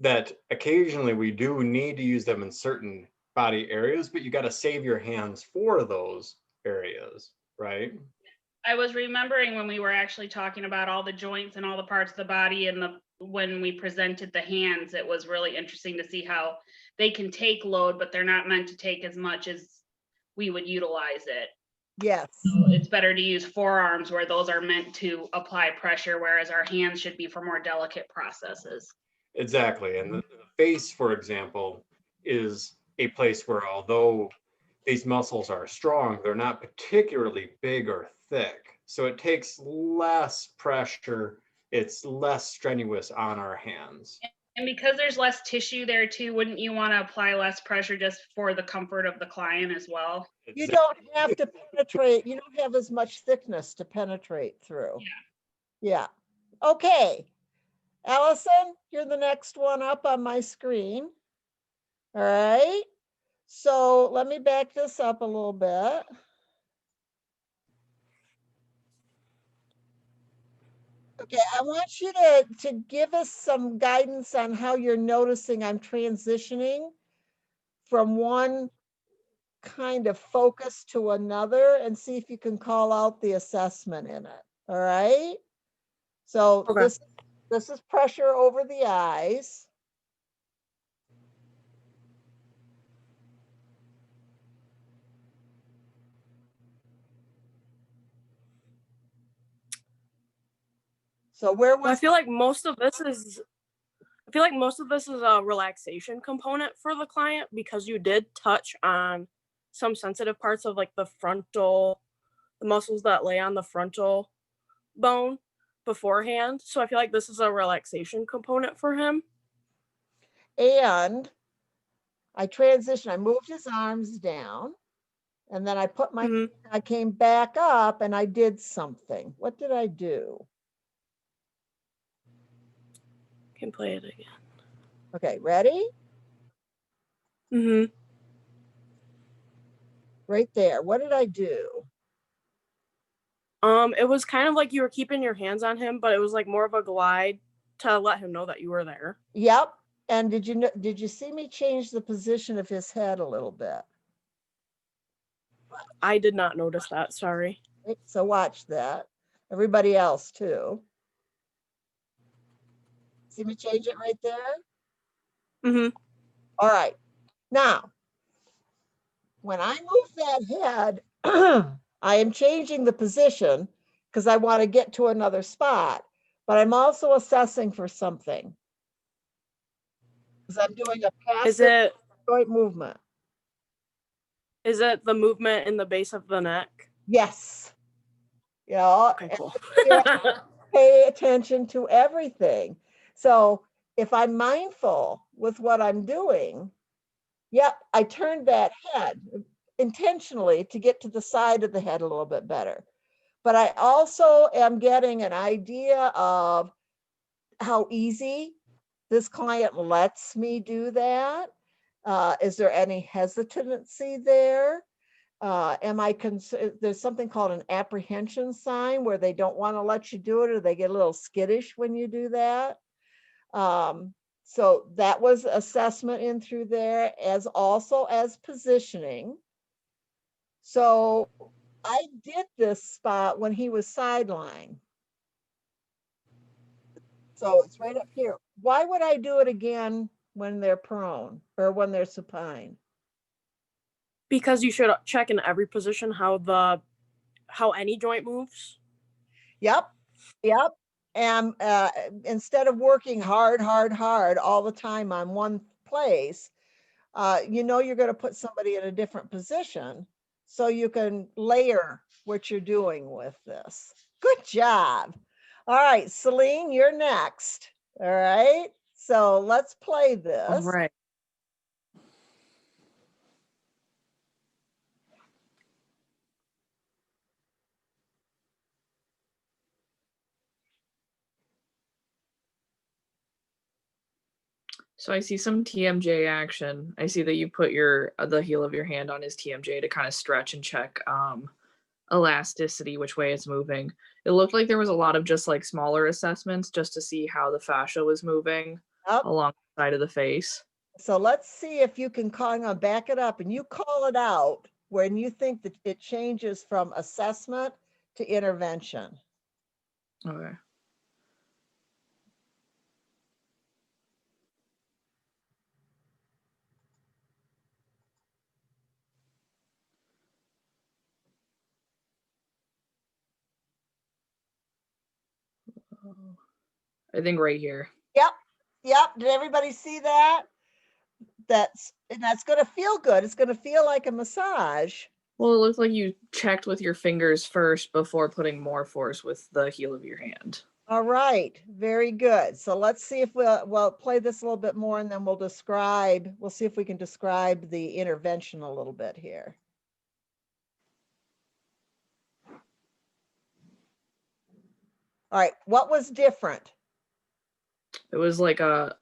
that occasionally we do need to use them in certain body areas, but you got to save your hands for those areas, right? I was remembering when we were actually talking about all the joints and all the parts of the body, and when we presented the hands, it was really interesting to see how they can take load, but they're not meant to take as much as we would utilize it. Yes. So it's better to use forearms where those are meant to apply pressure, whereas our hands should be for more delicate processes. Exactly. And the face, for example, is a place where, although these muscles are strong, they're not particularly big or thick. So it takes less pressure. It's less strenuous on our hands. And because there's less tissue there too, wouldn't you want to apply less pressure just for the comfort of the client as well? You don't have to penetrate. You don't have as much thickness to penetrate through. Yeah. Okay. Allison, you're the next one up on my screen. All right. So let me back this up a little bit. Okay, I want you to give us some guidance on how you're noticing I'm transitioning from one kind of focus to another, and see if you can call out the assessment in it. All right. So this is pressure over the eyes. So where was I feel like most of this is a relaxation component for the client, because you did touch on some sensitive parts of like the muscles that lay on the frontal bone beforehand. So I feel like this is a relaxation component for him. And I transitioned, I moved his arms down, and then I put I came back up and I did something. What did I do? Can play it again. Okay, ready? Mm-hmm. Right there. What did I do? It was kind of like you were keeping your hands on him, but it was like more of a glide to let him know that you were there. Yep. And did you see me change the position of his head a little bit? I did not notice that, sorry. Right, so watch that. Everybody else too. See me change it right there? Mm-hmm. All right. Now, when I move that head, I am changing the position because I want to get to another spot, but I'm also assessing for something. Because I'm doing a passive joint movement. Is it the movement in the base of the neck? Yes. Yeah. Okay, cool. Pay attention to everything. So if I'm mindful with what I'm doing, yep, I turned that head intentionally to get to the side of the head a little bit better. But I also am getting an idea of how easy this client lets me do that. Is there any hesitancy there? Am I there's something called an apprehension sign where they don't want to let you do it, or they get a little skittish when you do that. So that was assessment in through there, as also as positioning. So I did this spot when he was sideline. So it's right up here. Why would I do it again when they're prone or when they're supine? Because you should check in every position how any joint moves. Yep. Yep. And instead of working hard all the time on one place, you know you're going to put somebody in a different position so you can layer what you're doing with this. Good job. All right, Celine, you're next. All right. So let's play this. All right. So I see some TMJ action. I see that you put the heel of your hand on his TMJ to kind of stretch and check elasticity, which way it's moving. It looked like there was a lot of just like smaller assessments just to see how the fascia was moving along the side of the face. So let's see if you can back it up and you call it out when you think that it changes from assessment to intervention. Okay. I think right here. Yep. Yep. Did everybody see that? That's going to feel good. It's going to feel like a massage. Well, it looks like you checked with your fingers first before putting more force with the heel of your hand. All right. Very good. So let's see if we'll play this a little bit more and then we'll see if we can describe the intervention a little bit here. All right. What was different? It was like a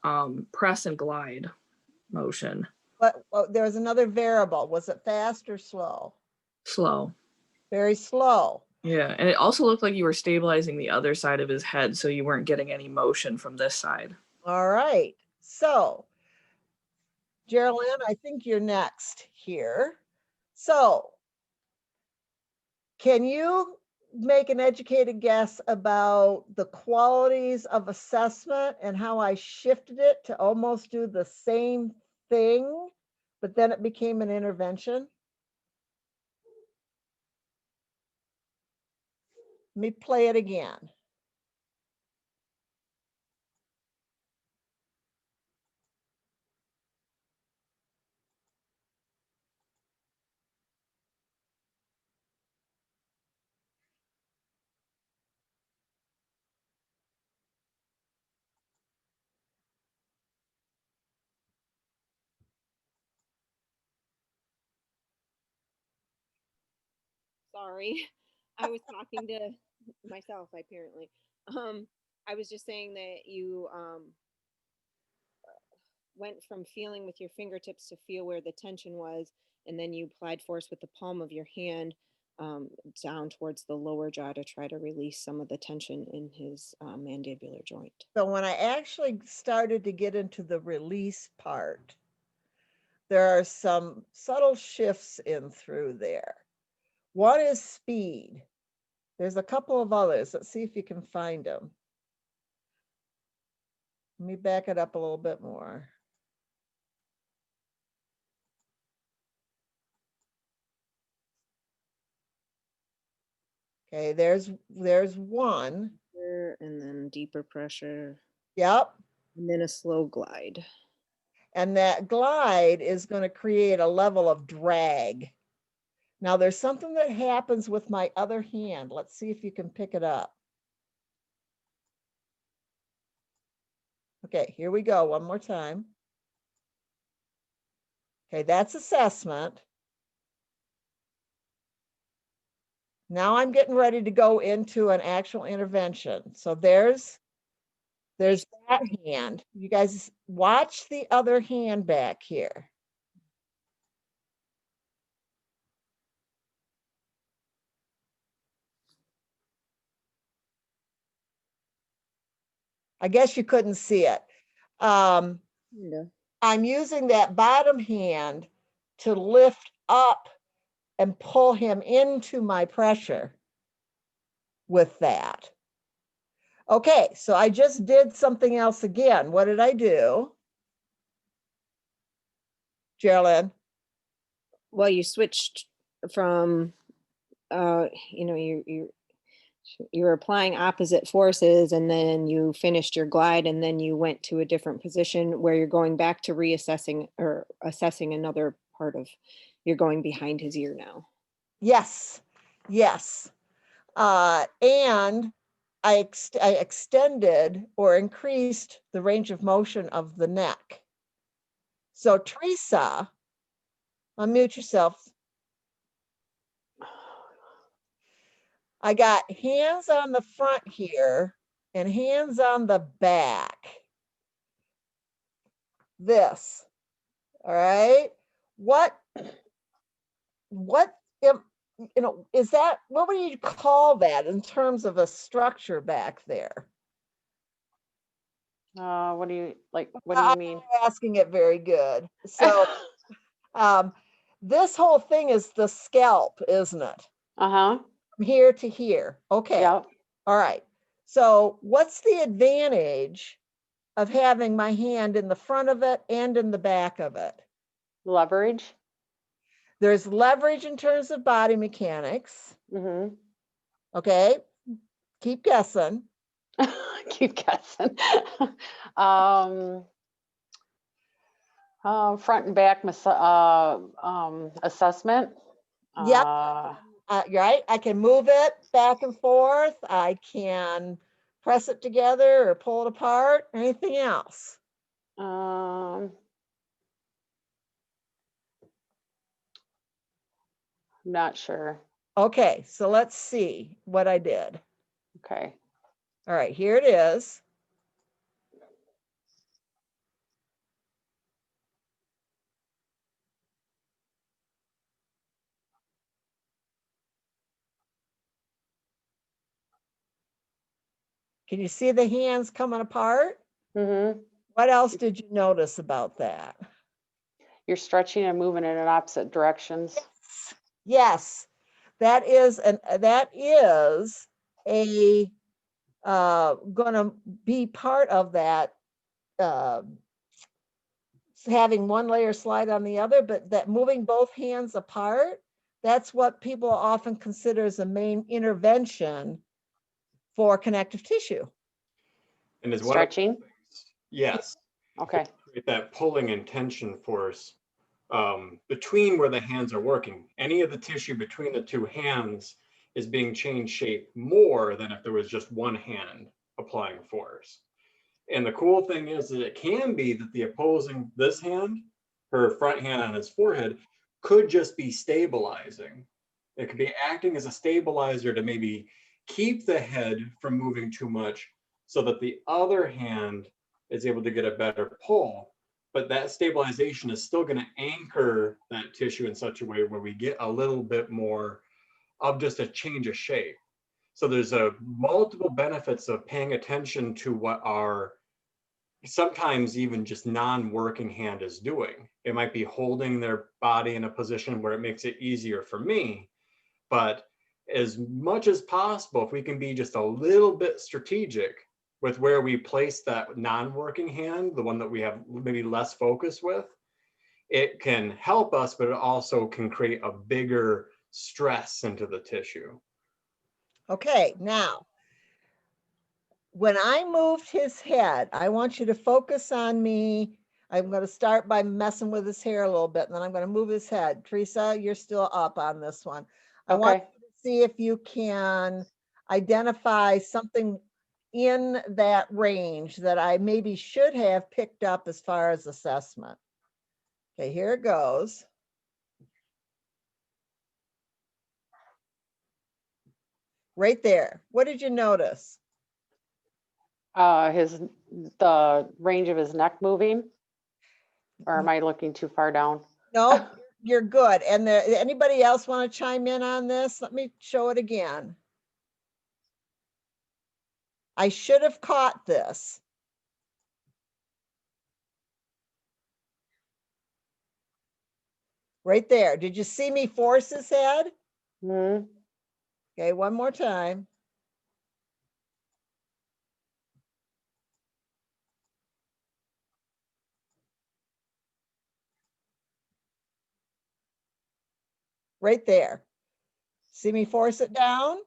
press and glide motion. But there was another variable. Was it fast or slow? Slow. Very slow. Yeah, and it also looked like you were stabilizing the other side of his head, so you weren't getting any motion from this side. All right. So, Geraldine, I think you're next here. So, can you make an educated guess about the qualities of assessment and how I shifted it to almost do the same thing, but then it became an intervention? Let me play it again. Sorry, I was talking to myself apparently. I was just saying that you went from feeling with your fingertips to feel where the tension was, and then you applied force with the palm of your hand down towards the lower jaw to try to release some of the tension in his mandibular joint. So when I actually started to get into the release part, there are some subtle shifts in through there. One is speed. There's a couple of others. Let's see if you can find them. Let me back it up a little bit more. Okay, there's one. And then deeper pressure. Yep. And then a slow glide. And that glide is going to create a level of drag. Now there's something that happens with my other hand. Let's see if you can pick it up. Okay, here we go. One more time. Okay, that's assessment. Now I'm getting ready to go into an actual intervention. So there's that hand. You guys watch the other hand back here. I guess you couldn't see it. I'm using that bottom hand to lift up and pull him into my pressure with that. Okay, so I just did something else again. What did I do? Geraldine? Well, you switched from, you were applying opposite forces, and then you finished your glide, and then you went to a different position where you're going back to reassessing or assessing another part of, you're going behind his ear now. Yes, yes. And I extended or increased the range of motion of the neck. So Teresa, unmute yourself. I got hands on the front here and hands on the back. This, all right? What, is that, what would you call that in terms of a structure back there? What do you mean? I'm asking it very good. So this whole thing is the scalp, isn't it? Uh-huh. From here to here. Okay. Yep. All right. So what's the advantage of having my hand in the front of it and in the back of it? Leverage. There's leverage in terms of body mechanics. Mm-hmm. Okay. Keep guessing. Keep guessing. Front and back assessment. Yep. Right. I can move it back and forth. I can press it together or pull it apart. Anything else? Not sure. Okay, so let's see what I did. Okay. All right, here it is. Can you see the hands coming apart? Mm-hmm. What else did you notice about that? You're stretching and moving in opposite directions. Yes, that is a going to be part of that having one layer slide on the other, but that moving both hands apart, that's what people often consider as a main intervention for connective tissue. And is stretching? Yes. Okay. Create that pulling and tension force between where the hands are working. Any of the tissue between the two hands is being changed shape more than if there was just one hand applying force. And the cool thing is that it can be that the opposing, this hand, her front hand on his forehead, could just be stabilizing. It could be acting as a stabilizer to maybe keep the head from moving too much so that the other hand is able to get a better pull. But that stabilization is still going to anchor that tissue in such a way where we get a little bit more of just a change of shape. So there's a multiple benefits of paying attention to what our sometimes even just non-working hand is doing. It might be holding their body in a position where it makes it easier for me, but as much as possible, if we can be just a little bit strategic with where we place that non-working hand, the one that we have maybe less focus with, it can help us, but it also can create a bigger stress into the tissue. Okay, now, when I moved his head, I want you to focus on me. I'm going to start by messing with his hair a little bit, and then I'm going to move his head. Teresa, you're still up on this one. I want you to see if you can identify something in that range that I maybe should have picked up as far as assessment. Okay, here it goes. Right there. What did you notice? The range of his neck moving, or am I looking too far down? No, you're good. And anybody else want to chime in on this? Let me show it again. I should have caught this. Right there. Did you see me force his head? Mm-hmm. Okay, one more time. Right there. See me force it down?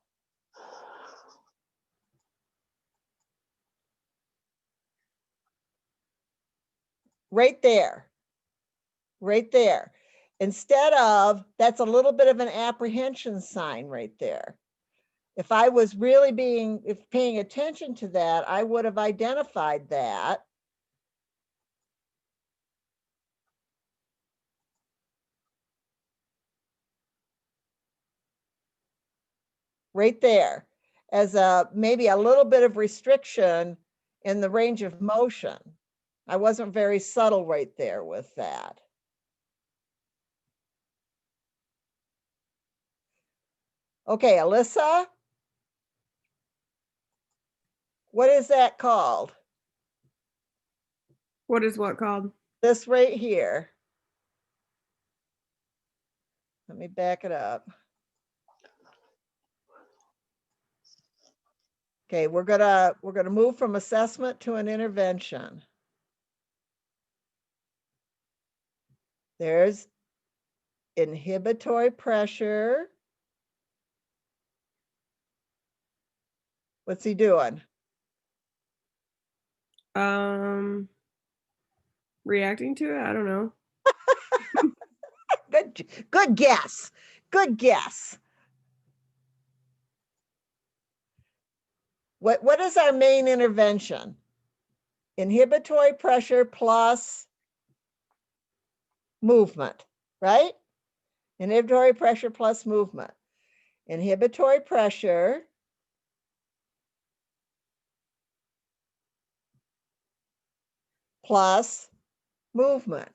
Right there. Right there. Instead of, that's a little bit of an apprehension sign right there. If I was really paying attention to that, I would have identified that. Right there, as maybe a little bit of restriction in the range of motion. I wasn't very subtle right there with that. Okay, Alyssa, what is that called? What is what called? This right here. Let me back it up. Okay, we're gonna move from assessment to an intervention. There's inhibitory pressure. What's he doing? Reacting to it? I don't know. Good guess. Good guess. What is our main intervention? Inhibitory pressure plus movement, right? Inhibitory pressure plus movement. Inhibitory pressure plus movement.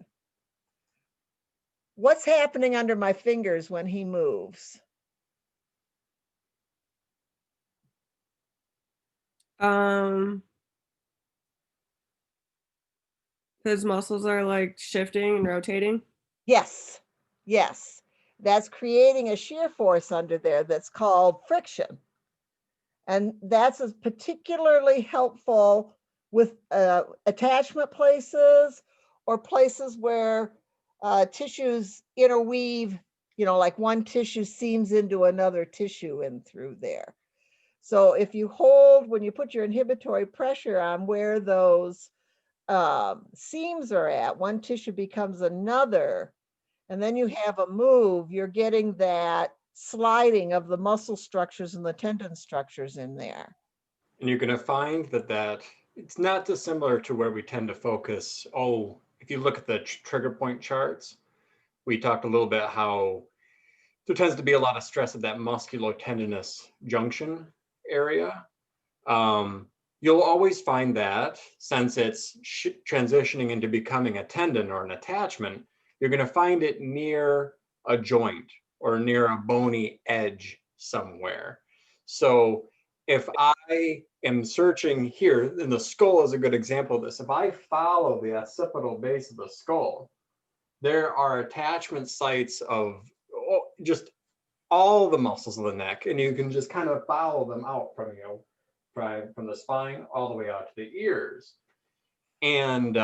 What's happening under my fingers when he moves? His muscles are like shifting and rotating. Yes, yes. That's creating a shear force under there that's called friction. And that's particularly helpful with attachment places or places where tissues interweave, you know, like one tissue seams into another tissue in through there. So if you hold, when you put your inhibitory pressure on where those seams are at, one tissue becomes another, and then you have a move, you're getting that sliding of the muscle structures and the tendon structures in there. And you're going to find that it's not dissimilar to where we tend to focus. Oh, if you look at the trigger point charts, we talked a little bit how there tends to be a lot of stress at that musculotendinous junction area. You'll always find that since it's transitioning into becoming a tendon or an attachment, you're going to find it near a joint or near a bony edge somewhere. So if I am searching here, and the skull is a good example of this, if I follow the occipital base of the skull, there are attachment sites of just all the muscles of the neck, and you can just kind of follow them out from, you know, from the spine all the way out to the ears. And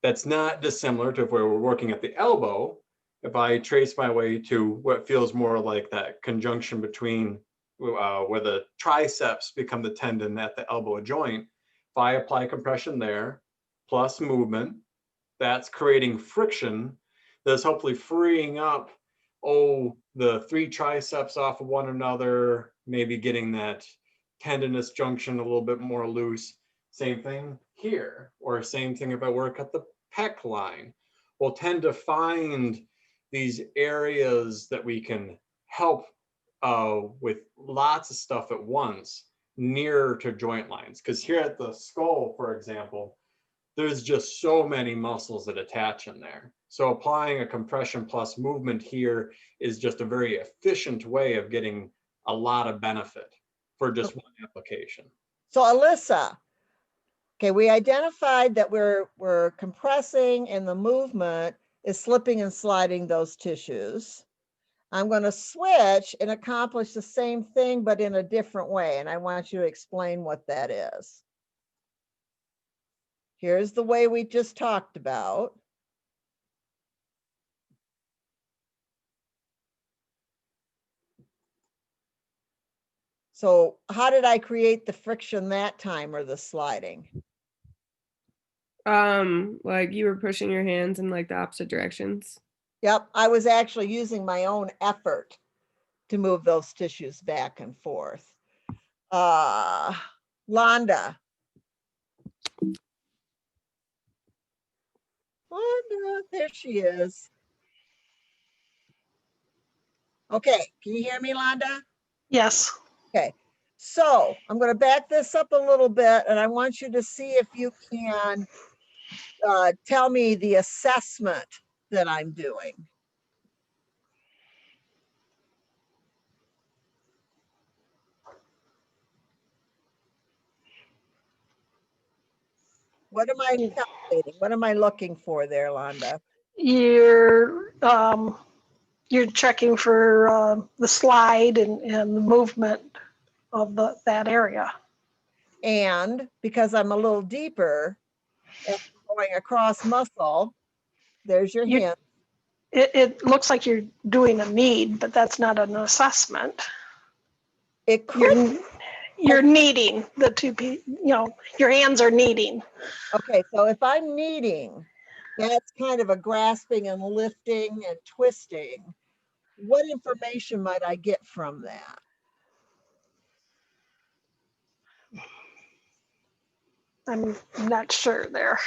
that's not dissimilar to if we were working at the elbow. If I trace my way to what feels more like that conjunction between where the triceps become the tendon at the elbow joint, if I apply compression there, plus movement, that's creating friction that's hopefully freeing up, the three triceps off of one another, maybe getting that tendinous junction a little bit more loose. Same thing here, or same thing if I work at the pec line. We'll tend to find these areas that we can help with lots of stuff at once nearer to joint lines. Because here at the skull, for example, there's just so many muscles that attach in there. So applying a compression plus movement here is just a very efficient way of getting a lot of benefit for just one application. So Alyssa, okay, we identified that we're compressing and the movement is slipping and sliding those tissues. I'm going to switch and accomplish the same thing, but in a different way. And I want you to explain what that is. Here's the way we just talked about. So how did I create the friction that time, or the sliding? Like you were pushing your hands in like the opposite directions. Yep, I was actually using my own effort to move those tissues back and forth. Londa. Londa, there she is. Okay, can you hear me, Londa? Yes. Okay, so I'm going to back this up a little bit, and I want you to see if you can tell me the assessment that I'm doing. What am I calculating? What am I looking for there, Londa? You're checking for the slide and the movement of that area. And because I'm a little deeper and going across muscle, there's your hint. It looks like you're doing a need, but that's not an assessment. It could. You're kneading the two pieces, your hands are kneading. Okay, so if I'm kneading, that's kind of a grasping and lifting and twisting. What information might I get from that? I'm not sure there.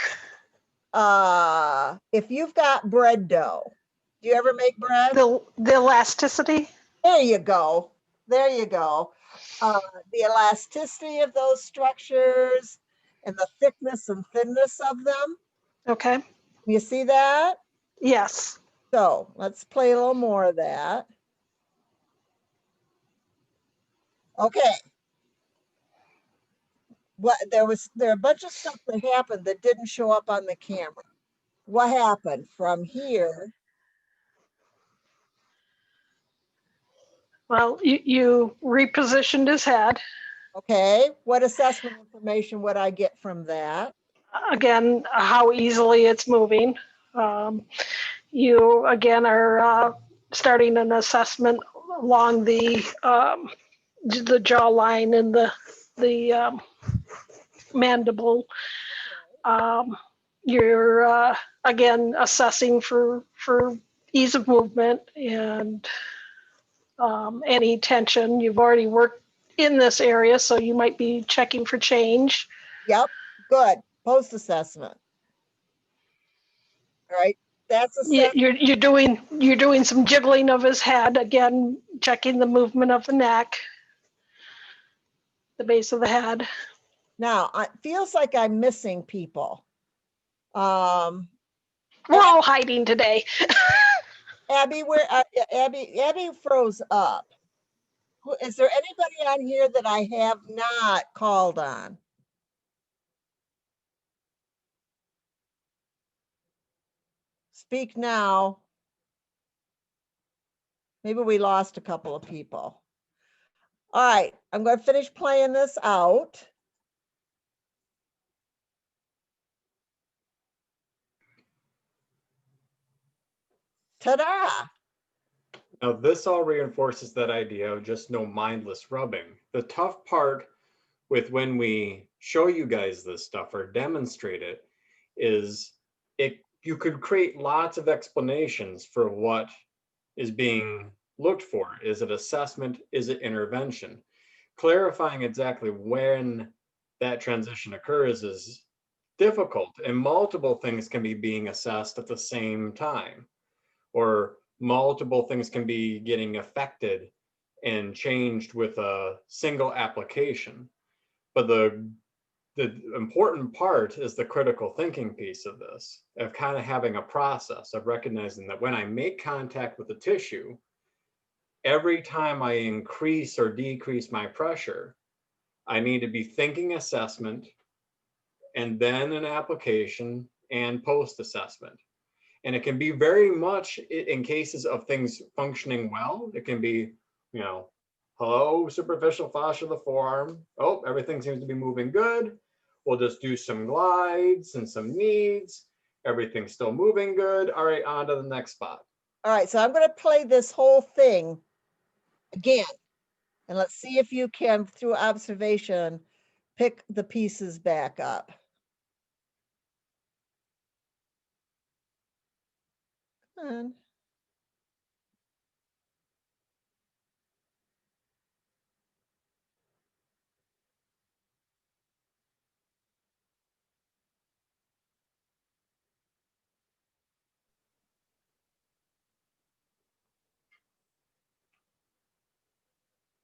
If you've got bread dough, do you ever make bread? The elasticity? There you go. There you go. The elasticity of those structures and the thickness and thinness of them. Okay. You see that? Yes. So let's play a little more of that. Okay. There are a bunch of stuff that happened that didn't show up on the camera. What happened from here? Well, you repositioned his head. Okay. What assessment information would I get from that? Again, how easily it's moving. You again are starting an assessment along the jawline and the mandible. You're again assessing for ease of movement and any tension. You've already worked in this area, so you might be checking for change. Yep, good. Post assessment. All right, that's you're doing some jiggling of his head, again checking the movement of the neck, the base of the head. Now it feels like I'm missing people. We're all hiding today. Abby, Abby froze up. Is there anybody on here that I have not called on? Speak now. Maybe we lost a couple of people. All right, I'm going to finish playing this out. Ta-da! Now this all reinforces that idea of just no mindless rubbing. The tough part with when we show you guys this stuff or demonstrate it is you could create lots of explanations for what is being looked for. Is it assessment? Is it intervention? Clarifying exactly when that transition occurs is difficult, and multiple things can be being assessed at the same time, or multiple things can be getting affected and changed with a single application. But the important part is the critical thinking piece of this, of kind of having a process of recognizing that when I make contact with the tissue, every time I increase or decrease my pressure, I need to be thinking assessment and then an application and post-assessment. And it can be very much in cases of things functioning well. It can be, you know, hello, superficial fascia of the forearm. Oh, everything seems to be moving good. We'll just do some glides and some knees. Everything's still moving good. All right, on to the next spot. All right, so I'm going to play this whole thing again. And let's see if you can, through observation, pick the pieces back up. Come on.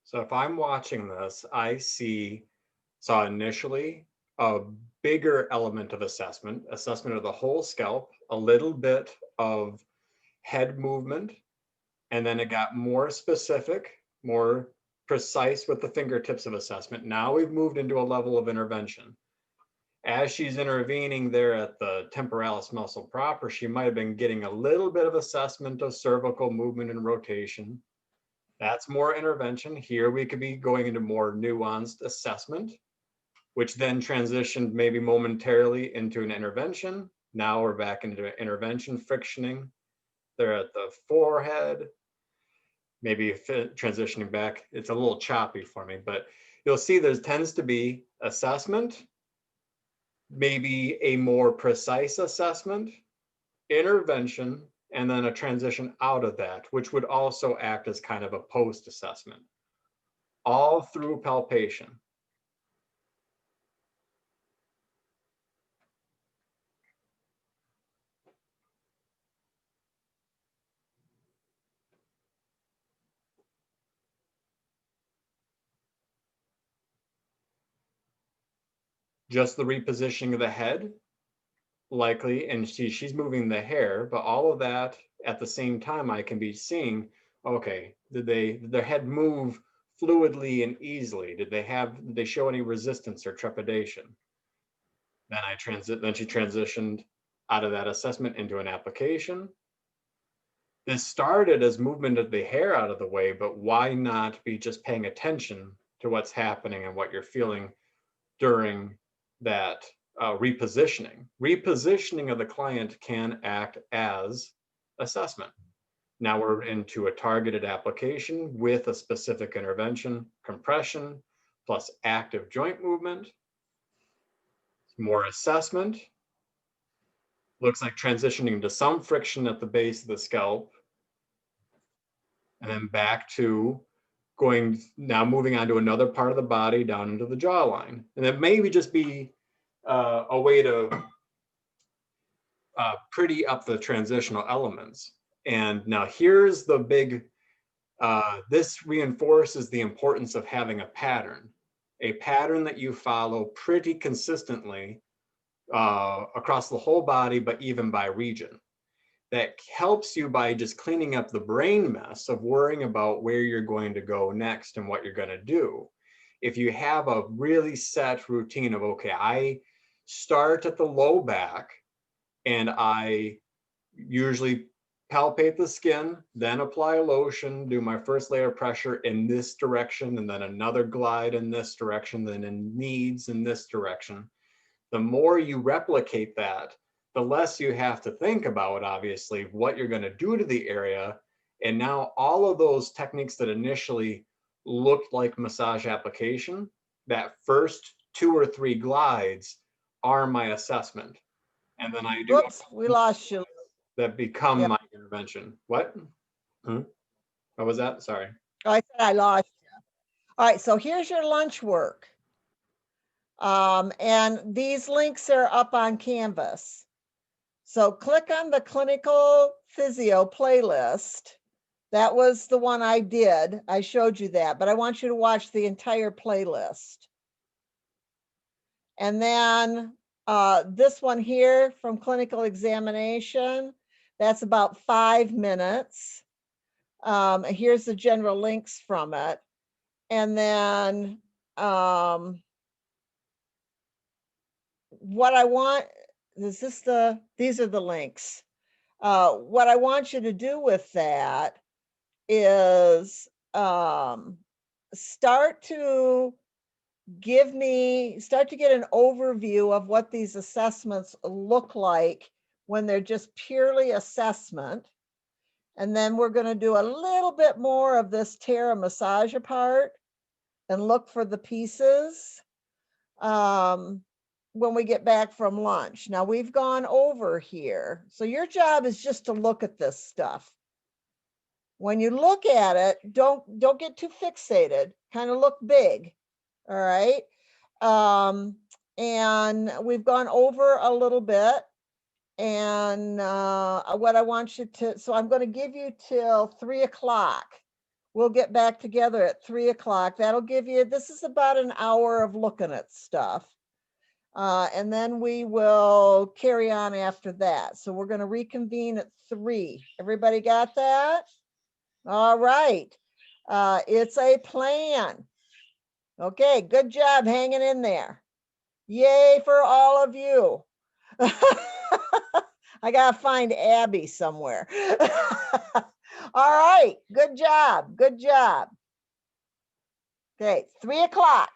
So if I'm watching this, I saw initially a bigger element of assessment of the whole scalp, a little bit of head movement, and then it got more specific, more precise with the fingertips of assessment. Now we've moved into a level of intervention. As she's intervening there at the temporalis muscle proper, she might have been getting a little bit of assessment of cervical movement and rotation. That's more intervention. Here we could be going into more nuanced assessment, which then transitioned maybe momentarily into an intervention. Now we're back into intervention, frictioning. They're at the forehead, maybe transitioning back. It's a little choppy for me, but you'll see there tends to be assessment, maybe a more precise assessment, intervention, and then a transition out of that, which would also act as kind of a post-assessment, all through palpation. Just the repositioning of the head, likely, and she's moving the hair, but all of that at the same time, I can be seeing, okay, did their head move fluidly and easily? Did they show any resistance or trepidation? Then she transitioned out of that assessment into an application. This started as movement of the hair out of the way, but why not be just paying attention to what's happening and what you're feeling during that repositioning. Repositioning of the client can act as assessment. Now we're into a targeted application with a specific intervention, compression plus active joint movement. More assessment. Looks like transitioning to some friction at the base of the scalp. And then back to moving on to another part of the body down into the jawline. And it maybe just be a way to pretty up the transitional elements. And now here's the big, this reinforces the importance of having a pattern that you follow pretty consistently across the whole body, but even by region. that helps you by just cleaning up the brain mess of worrying about where you're going to go next and what you're going to do. If you have a really set routine of, okay, I start at the low back and I usually palpate the skin, then apply a lotion, do my first layer of pressure in this direction, and then another glide in this direction, then in knees in this direction. The more you replicate that, the less you have to think about, obviously, what you're going to do to the area. And now all of those techniques that initially looked like massage application, that first 2 or 3 glides are my assessment. And then I do. Whoops, we lost you. That become my intervention. What? What was that? Sorry. Oh, I said I lost you. All right, so here's your lunch work. And these links are up on Canvas. So click on the clinical physio playlist. That was the one I did. I showed you that, but I want you to watch the entire playlist. And then this one here from clinical examination, that's about 5 minutes. Here's the general links from it. And then what I want, these are the links. What I want you to do with that is start to get an overview of what these assessments look like when they're just purely assessment. And then we're going to do a little bit more of this Terra massager part and look for the pieces when we get back from lunch. Now we've gone over here. So your job is just to look at this stuff. When you look at it, don't get too fixated, kind of look big. All right. And we've gone over a little bit. And what I want you to, so I'm going to give you till 3 o'clock. We'll get back together at 3 o'clock. That'll give you, this is about an hour of looking at stuff. And then we will carry on after that. So we're going to reconvene at 3. Everybody got that? All right. It's a plan. Okay, good job hanging in there. Yay for all of you. I gotta find Abby somewhere. All right, good job, good job. Okay, 3 o'clock.